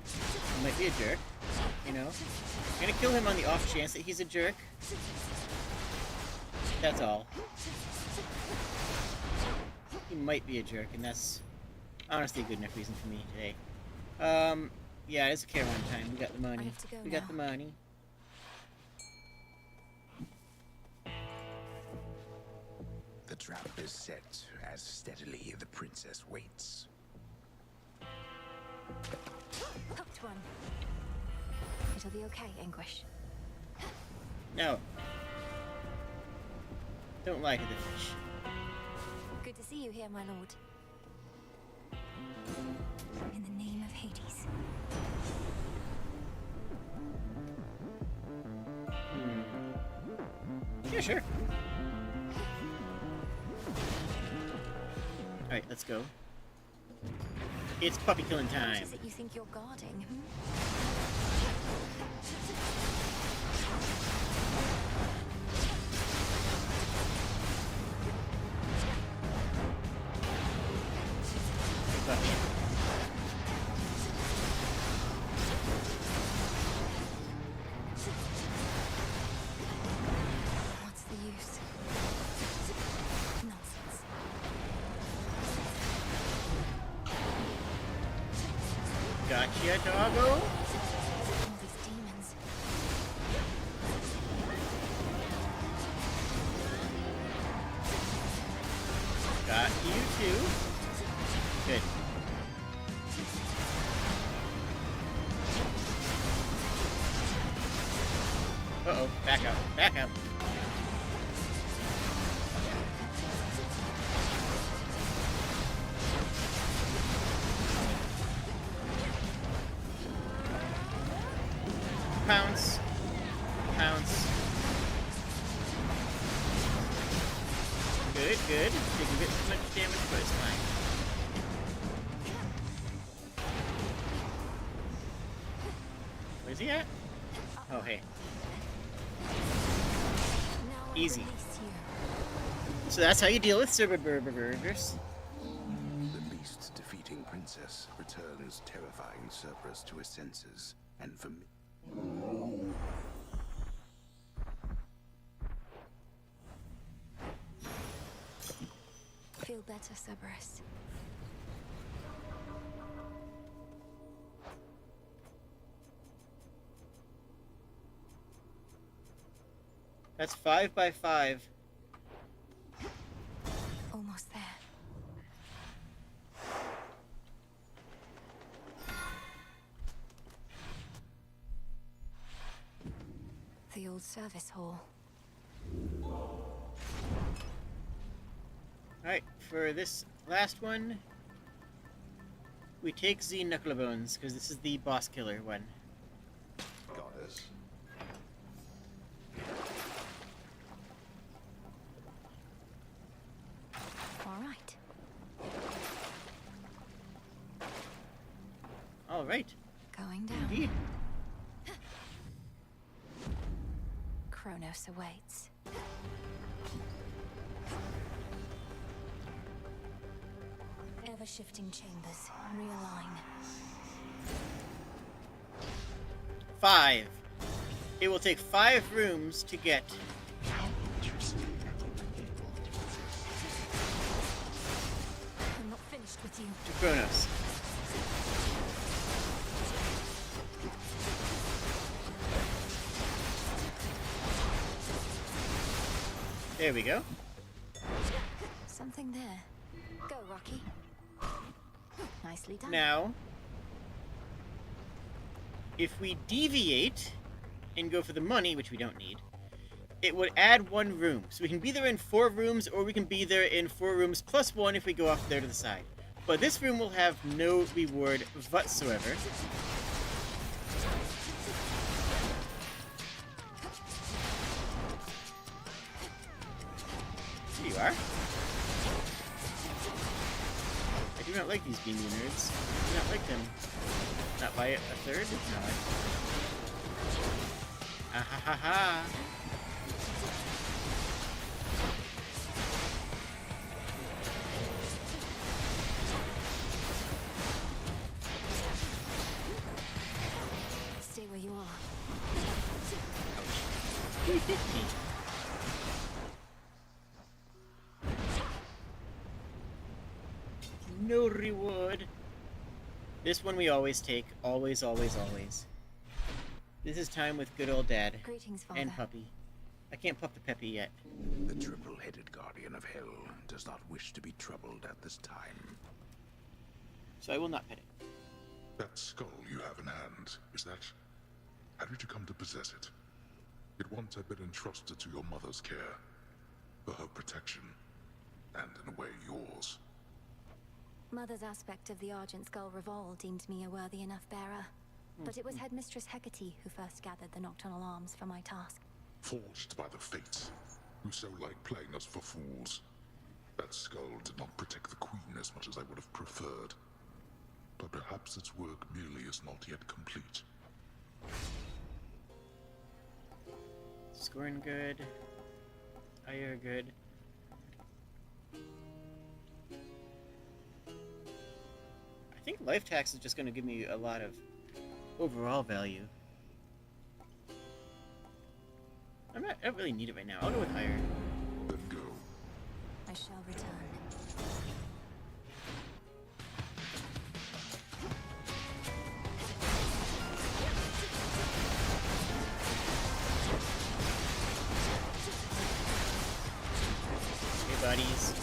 He might be a jerk, you know. I'm gonna kill him on the off chance that he's a jerk. That's all. He might be a jerk, and that's honestly a good enough reason for me today. Yeah, it's a Charon time. We got the money. We got the money. The trap is set as steadily the princess waits. Hooked one. It'll be okay, Anguish. No. Don't lie to the fish. Good to see you here, my lord. In the name of Hades. Yeah, sure. Alright, let's go. It's puppy killing time. What is it you think you're guarding? What's the use? Nonsense. Gotcha, doggo. All these demons. Got you too. Good. Uh-oh, back up, back up. Pounce. Pounce. Good, good. Didn't get too much damage, but it's fine. Where's he at? Oh, hey. Easy. So that's how you deal with Cerberus. The beast's defeating princess returns terrifying Cerberus to his senses. And for me... Feel better, Cerberus. That's 5 by 5. Almost there. The old service hall. Alright, for this last one, we take the Knucklebones, because this is the boss killer one. Goddess. Alright. Alright. Going down. Indeed. Kronos awaits. Ever-shifting chambers. Realign. 5. It will take 5 rooms to get... I'm not finished with you. to Kronos. There we go. Something there. Go, Rocky. Nicely done. Now, if we deviate and go for the money, which we don't need, it would add 1 room. So we can be there in 4 rooms, or we can be there in 4 rooms plus 1 if we go off there to the side. But this room will have no reward whatsoever. Here you are. I do not like these beamy nerds. I do not like them. Not by a third? No. Ah ha ha ha. Stay where you are. 350. No reward. This one we always take. Always, always, always. This is time with good old Dad. Greetings, Father. And Puppy. I can't pup the Peppy yet. The triple-headed guardian of hell does not wish to be troubled at this time. So I will not pet it. That skull you have in hand, is that... How did you come to possess it? It once had been entrusted to your mother's care. For her protection. And in a way, yours. Mother's aspect of the Argent Skull Revolt deemed me a worthy enough bearer. But it was Headmistress Hecate who first gathered the nocturnal arms for my task. Forged by the fates, who so like playing us for fools. That skull did not protect the Queen as much as I would have preferred. But perhaps its work merely is not yet complete. Scoring good. Ire good. I think life tax is just going to give me a lot of overall value. I don't really need it right now. I'll go with higher. Then go. I shall return. Hey, buddies.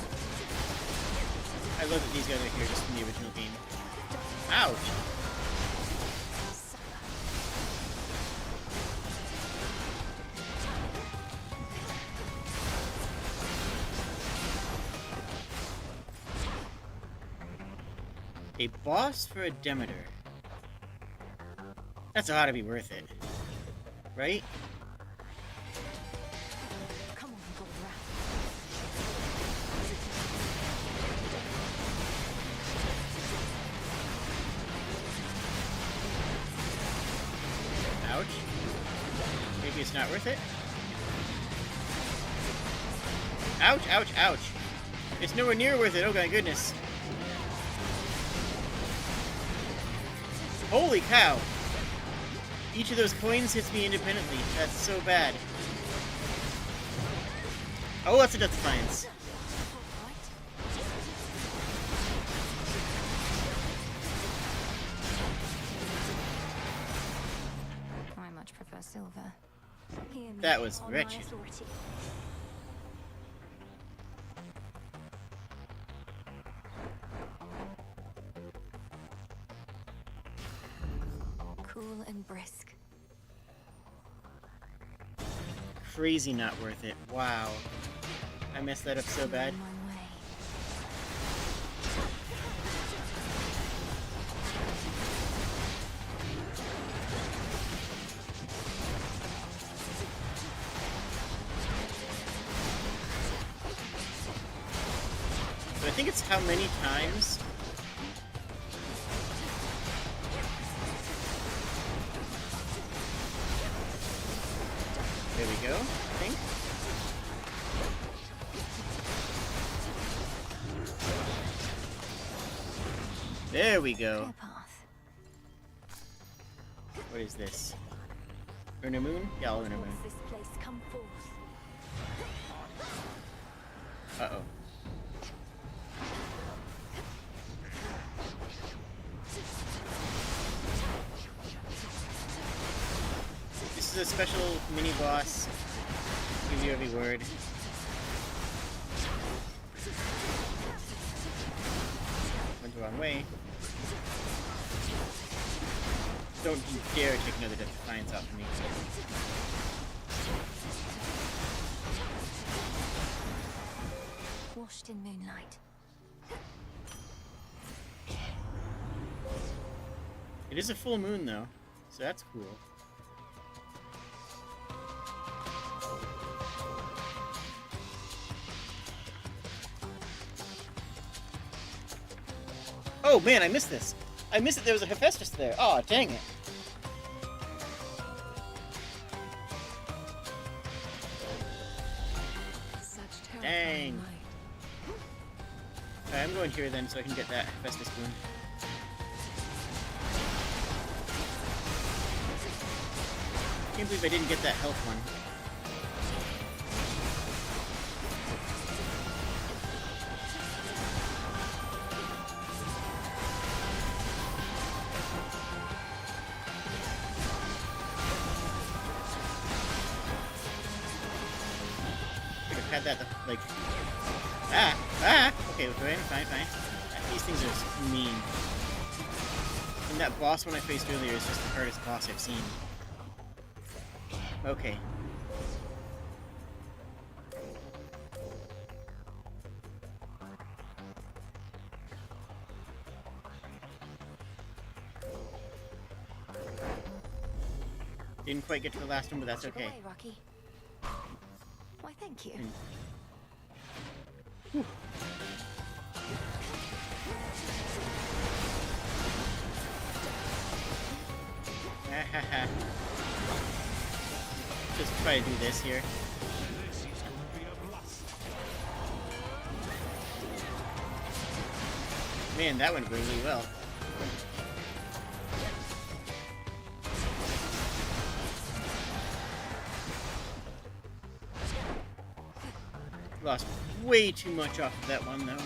I love that these guys are here just from the original game. Ouch! A boss for a Demeter. That's ought to be worth it. Right? Come on, Goldrath. Ouch. Maybe it's not worth it? Ouch, ouch, ouch. It's nowhere near worth it, oh my goodness. Holy cow! Each of those coins hits me independently. That's so bad. Oh, that's a Death Defiance. I much prefer silver. Hear me That was on my wretched. authority. Cool and brisk. Crazy not worth it. Wow. I messed that up so bad. But I think it's how many times. There we go, I think. There we go. What is this? Lunar Moon? Yeah, Lunar Moon. This place come forth. Uh-oh. This is a special mini-boss. Give you every word. Went the wrong way. Don't you dare take another Death Defiance off of me. Washed in moonlight. It is a full moon, though, so that's cool. Oh man, I missed this. I missed it. There was a Hephaestus there. Oh, dang it. Dang. Alright, I'm going here then so I can get that Hephaestus boon. Can't believe I didn't get that health one. Could have had that, like... Okay, fine. These things are mean. And that boss one I faced earlier is just the hardest boss I've seen. Okay. Didn't quite get to the last one, but that's okay. Away, Rocky. Why, thank you. Just try to do this here. Man, that went really well. Lost way too much off of that one, though.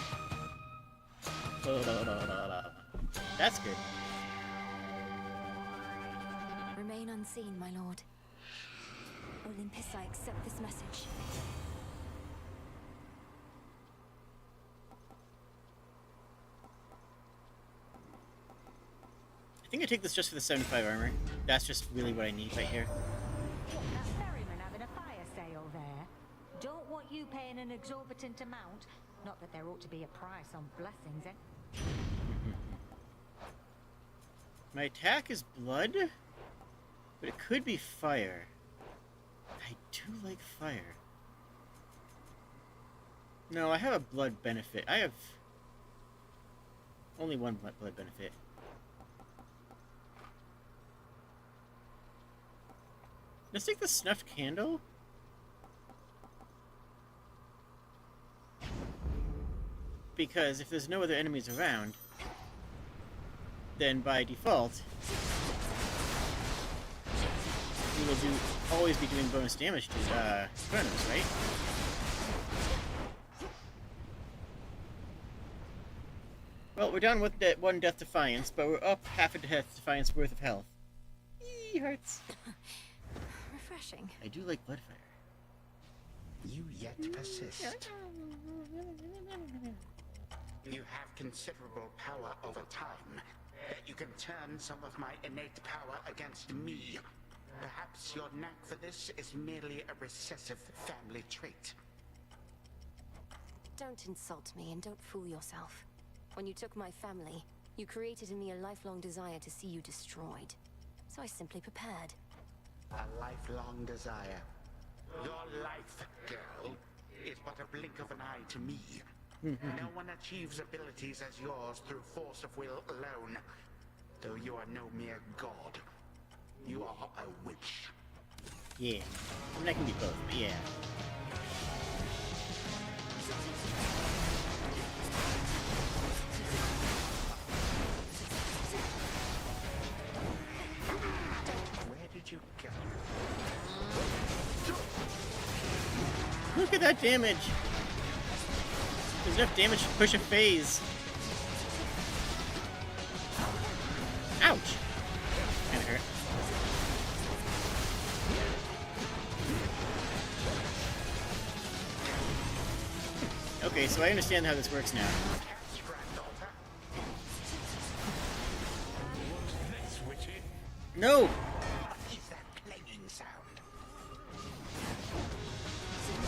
That's good. Remain unseen, my lord. Olympus, I accept this message. I think I take this just for the 75 armor. That's just really what I need right here. That ferryman having a fire sale there. Don't want you paying an exorbitant amount. Not that there ought to be a price on blessings, eh? My attack is blood, but it could be fire. I do like fire. No, I have a blood benefit. I have only one blood benefit. Let's take the snuffed candle. Because if there's no other enemies around, then by default, he will always be doing bonus damage to Kronos, right? Well, we're done with that one Death Defiance, but we're up half a Death Defiance worth of health. Eee, hurts. Refreshing. I do like Bloodfire. You yet persist. You have considerable power over time. You can turn some of my innate power against me. Perhaps your knack for this is merely a recessive family trait. Don't insult me and don't fool yourself. When you took my family, you created in me a lifelong desire to see you destroyed. So I simply prepared. A lifelong desire. Your life, girl, is but a blink of an eye to me. No one achieves abilities as yours through force of will alone. Though you are no mere god. You are a witch. Yeah. I mean, I can be both, but yeah. Where did you go? Look at that damage! There's enough damage to push a phase. Ouch! Kinda hurt. Okay, so I understand how this works now. No!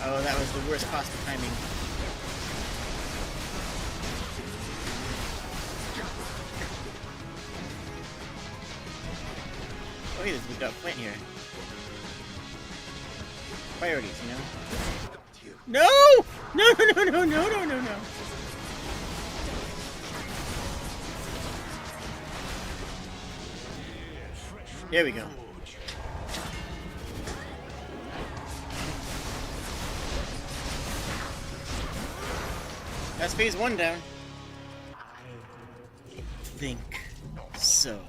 Oh, that was the worst possible timing. Oh, hey, we've got a plant here. Priorities, you know? No! No, no, no, no, no, no, no, no. There we go. That's phase 1 down. I think so.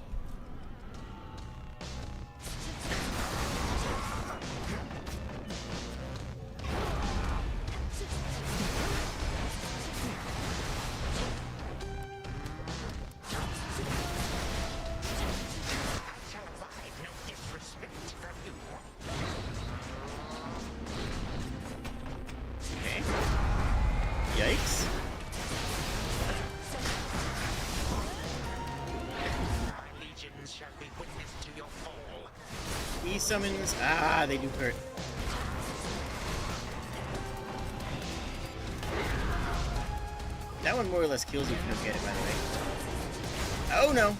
Okay. Yikes. E summons. Ah, they do hurt. That one more or less kills you if you don't get it, by the way. Oh no!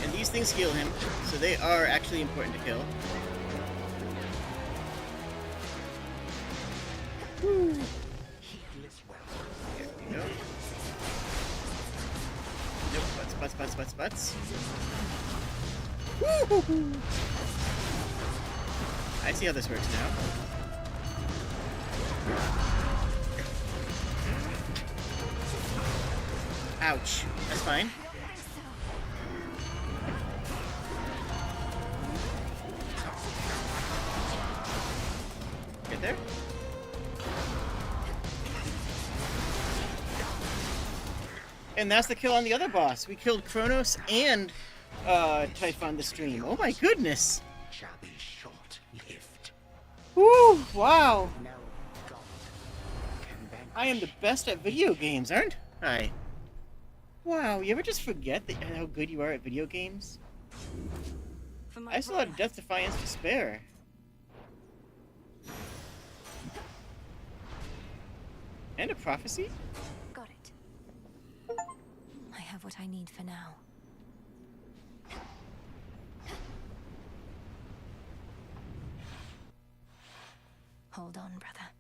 And these things heal him, so they are actually important to kill. Woo. There we go. Nope, butts. Woo-hoo-hoo. I see how this works now. Ouch. That's fine. Get there? And that's the kill on the other boss. We killed Kronos and Typhon the Stream. Oh my goodness! Shall be short-lived. Woo! Wow! I am the best at video games, aren't I? Wow, you ever just forget how good you are at video games? I still had Death Defiance to spare. And a prophecy? Got it. I have what I need for now. Hold on, brother.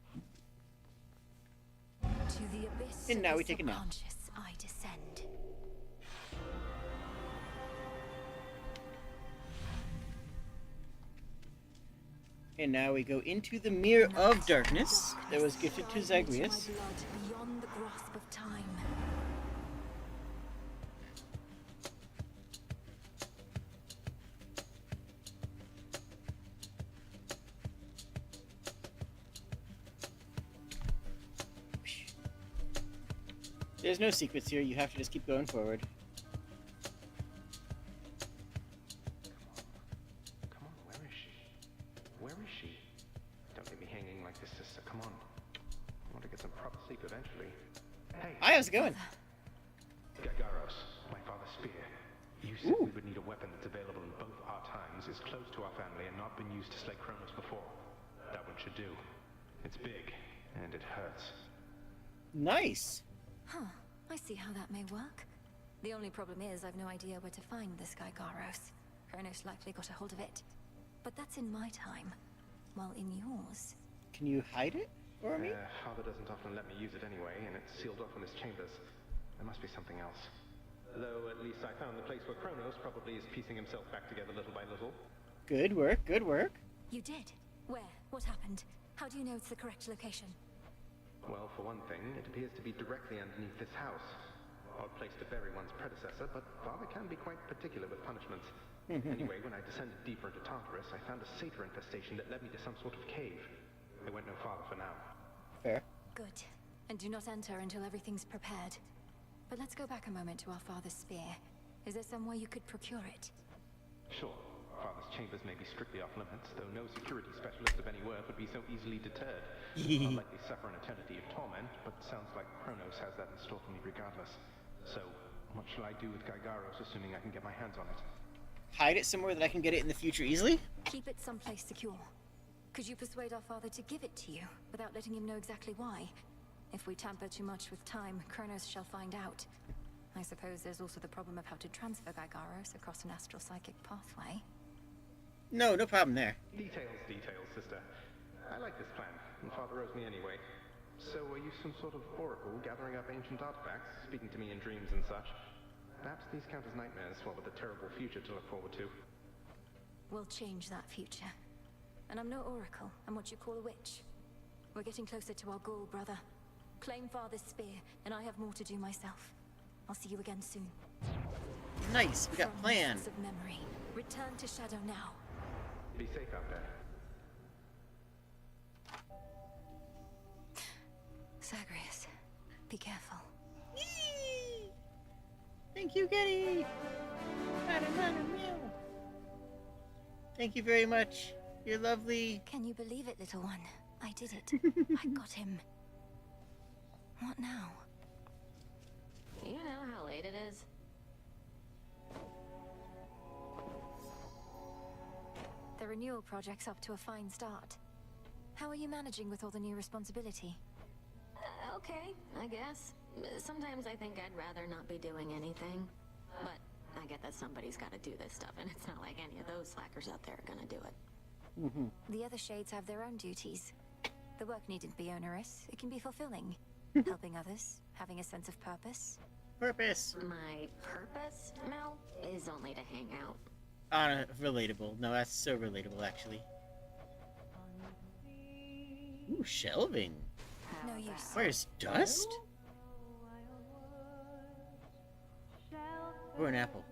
To the abyss And now of we the take a nap. subconscious I descend. And now we go into the Mirror of Darkness that was gifted to Zagreus. My blood beyond the grasp of time. There's no secrets here. You have to just keep going forward. Come on, where is she? Where is she? Don't leave me hanging like this, sister. Come on. I want to get some proper sleep eventually. Hey. Hi, how's it going? Gagaros, my father's spear. You said we would need a weapon that's available in both our times, is close to our family, and not been used to slay Kronos before. That one should do. It's big, and it hurts. Nice. Huh. I see how that may work. The only problem is I've no idea where to find this guy Garos. Kronos likely got a hold of it. But that's in my time. While in yours... Can you hide it for me? Father doesn't often let me use it anyway, and it's sealed off in his chambers. There must be something else. Though at least I found the place where Kronos probably is piecing himself back together little by little. Good work, good work. You did? Where? What happened? How do you know it's the correct location? Well, for one thing, it appears to be directly underneath this house. Odd place to bury one's predecessor, but Father can be quite particular with punishments. Anyway, when I descended deeper into Tartarus, I found a satyr infestation that led me to some sort of cave. I went no farther for now. Fair. Good. And do not enter until everything's prepared. But let's go back a moment to our father's spear. Is there some way you could procure it? Sure. Father's chambers may be strictly off limits, though no security specialist of any worth would be so easily deterred. I'll likely suffer an eternity of torment, but sounds like Kronos has that in store for me regardless. So, what shall I do with Gygaros, assuming I can get my hands on it? Hide it somewhere that I can get it in the future easily? Keep it someplace secure. Could you persuade our father to give it to you, without letting him know exactly why? If we tamper too much with time, Kronos shall find out. I suppose there's also the problem of how to transfer Gygaros across an astral psychic pathway. No problem there. Details, sister. I like this plan, and Father owes me anyway. So are you some sort of oracle gathering up ancient artifacts, speaking to me in dreams and such? Perhaps these count as nightmares, what with a terrible future to look forward to. We'll change that future. And I'm no oracle, I'm what you call a witch. We're getting closer to our goal, brother. Claim Father's spear, and I have more to do myself. I'll see you again soon. Nice, we got plans. Of memory. Return to Shadow now. Be safe out there. Zagreus, be careful. Yee! Thank you, Getty! Thank you very much. You're lovely. Can you believe it, little one? I did it. I got him. What now? You know how late it is? The renewal project's up to a fine start. How are you managing with all the new responsibility? Okay, I guess. Sometimes I think I'd rather not be doing anything. But I get that somebody's got to do this stuff, and it's not like any of those slackers out there are gonna do it. The other shades have their own duties. The work needn't be onerous. It can be fulfilling. Helping others, having a sense of purpose. Purpose. My purpose, Mel, is only to hang out. Relatable. No, that's so relatable, actually. Ooh, shelving. No use. Where's dust? Or an apple.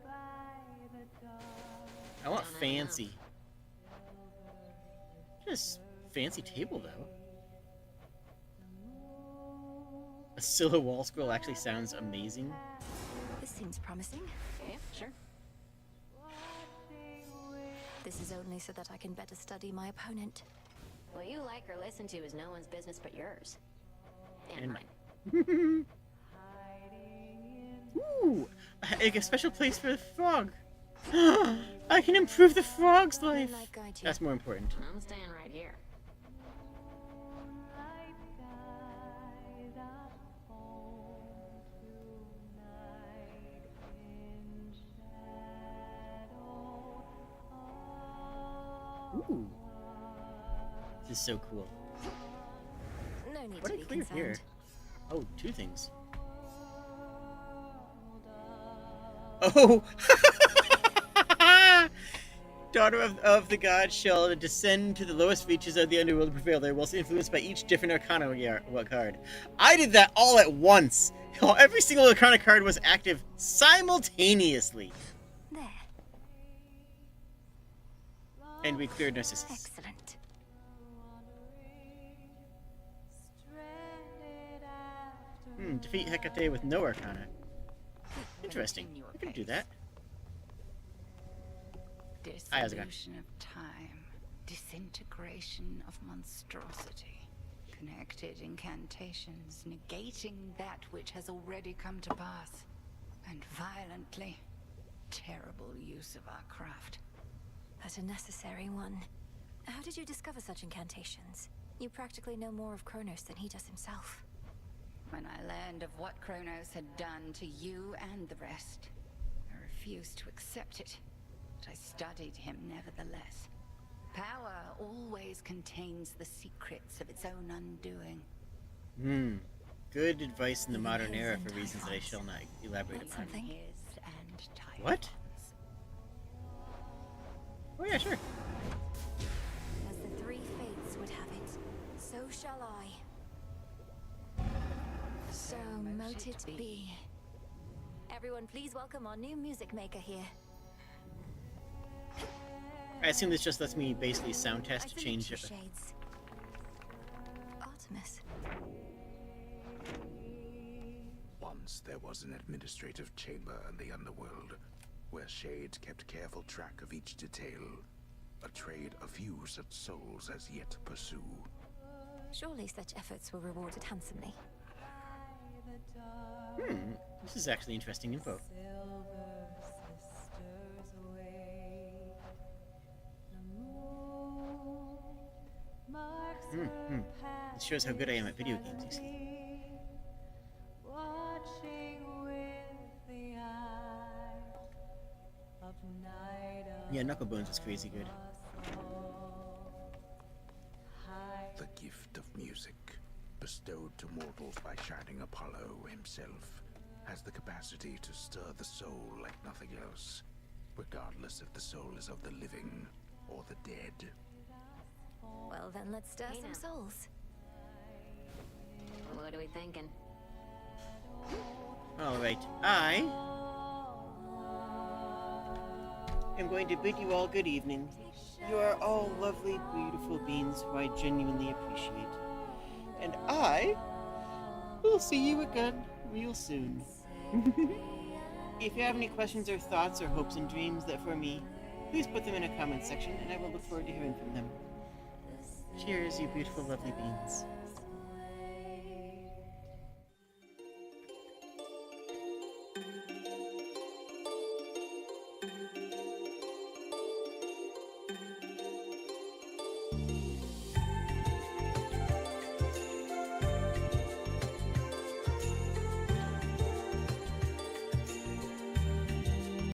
I want fancy. Just fancy table, though. A Scylla wall scroll actually sounds amazing. This seems promising. Yeah, sure. This is only so that I can better study my opponent. What you like or listen to is no one's business but yours. And mine. Ooh! A special place for the frog! I can improve the frog's life! That's more important. I'm staying right here. Ooh. This is so cool. No need What to a be clear concerned. here. Oh, two things. Oh! Daughter of the gods shall descend to the lowest reaches of the underworld and prevail there, whilst influenced by each different arcana card. I did that all at once! Every single arcana card was active simultaneously. There. And we cleared Narcissus. Excellent. Defeat Hecate with no Arcana. Interesting. I can do that. Hi, how's it going? Dissolution of time, disintegration of monstrosity, connected incantations, negating that which has already come to pass, and violently terrible use of our craft. But a necessary one. How did you discover such incantations? You practically know more of Kronos than he does himself. When I learned of what Kronos had done to you and the rest, I refused to accept it, but I studied him nevertheless. Power always contains the secrets of its own undoing. Good advice in the modern era for reasons that I shall not elaborate upon. What? Oh yeah, sure. As the three fates would have it, so shall I. So mote it be. Everyone, please welcome our new music maker here. I assume this just lets me basically sound test to change it. Shades. Artemis. Once there was an administrative chamber in the underworld, where Shades kept careful track of each detail, a trade a few such souls as yet pursue. Surely such efforts were rewarded handsomely. This is actually interesting info. This shows how good I am at video games, you see. Yeah, Knucklebones is crazy good. The gift of music, bestowed to mortals by shining Apollo himself, has the capacity to stir the soul like nothing else, regardless if the soul is of the living or the dead. Well then, let's stir some souls. What are we thinking? Alright, I am going to bid you all good evening. You are all lovely, beautiful beings who I genuinely appreciate. And I will see you again real soon. If you have any questions or thoughts or hopes and dreams that for me, please put them in a comment section and I will look forward to hearing from them. Cheers, you beautiful, lovely beings.